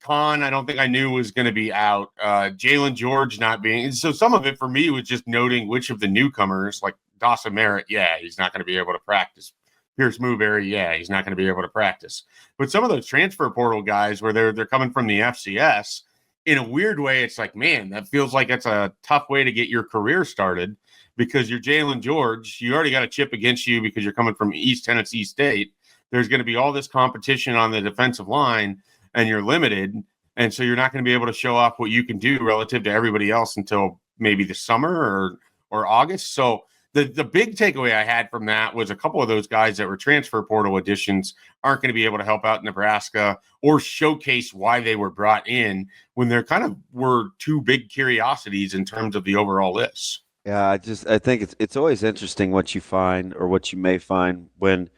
Khan, I don't think I knew was going to be out. Jalen George not being. So some of it for me was just noting which of the newcomers, like Dawson Merritt, he's not going to be able to practice. Pierce Mooberry, he's not going to be able to practice. But some of those transfer portal guys where they're coming from the FCS, in a weird way, it's like, man, that feels like it's a tough way to get your career started because you're Jalen George. You already got a chip against you because you're coming from East Tennessee State. There's going to be all this competition on the defensive line, and you're limited. And so you're not going to be able to show off what you can do relative to everybody else until maybe the summer or August. So the big takeaway I had from that was a couple of those guys that were transfer portal additions aren't going to be able to help out Nebraska or showcase why they were brought in when they're kind of were two big curiosities in terms of the overall list. Yeah, I think it's always interesting what you find or what you may find when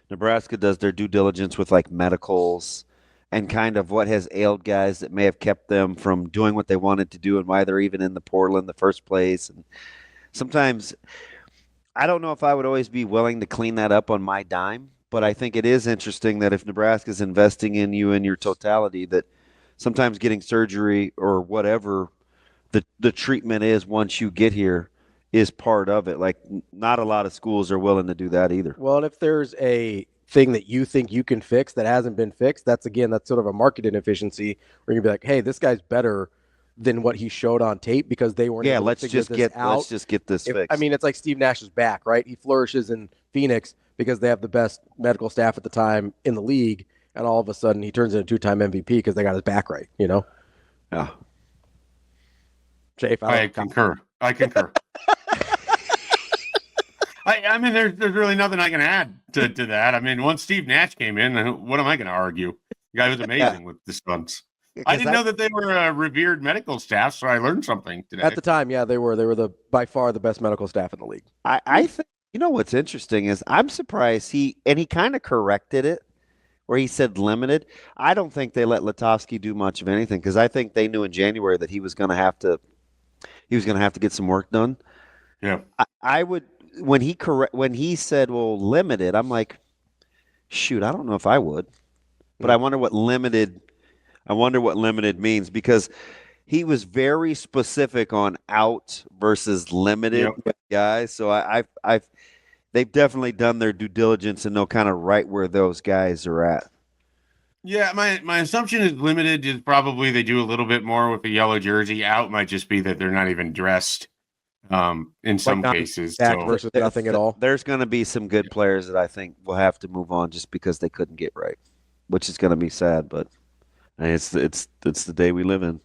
Nebraska does their due diligence with like medicals and kind of what has ailed guys that may have kept them from doing what they wanted to do and why they're even in the portal in the first place. And sometimes I don't know if I would always be willing to clean that up on my dime, but I think it is interesting that if Nebraska's investing in you in your totality, that sometimes getting surgery or whatever the treatment is once you get here is part of it. Like not a lot of schools are willing to do that either. Well, and if there's a thing that you think you can fix that hasn't been fixed, that's sort of a market inefficiency where you're gonna be like, hey, this guy's better than what he showed on tape because they weren't able to figure this out. Let's just get this fixed. I mean, it's like Steve Nash's back, right? He flourishes in Phoenix because they have the best medical staff at the time in the league, and all of a sudden he turns into a 2-time MVP because they got his back right, Yeah. Schaefer, I concur. I mean, there's really nothing I can add to that. I mean, once Steve Nash came in, what am I going to argue? The guy was amazing with the stunts. I didn't know that they were a revered medical staff, so I learned something today. At the time, they were by far the best medical staff in the league. I think what's interesting is I'm surprised he kind of corrected it where he said limited. I don't think they let Lutovsky do much of anything because I think they knew in January that he was going to have to get some work done. Yeah, I would when he said limited. I'm like, shoot, I don't know if I would, but I wonder what limited means because he was very specific on out versus limited guys. So they've definitely done their due diligence and know kind of right where those guys are at. Yeah, my assumption is limited is probably they do a little bit more with the yellow jersey. Out might just be that they're not even dressed in some cases. So versus nothing at all. There's going to be some good players that I think will have to move on just because they couldn't get right, which is going to be sad, but it's the day we live in.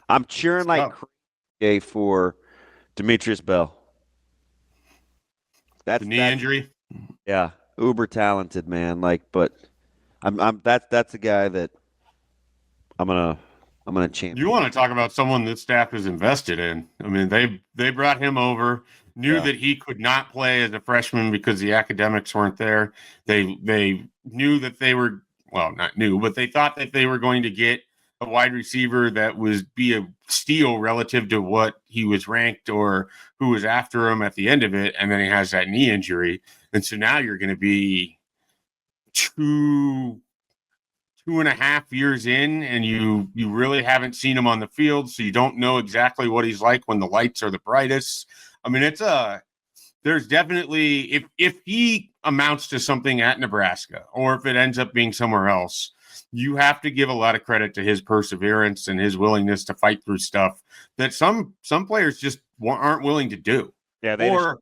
I'm cheering like crazy for Demetrius Bell. That's the knee injury. Yeah, uber talented man. But that's a guy that I'm gonna champion. You want to talk about someone that staff is invested in? I mean, they brought him over, knew that he could not play as a freshman because the academics weren't there. They knew that they were not new, but they thought that they were going to get a wide receiver that was be a steal relative to what he was ranked or who was after him at the end of it, and then he has that knee injury, and so now you're going to be 2.5 years in, and you really haven't seen him on the field, so you don't know exactly what he's like when the lights are the brightest. I mean, there's definitely if he amounts to something at Nebraska, or if it ends up being somewhere else, you have to give a lot of credit to his perseverance and his willingness to fight through stuff that some players just aren't willing to do. Yeah, they're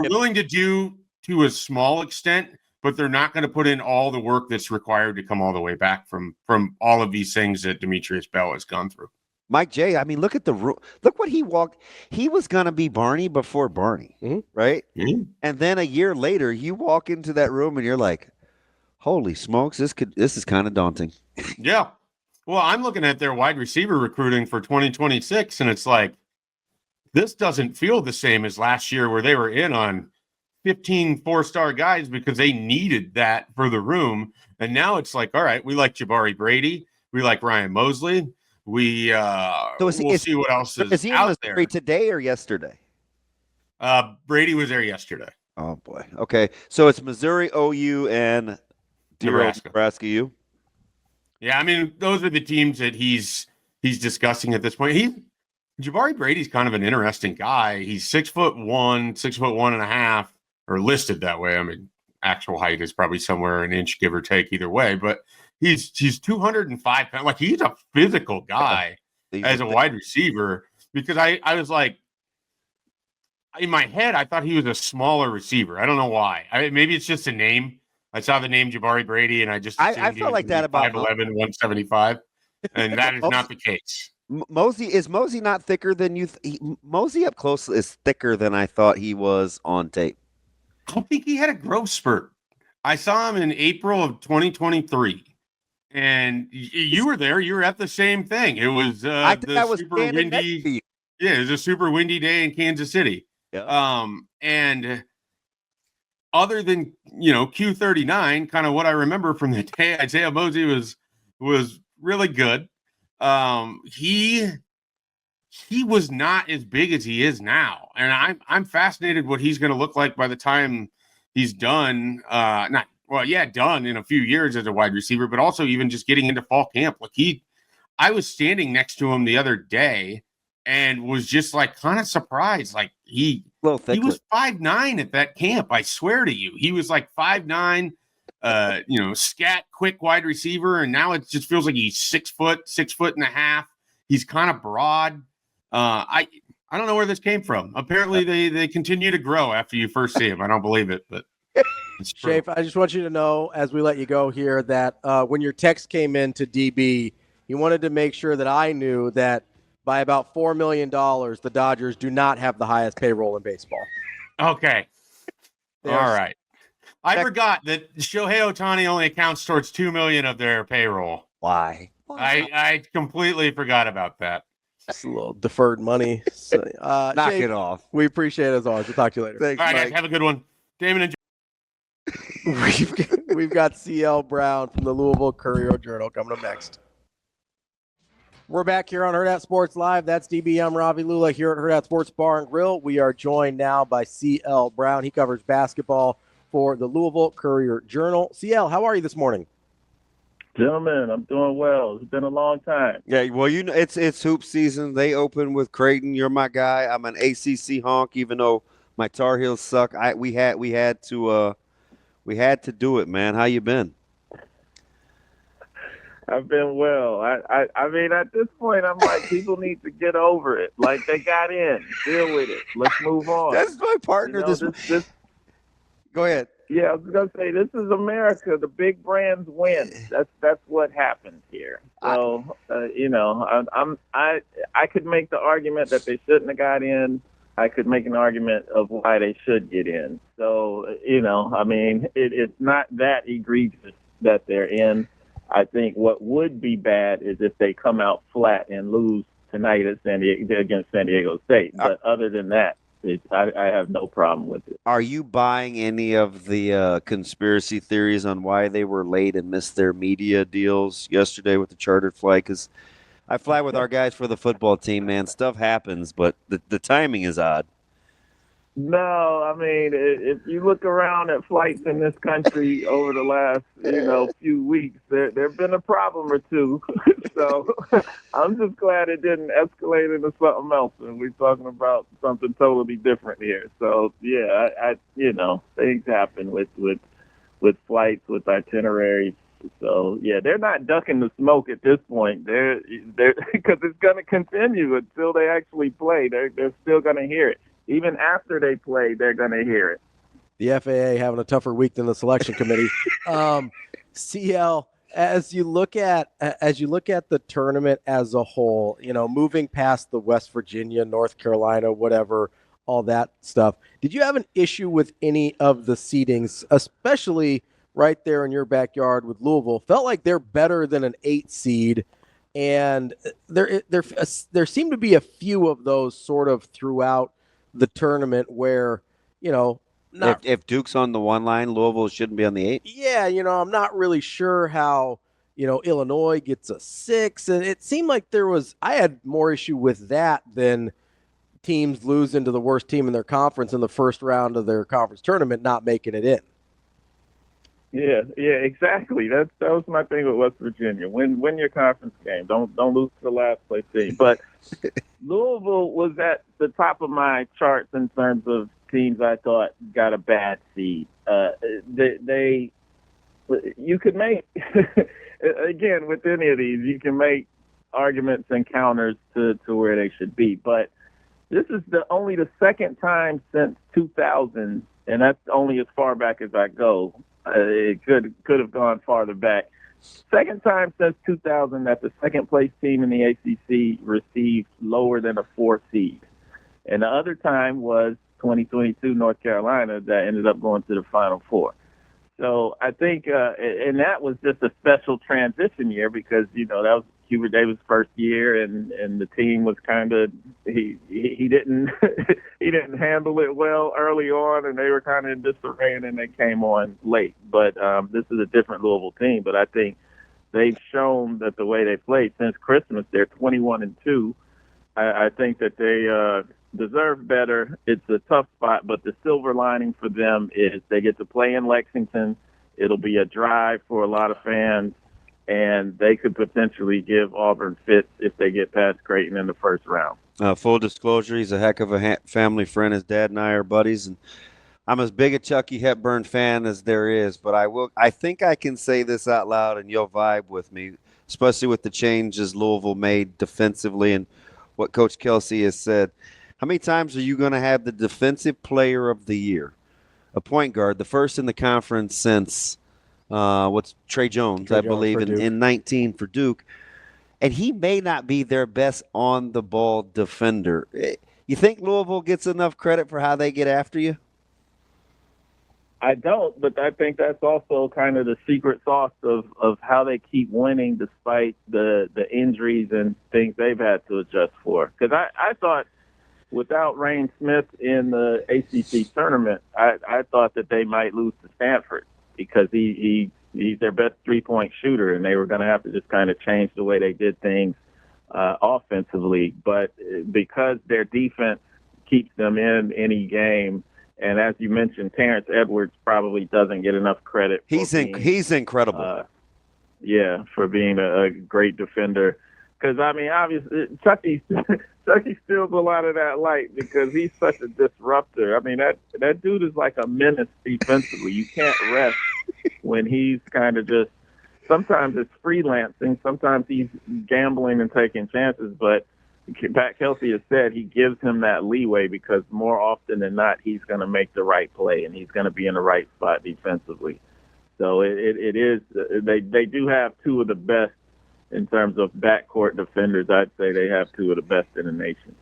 willing to do to a small extent, but they're not going to put in all the work that's required to come all the way back from all of these things that Demetrius Bell has gone through. Mike J, I mean, look at look what he walked. He was going to be Barney before Barney, right? Mm-hmm. And then a year later, you walk into that room and you're like, holy smokes, this is kind of daunting. Yeah. Well, I'm looking at their wide receiver recruiting for 2026, and it's like, this doesn't feel the same as last year where they were in on 15 four-star guys because they needed that for the room. And now it's like, all right, we like Jabari Brady. We like Ryan Mosley. We'll see what else is he out in there. Missouri today or yesterday? Brady was there yesterday. Oh, boy. Okay. So it's Missouri, OU, and Nebraska U. Yeah, I mean, those are the teams that he's discussing at this point. Jabari Brady's kind of an interesting guy. He's 6'1", 6'1.5", or listed that way. I mean, actual height is probably somewhere an inch, give or take, either way. But he's 205 pounds. Like, he's a physical guy as a wide receiver. Because I was like, in my head, I thought he was a smaller receiver. I don't know why. Maybe it's just a name. I saw the name Jabari Brady, and I just I felt like that about 5'11", 175, and that is not the case. Mosey not thicker than you? Mosey up close is thicker than I thought he was on tape. I think he had a growth spurt. I saw him in April of 2023, and you were there. You were at the same thing. It was super windy. Yeah, it was a super windy day in Kansas City. Yeah. And other than, Q39, kind of what I remember from the day, Isaiah Mosey was really good. He was not as big as he is now. And I'm fascinated what he's going to look like by the time he's done. Done in a few years as a wide receiver, but also even just getting into fall camp. I was standing next to him the other day and was just like kind of surprised. Like he was 5'9" at that camp. I swear to you, he was like 5'9", scat quick wide receiver. And now it just feels like he's 6 foot, 6.5 feet. He's kind of broad. I don't know where this came from. Apparently they continue to grow after you first see him. I don't believe it, but Schaefer, I just want you to know as we let you go here that when your text came in to DB, he wanted to make sure that I knew that by about $4 million, the Dodgers do not have the highest payroll in baseball. Okay. All right. I forgot that Shohei Ohtani only accounts towards $2 million of their payroll. Why? I completely forgot about that. It's a little deferred money. So, knock it off. We appreciate it as always. We'll talk to you later. Thanks, all right, guys, have a good one. Damon and We've got C.L. Brown from the Louisville Courier-Journal coming up next. We're back here on Hurrdat Sports Live. That's DB. I'm Ravi Lulla here at Hurrdat Sports Bar and Grill. We are joined now by C.L. Brown. He covers basketball for the Louisville Courier-Journal. C.L., how are you this morning? Gentlemen, I'm doing well. It's been a long time. Yeah, well, it's hoop season. They open with Creighton. You're my guy. I'm an ACC honk, even though my Tar Heels suck. We had to do it, man. How you been? I've been well. I mean, at this point, I'm like, people need to get over it. Like, they got in. Deal with it. Let's move on. That's my partner. You know, this. Go ahead. Yeah, I was gonna say, this is America. The big brands win. That's what happens here. So you know, I could make the argument that they shouldn't have got in. I could make an argument of why they should get in. So you know, I mean, it's not that egregious that they're in. I think what would be bad is if they come out flat and lose tonight at against San Diego State. But other than that, I have no problem with it. Are you buying any of the conspiracy theories on why they were late and missed their media deals yesterday with the chartered flight? Because I fly with our guys for the football team, man. Stuff happens, but the timing is odd. No, I mean, if you look around at flights in this country over the last, few weeks, there've been a problem or two. So I'm just glad it didn't escalate into something else, and we're talking about something totally different here. So yeah, I things happen with flights, with itineraries. So yeah, they're not ducking the smoke at this point. They're because it's going to continue until they actually play. They're still going to hear it. Even after they play, they're going to hear it. The FAA having a tougher week than the selection committee. CL, as you look at the tournament as a whole, moving past the West Virginia, North Carolina, whatever, all that stuff, did you have an issue with any of the seedings, especially right there in your backyard with Louisville? Felt like they're better than an 8 seed, and there seemed to be a few of those sort of throughout the tournament where, if Duke's on the 1 line, Louisville shouldn't be on the 8. Yeah, I'm not really sure how, Illinois gets a 6. And it seemed like I had more issue with that than teams losing to the worst team in their conference in the first round of their conference tournament, not making it in. Yeah, exactly. That was my thing with West Virginia. Win your conference game. Don't lose to the last place team. But Louisville was at the top of my charts in terms of teams I thought got a bad seed. You could make again with any of these, you can make arguments and counters to where they should be. But this is only the second time since 2000, and that's only as far back as I go. It could have gone farther back. Second time since 2000 that the second place team in the ACC received lower than a 4 seed. And the other time was 2022 North Carolina that ended up going to the Final Four. So I think, and that was just a special transition year because, that was Hubert Davis' first year, and the team was kind of he didn't he didn't handle it well early on, and they were kind of in disarray, and then they came on late. But this is a different Louisville team. But I think they've shown that the way they played since Christmas, they're 21-2. I think that they deserve better. It's a tough spot, but the silver lining for them is they get to play in Lexington. It'll be a drive for a lot of fans. And they could potentially give Auburn fits if they get past Creighton in the first round. Full disclosure, he's a heck of a family friend. His dad and I are buddies, and I'm as big a Chucky Hepburn fan as there is. But I think I can say this out loud, and you'll vibe with me, especially with the changes Louisville made defensively and what Coach Kelsey has said. How many times are you going to have the Defensive Player of the Year, a point guard, the first in the conference since Trey Jones, I believe, in 19 for Duke, and he may not be their best on-the-ball defender. You think Louisville gets enough credit for how they get after you? I don't, but I think that's also kind of the secret sauce of how they keep winning despite the injuries and things they've had to adjust for. Because I thought without Rain Smith in the ACC tournament, I thought that they might lose to Stanford, because he's their best three-point shooter, and they were going to have to just kind of change the way they did things offensively. But because their defense keeps them in any game, and as you mentioned, Terrence Edwards probably doesn't get enough credit. He's incredible. For being a great defender. Because, I mean, obviously, Chucky steals a lot of that light because he's such a disruptor. I mean, that dude is like a menace defensively. You can't rest when he's kind of just sometimes it's freelancing, sometimes he's gambling and taking chances, but Pat Kelsey has said he gives him that leeway because more often than not, he's going to make the right play and he's going to be in the right spot defensively. So it is, they do have two of the best in terms of backcourt defenders. I'd say they have two of the best in the nation.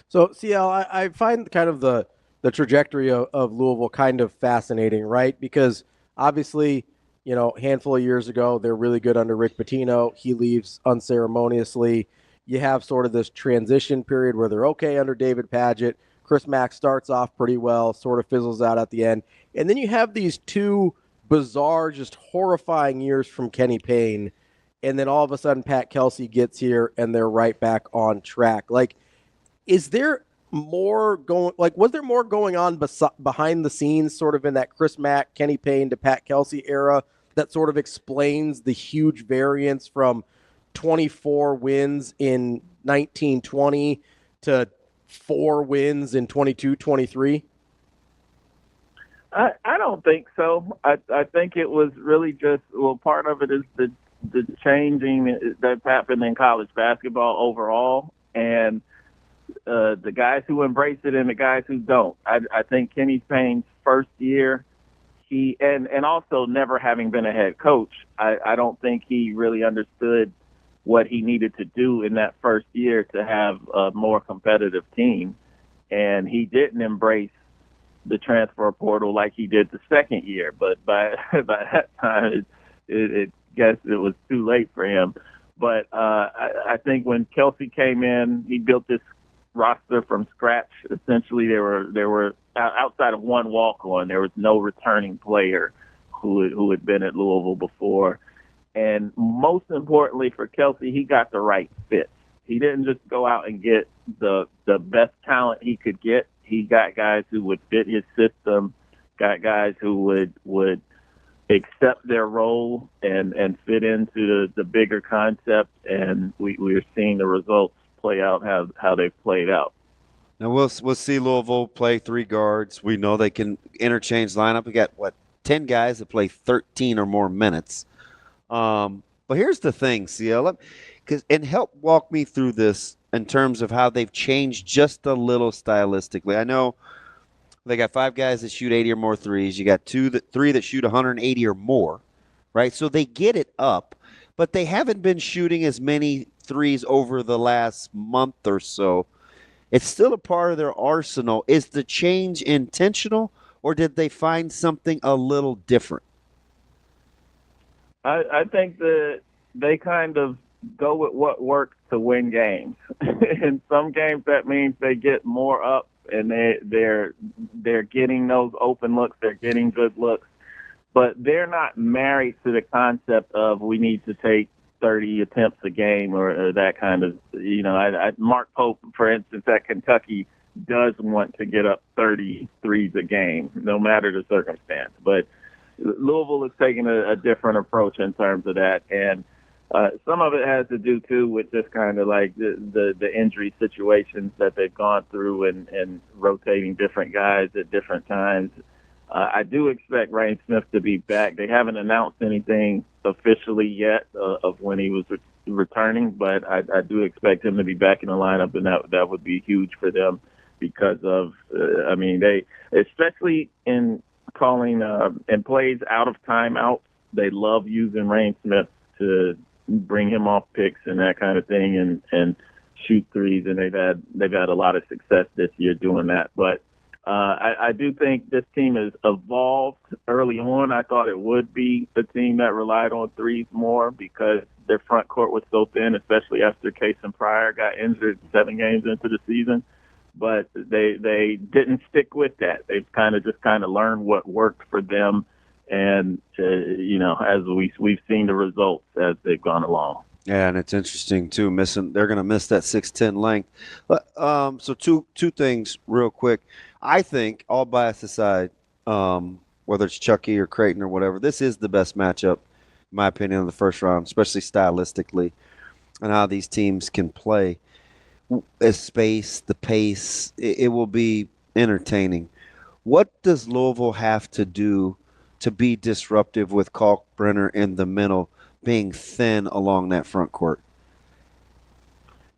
So, CL, I find kind of the trajectory of Louisville kind of fascinating, right? Because obviously, you know, a handful of years ago, they're really good under Rick Pitino. He leaves unceremoniously. You have sort of this transition period where they're okay under David Padgett. Chris Mack starts off pretty well, sort of fizzles out at the end. And then you have these two bizarre, just horrifying years from Kenny Payne. And then all of a sudden, Pat Kelsey gets here and they're right back on track. Like, is there more going, like, was there more going on behind the scenes sort of in that Chris Mack, Kenny Payne to Pat Kelsey era that sort of explains the huge variance from 24 wins in 1920 to 4 wins in 22-23? I don't think so. I think it was really just, well, part of it is the changing that's happened in college basketball overall, and the guys who embrace it and the guys who don't. I think Kenny Payne's first year, he and also never having been a head coach, I don't think he really understood what he needed to do in that first year to have a more competitive team. And he didn't embrace the transfer portal like he did the second year. But by that time, it guess it was too late for him. But I think when Kelsey came in, he built this roster from scratch. Essentially, there were outside of one walk-on, there was no returning player who had been at Louisville before. And most importantly for Kelsey, he got the right fit. He didn't just go out and get the best talent he could get. He got guys who would fit his system, got guys who would accept their role and fit into the bigger concept. And we're seeing the results play out how they've played out. Now we'll see Louisville play 3 guards. We know they can interchange lineup. We got 10 guys that play 13 or more minutes. But here's the thing, CL, and help walk me through this in terms of how they've changed just a little stylistically. I know they got 5 guys that shoot 80 or more threes. You got 3 that shoot 180 or more, right? So they get it up, but they haven't been shooting as many threes over the last month or so. It's still a part of their arsenal. Is the change intentional, or did they find something a little different? I think that they kind of go with what works to win games. In some games, that means they get more up and they're getting those open looks, they're getting good looks, but they're not married to the concept of we need to take 30 attempts a game or that kind of, Mark Pope, for instance, at Kentucky does want to get up 30 threes a game, no matter the circumstance. But Louisville is taking a different approach in terms of that. And some of it has to do, too, with just kind of like the injury situations that they've gone through and rotating different guys at different times. I do expect Rain Smith to be back. They haven't announced anything officially yet of when he was returning, but I do expect him to be back in the lineup, and that would be huge for them because of, they, especially in calling and plays out of timeouts, they love using Rain Smith to bring him off picks and that kind of thing and shoot threes, and they've had a lot of success this year doing that. But I do think this team has evolved. Early on, I thought it would be a team that relied on threes more because their front court was so thin, especially after Case and Pryor got injured 7 games into the season. But they didn't stick with that. They've kind of learned what worked for them, and as we've seen the results as they've gone along. Yeah, and it's interesting too. They're going to miss that 6'10" length. So two things real quick. I think, all bias aside, whether it's Chucky or Creighton or whatever, this is the best matchup, in my opinion, in the first round, especially stylistically, and how these teams can play. The space, the pace, it will be entertaining. What does Louisville have to do to be disruptive with Kalkbrenner in the middle being thin along that front court?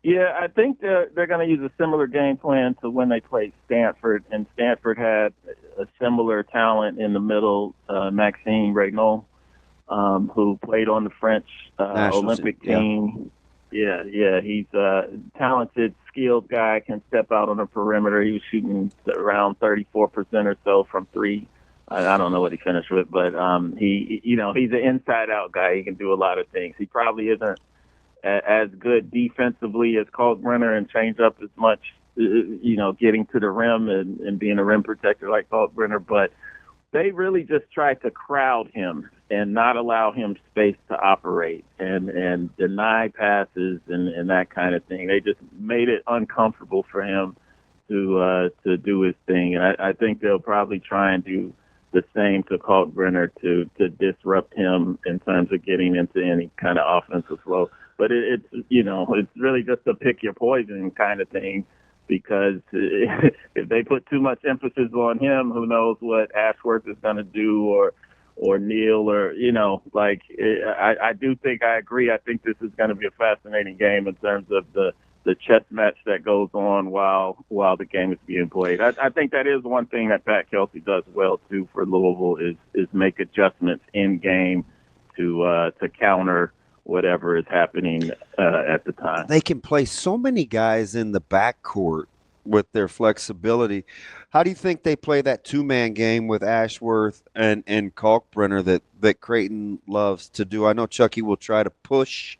Yeah, I think they're going to use a similar game plan to when they played Stanford, and Stanford had a similar talent in the middle, Maxime Regnault, who played on the French Olympic team. Yeah, he's a talented, skilled guy, can step out on the perimeter. He was shooting around 34% or so from three. I don't know what he finished with, but he's an inside-out guy. He can do a lot of things. He probably isn't as good defensively as Kalkbrenner and change up as much, getting to the rim and being a rim protector like Kalkbrenner, but they really just tried to crowd him and not allow him space to operate and deny passes and that kind of thing. They just made it uncomfortable for him to do his thing. And I think they'll probably try and do the same to Kalkbrenner to disrupt him in terms of getting into any kind of offensive flow. But it's really just a pick your poison kind of thing, because if they put too much emphasis on him, who knows what Ashworth is going to do or Neal or, I do think I agree. I think this is going to be a fascinating game in terms of the chess match that goes on while the game is being played. I think that is one thing that Pat Kelsey does well, too, for Louisville is make adjustments in game to counter whatever is happening at the time. They can play so many guys in the backcourt with their flexibility. How do you think they play that two-man game with Ashworth and Kalkbrenner that Creighton loves to do? I know Chucky will try to push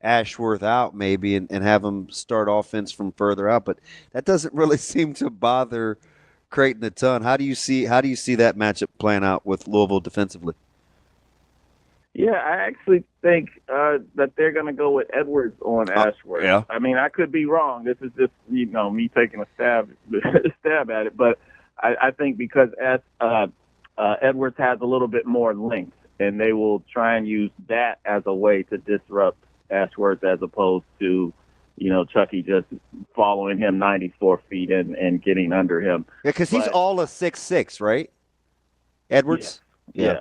Ashworth out maybe and have him start offense from further out, but that doesn't really seem to bother Creighton a ton. How do you see that matchup playing out with Louisville defensively? Yeah, I actually think that they're going to go with Edwards on Ashworth. Yeah. I mean, I could be wrong. This is just, me taking a stab at it. But I think because Edwards has a little bit more length, and they will try and use that as a way to disrupt Ashworth as opposed to, Chucky just following him 94 feet and getting under him. Yeah, because he's all a 6'6", right? Edwards? Yeah.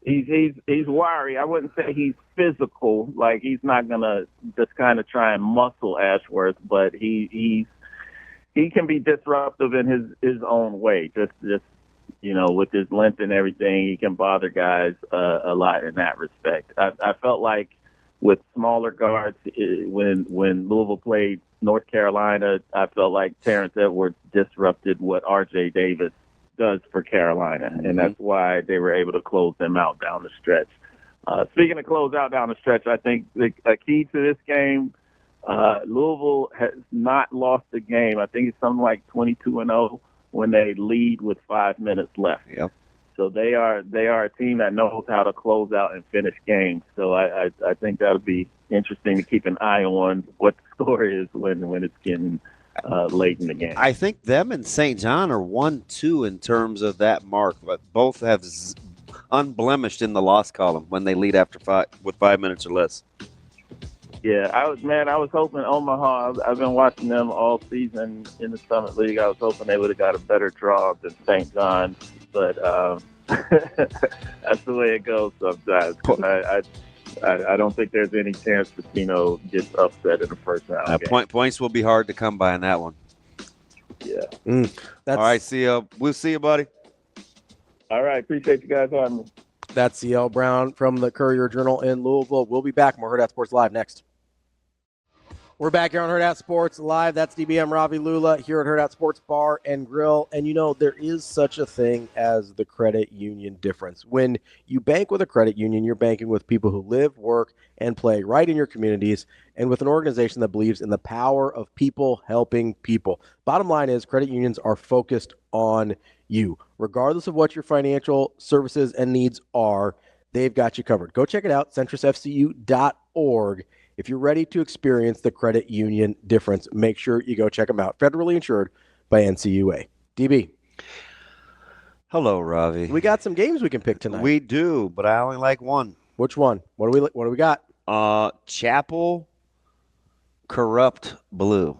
He's wiry. I wouldn't say he's physical. Like, he's not gonna just kind of try and muscle Ashworth, but he can be disruptive in his own way. Just with his length and everything, he can bother guys a lot in that respect. I felt like with smaller guards, when Louisville played North Carolina, I felt like Terrence Edwards disrupted what R.J. Davis does for Carolina, and that's why they were able to close them out down the stretch. Speaking of close out down the stretch, I think a key to this game, Louisville has not lost a game. I think it's something like 22-0 when they lead with 5 minutes left. Yep. So they are a team that knows how to close out and finish games. So I think that'll be interesting to keep an eye on what the score is when it's getting late in the game. I think them and St. John are 1-2 in terms of that mark, but both have unblemished in the loss column when they lead after 5 minutes or less. Yeah, I was hoping Omaha. I've been watching them all season in the Summit League. I was hoping they would have got a better draw than St. John's, but that's the way it goes sometimes. I don't think there's any chance Patino gets upset in the first round. Points will be hard to come by in that one. Yeah. All right, C.L. We'll see you, buddy. All right. Appreciate you guys having me. That's C.L. Brown from the Courier-Journal in Louisville. We'll be back. More Hurrdat Sports Live next. We're back here on Hurrdat Sports Live. That's DBM Ravi Lulla here at Hurrdat Sports Bar and Grill. And, there is such a thing as the credit union difference. When you bank with a credit union, you're banking with people who live, work, and play right in your communities, and with an organization that believes in the power of people helping people. Bottom line is credit unions are focused on you. Regardless of what your financial services and needs are, they've got you covered. Go check it out, centrusfcu.org. If you're ready to experience the credit union difference, make sure you go check them out. Federally insured by NCUA. DB. Hello, Ravi. We got some games we can pick tonight. We do, but I only like one. Which one? What do we got? Chapel Corrupt Blue.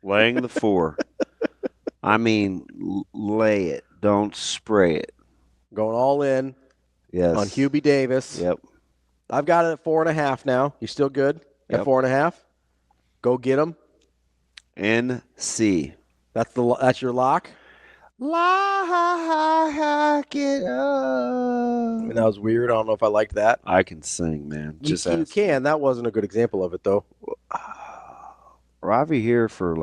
Laying the 4. I mean, lay it. Don't spray it. Going all in. Yes. On Hubie Davis. Yep. I've got it at 4.5 now. You still good at 4.5? Go get them. NC. That's your lock? Lock it up. I mean, that was weird. I don't know if I liked that. I can sing, man. You can. That wasn't a good example of it, though. Ravi here for,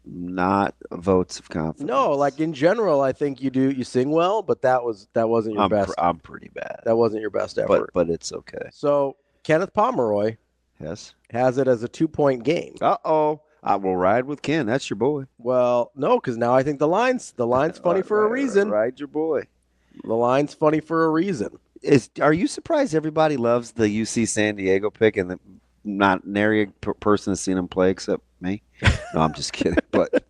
not votes of confidence. No, in general, I think you sing well, but that wasn't your best. I'm pretty bad. That wasn't your best effort. But it's okay. So, Kenneth Pomeroy has it as a 2-point game. Uh-oh. I will ride with Ken. That's your boy. Well, no, because now I think the line's funny for a reason. Ride your boy. The line's funny for a reason. Are you surprised everybody loves the UC San Diego pick and not nary a person has seen them play except me? No, I'm just kidding. But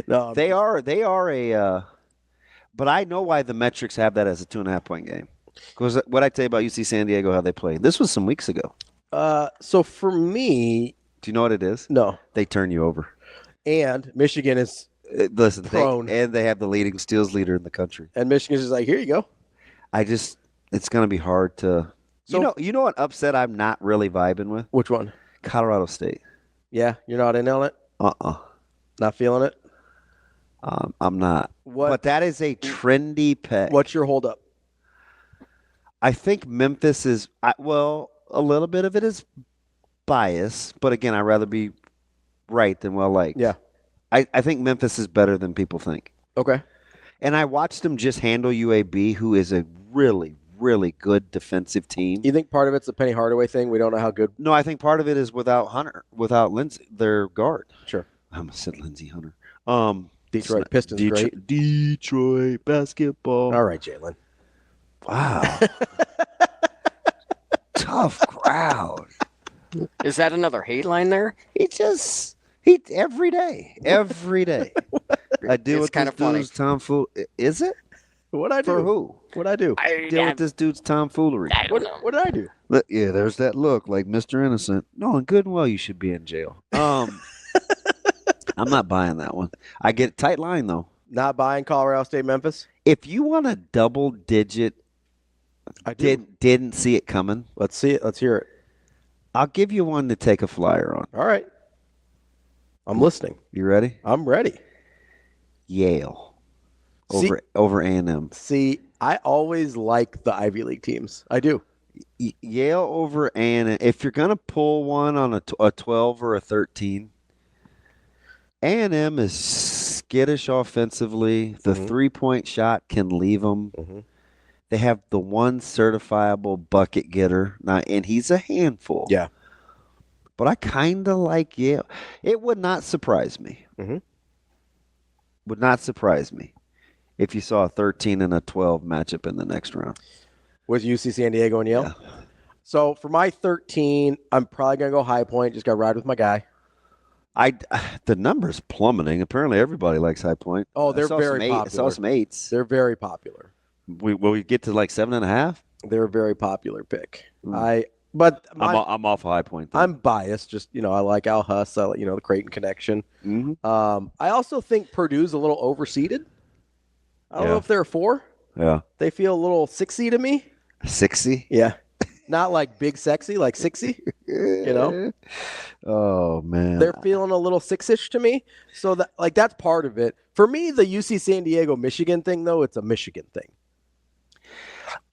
no, they are a. But I know why the metrics have that as a 2.5-point game. Because what I tell you about UC San Diego, how they played. This was some weeks ago. So for me. Do you know what it is? No. They turn you over. And Michigan is prone. They have the leading steals leader in the country. And Michigan's just like, here you go. It's going to be hard to. So, you know what upset I'm not really vibing with? Which one? Colorado State. Yeah, you're not in on it? Not feeling it? I'm not. But that is a trendy pick. What's your holdup? I think Memphis is, a little bit of it is bias, but again, I'd rather be right than well liked. Yeah. I think Memphis is better than people think. Okay. And I watched them just handle UAB, who is a really, really good defensive team. You think part of it's the Penny Hardaway thing? We don't know how good. No, I think part of it is without Lindsey, their guard. Sure. I almost said Lindsey Hunter. Detroit Pistons, great. Detroit basketball. All right, Jalen. Wow. Tough crowd. Is that another hate line there? He every day. I deal with kind this of funny. dude's tomfool. Is it? What I do? For who? What I do? Deal with this dude's tomfoolery. I don't know. What did I do? Yeah, there's that look like Mr. Innocent. No, and good and well, you should be in jail. I'm not buying that one. I get tight line though. Not buying Colorado State, Memphis. If you want a double digit, I didn't see it coming. Let's see it. Let's hear it. I'll give you one to take a flyer on. All right. I'm listening. You ready? I'm ready. Yale over A&M. See, I always like the Ivy League teams. I do. Yale over A&M. If you're going to pull one on a 12 or a 13, A&M is skittish offensively. The three-point shot can leave them. Mm-hmm. They have the one certifiable bucket getter. Now, and he's a handful. Yeah. But I kind of like Yale. It would not surprise me. Mm-hmm. Would not surprise me if you saw a 13 and a 12 matchup in the next round. With UC San Diego and Yale? Yeah. So for my 13, I'm probably going to go High Point. Just got to ride with my guy. The number's plummeting. Apparently everybody likes High Point. Oh, they're very popular. I saw some 8s. They're very popular. Will we get to like 7.5? They're a very popular pick. I'm off High Point. Though. I'm biased. Just I like Al Huss. I like the Creighton connection. Mm-hmm. I also think Purdue's a little overseeded. I don't know if they're a 4. Yeah. They feel a little 6-y to me. 6-y? Yeah. Not like big sexy, like 6-y. Oh man. They're feeling a little 6-ish to me. So that's part of it. For me, the UC San Diego Michigan thing though, it's a Michigan thing.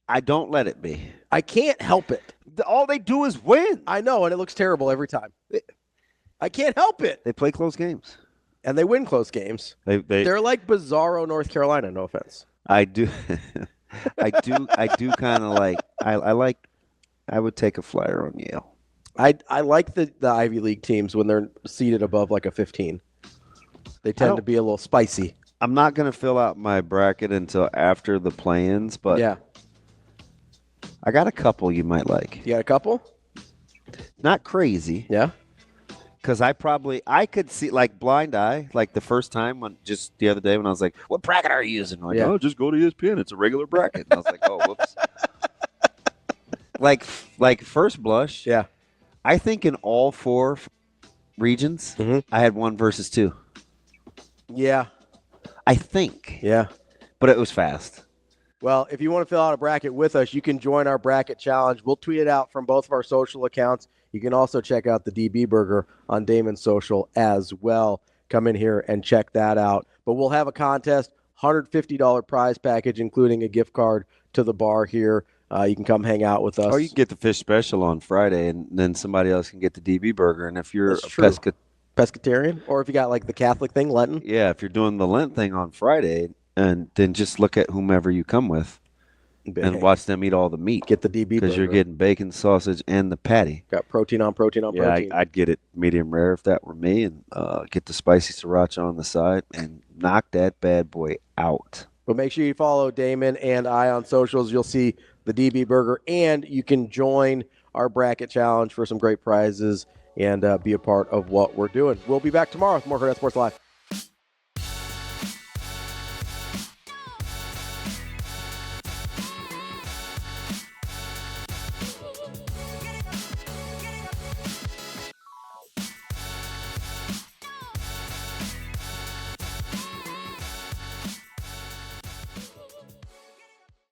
I don't let it be. I can't help it. All they do is win. I know, and it looks terrible every time. I can't help it. They play close games. And they win close games. They're like bizarro North Carolina, no offense. I do I do kind of like I would take a flyer on Yale. I like the Ivy League teams when they're seated above like a 15. They tend to be a little spicy. I'm not going to fill out my bracket until after the play-ins, but yeah. I got a couple you might like. You got a couple? Not crazy. Yeah. Because I could see, like, blind eye, like the first time, just the other day when I was like, what bracket are you using? Like, oh, just go to ESPN. It's a regular bracket. And I was like, oh, whoops. like first blush. Yeah. I think in all 4 regions, I had 1 versus 2. Yeah. I think. Yeah. But it was fast. Well, if you want to fill out a bracket with us, you can join our bracket challenge. We'll tweet it out from both of our social accounts. You can also check out the DB Burger on Damon's social as well. Come in here and check that out. But we'll have a contest, $150 prize package, including a gift card to the bar here. You can come hang out with us. Or you can get the fish special on Friday, and then somebody else can get the DB Burger. And if you're pescatarian, or if you got like the Catholic thing, Lenten. Yeah, if you're doing the Lent thing on Friday, and then just look at whomever you come with and watch them eat all the meat. Get the DB because you're getting bacon, sausage, and the patty. Got protein on protein on protein. I'd get it medium rare if that were me, and get the spicy sriracha on the side and knock that bad boy out. But make sure you follow Damon and I on socials. You'll see the DB Burger, and you can join our bracket challenge for some great prizes and be a part of what we're doing. We'll be back tomorrow with more Hurrdat Sports Live.